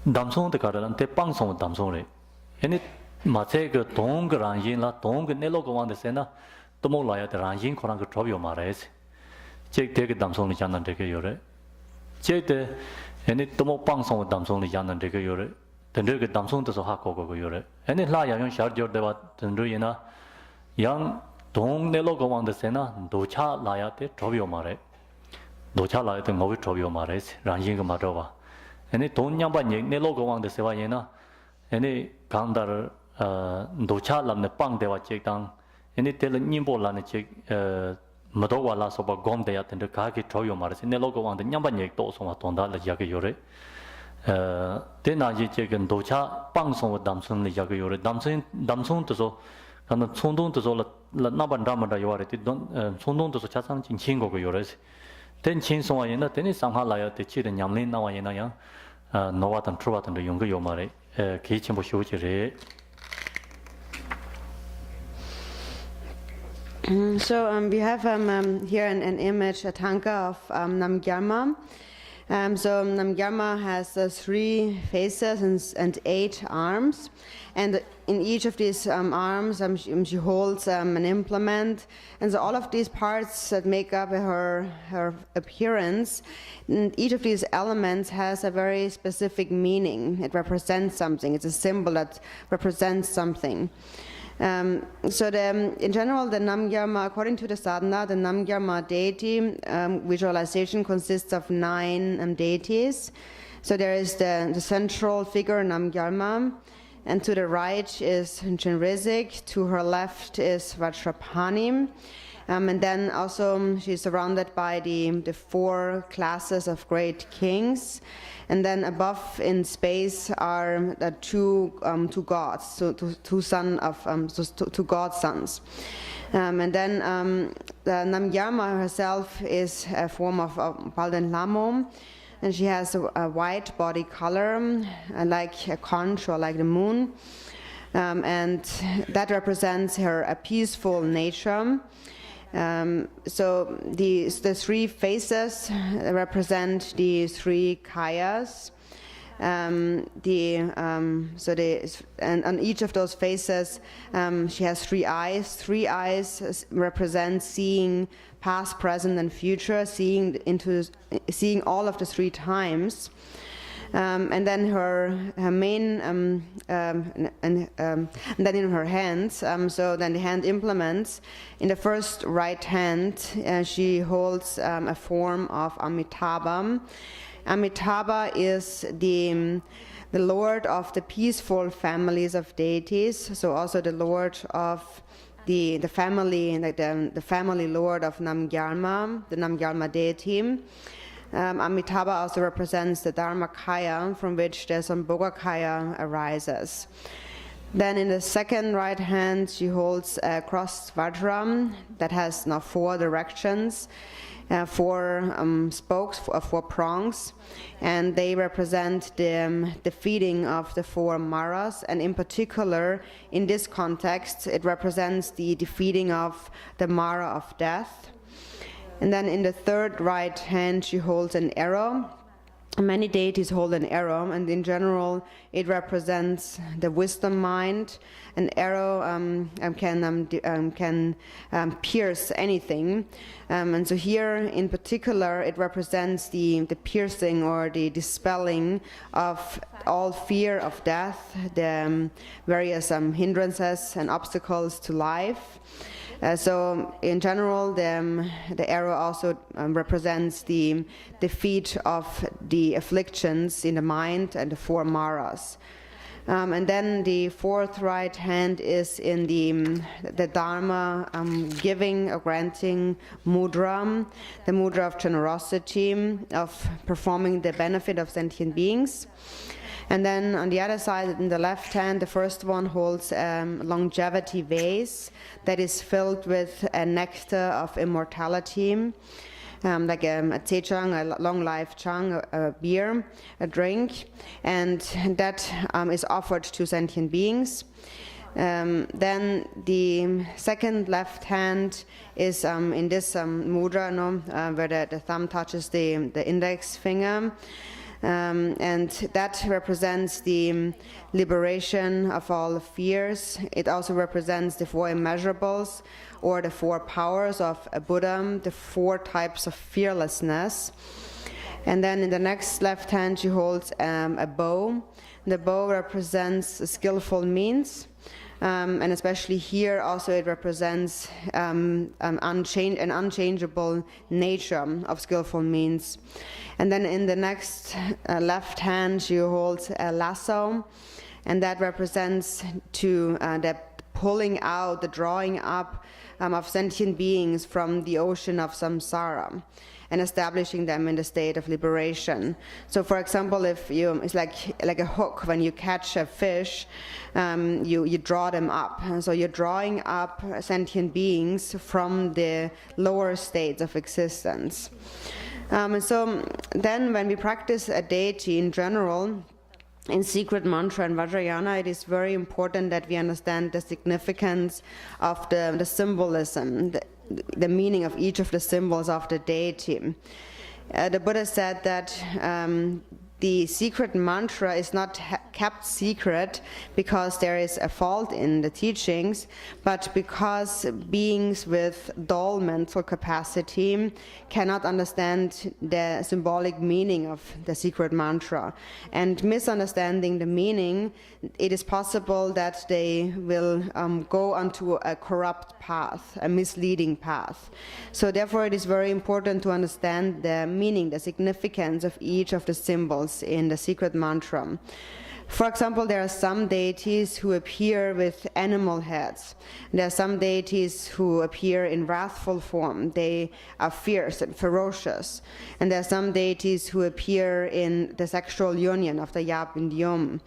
Damson the Karalan, the Pangson Damsone. And it Matega Tong Ranjin, La Tong, Nelogo on the Sena, Tomo Laya, the Ranjin, Koranga Trovio Mares. Check take Damson Jan and take Yore. Check the and it tomo pangsong damsong li yan and take yore. Then do get damsong to so hako yore. And it la yang shard your devat tendruina young dong nelo go on the sena, docha layate, trovio mare. Docha layate movi trovio mares, ranjing madova. And it don't yamba nelo go on the sevayena, and it kandar docha lam the pang deva check down, and it tell nimbo lan check Madowa la soba gom de at and the kaki troyo maris in the logo on the Yambanyek also matonda la yagayore. Then I check and docha pangsong with Damson the yagayore, Damson to so 나는 총동도 졸라 나반 담아다 요아레티 돈 총동도 차상 진친고고 요레스 된 진송아이나 되니 상하라야 대치는 냠린 나와이나야 노와탄 트로와탄 용거 요마레 개침보 쇼지레. So we have here an image, a tanka of Namgyalma. So Namgyalma has 3 faces and 8 arms, and in each of these arms she holds an implement, and so all of these parts that make up her appearance, and each of these elements has a very specific meaning. It represents something. It's a symbol that represents something. So in general, the Namgyalma, according to the sadhana, the Namgyalma deity visualization consists of 9 deities. So there is the central figure, Namgyalma, and to the right is Chenrezig, to her left is Vajrapani, and then also she's surrounded by the 4 classes of great kings. And then above in space are the two gods, so two godsons. And then the Namgyalma herself is a form of Palden Lamo, and she has a white body color, like a conch or like the moon, and that represents her peaceful nature. So the 3 faces represent the 3 kayas. And on each of those faces, she has 3 eyes. 3 eyes represent seeing past, present, and future, seeing all of the 3 times. And then her main, and then in her hands, so then the hand implements. In the first right hand, she holds a form of Amitabha. Amitabha is the lord of the peaceful families of deities, so also the lord of the family, like the family lord of Namgyalma, the Namgyalma deity. Amitabha also represents the Dharmakaya, from which the Sambhogakaya arises. Then in the second right hand, she holds a crossed Vajra that has now 4 directions, 4 spokes, 4 prongs, and they represent the feeding of the 4 maras, and in particular, in this context, it represents the defeating of the mara of death. And then in the third right hand, she holds an arrow. Many deities hold an arrow, and in general, it represents the wisdom mind. An arrow can pierce anything, and so here, in particular, it represents the piercing or the dispelling of all fear of death, the various hindrances and obstacles to life. So in general, the arrow also represents the defeat of the afflictions in the mind and the 4 maras. And then the fourth right hand is in the Dharma giving or granting mudra, the mudra of generosity, of performing the benefit of sentient beings. And then on the other side, in the left hand, the first one holds a longevity vase that is filled with a nectar of immortality, like a tsechang, a long life chang, a beer, a drink, and that is offered to sentient beings. Then the second left hand is in this mudra, where the thumb touches the index finger. And that represents the liberation of all fears. It also represents the 4 immeasurables, or the 4 powers of a Buddha, the 4 types of fearlessness. And then in the next left hand, she holds a bow. The bow represents skillful means. And especially here also it represents an unchangeable nature of skillful means. And then in the next left hand she holds a lasso, and that represents the pulling out, the drawing up of sentient beings from the ocean of samsara and establishing them in the state of liberation. So, for example, it's like a hook. When you catch a fish, you draw them up. And so you're drawing up sentient beings from the lower states of existence. So then when we practice a deity in general, in secret mantra and Vajrayana, it is very important that we understand the significance of the symbolism, the meaning of each of the symbols of the deity. The Buddha said that the secret mantra is not kept secret because there is a fault in the teachings, but because beings with dull mental capacity cannot understand the symbolic meaning of the secret mantra. And misunderstanding the meaning, it is possible that they will go onto a corrupt path, a misleading path. So therefore it is very important to understand the meaning, the significance of each of the symbols in the secret mantra. For example, there are some deities who appear with animal heads. There are some deities who appear in wrathful form. They are fierce and ferocious. And there are some deities who appear in the sexual union of the Yap and Yum.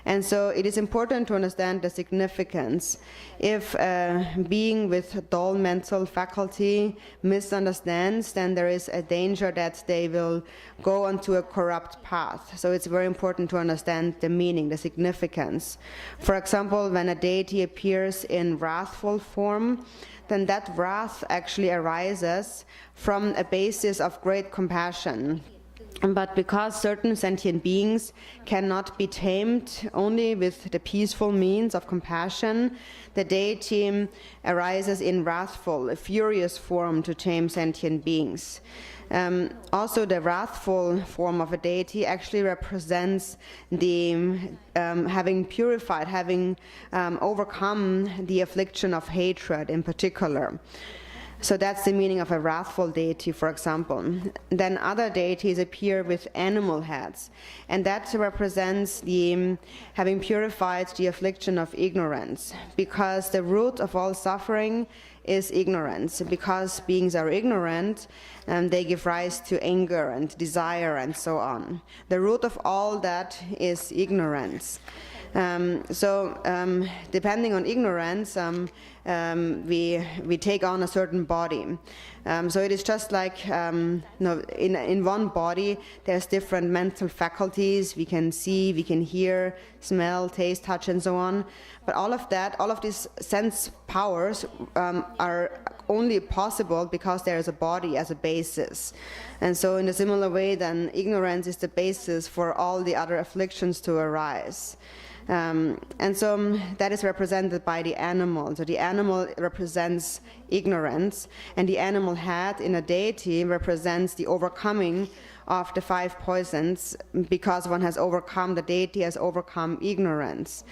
And so it is important to understand the significance. If a being with dull mental faculty misunderstands, then there is a danger that they will go onto a corrupt path. So it's very important to understand the meaning, the significance. For example, when a deity appears in wrathful form, then that wrath actually arises from a basis of great compassion. But because certain sentient beings cannot be tamed only with the peaceful means of compassion, the deity arises in wrathful, a furious form to tame sentient beings. Also, the wrathful form of a deity actually represents the having purified, having overcome the affliction of hatred in particular. So that's the meaning of a wrathful deity, for example. Then other deities appear with animal heads, and that represents the having purified the affliction of ignorance, because the root of all suffering is ignorance. Because beings are ignorant, they give rise to anger and desire and so on. The root of all that is ignorance. Depending on ignorance, we take on a certain body. So it is just like in one body there's different mental faculties. We can see, we can hear, smell, taste, touch, and so on. But all of that, all of these sense powers are only possible because there is a body as a basis. And so in a similar way, then ignorance is the basis for all the other afflictions to arise. And so that is represented by the animal. So the animal represents ignorance, and the animal head in a deity represents the overcoming of the 5 poisons, because one has overcome, the deity has overcome ignorance,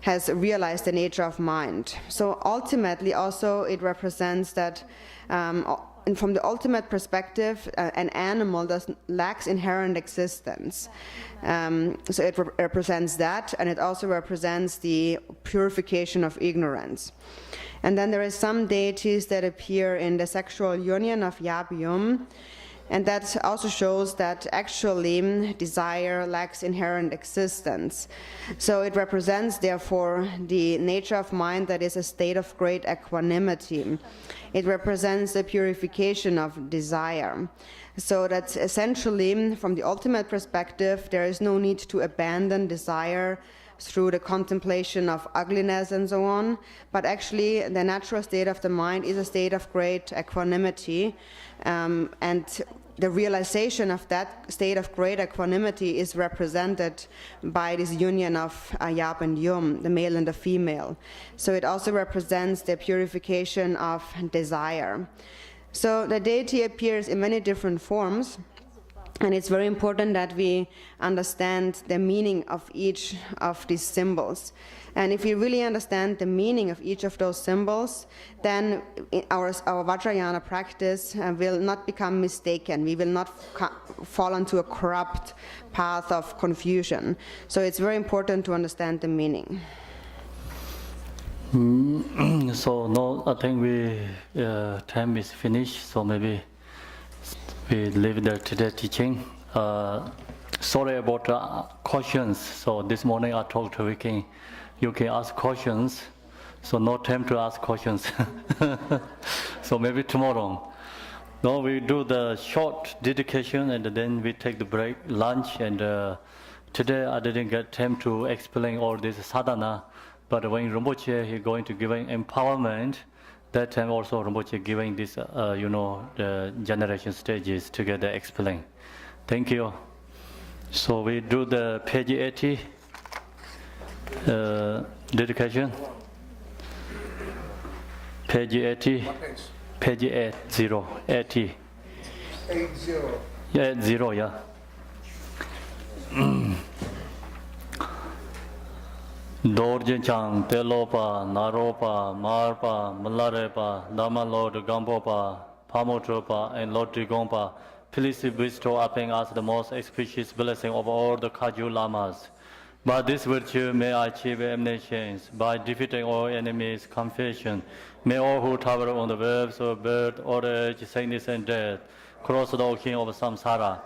has realized the nature of mind. So ultimately also it represents that and from the ultimate perspective, an animal lacks inherent existence. So it represents that, and it also represents the purification of ignorance. And then there is some deities that appear in the sexual union of Yab-yum, and that also shows that actually desire lacks inherent existence. So it represents, therefore, the nature of mind that is a state of great equanimity. It represents the purification of desire. So that's essentially, from the ultimate perspective, there is no need to abandon desire through the contemplation of ugliness and so on, but actually the natural state of the mind is a state of great equanimity, and the realization of that state of great equanimity is represented by this union of Yab and Yum, the male and the female. So it also represents the purification of desire. So the deity appears in many different forms, and it's very important that we understand the meaning of each of these symbols. And if we really understand the meaning of each of those symbols, then our Vajrayana practice will not become mistaken. We will not fall into a corrupt path of confusion. So it's very important to understand the meaning. So no, I think time is finished. So maybe we leave the today teaching. Sorry about questions. So this morning I talked to Vicky. You can ask questions. So no time to ask questions. So maybe tomorrow. No, we do the short dedication and then we take the break, lunch, and today I didn't get time to explain all this sadhana, but when Rinpoche is going to give empowerment, that time also Rinpoche giving this, the generation stages together explain. Thank you. So we do the page 80 dedication. Page 80. Page 80. 80. 80. Yeah, 80, yeah. Dorje Chang, Telopa, Naropa, Marpa, Malarepa, Dama Lord Gampopa, Pamotropa, and Lord Trigompa, please bestow upon us the most auspicious blessing of all the Kaju Lamas. By this virtue may I achieve omniscience, by defeating all enemies, confession. May all who travel on the webs of birth, old age, sickness, and death cross the ocean of samsara.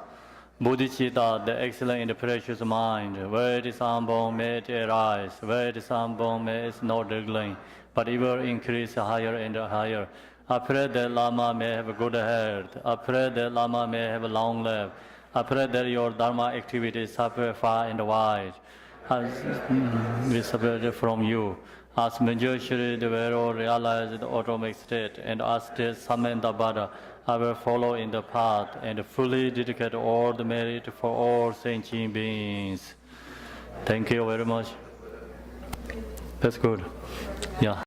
Bodhicitta, the excellent and the precious mind, where it is unborn, may it arise, where it is unborn, may it not decline, but it will increase higher and higher. I pray that Lama may have a good health. I pray that Lama may have a long life. I pray that your Dharma activities suffer far and wide. As we separated from you, as Manjushri the Vero realized the automic state, and as the Samandabhada, I will follow in the path and fully dedicate all the merit for all sentient beings. Thank you very much. That's good. Yeah.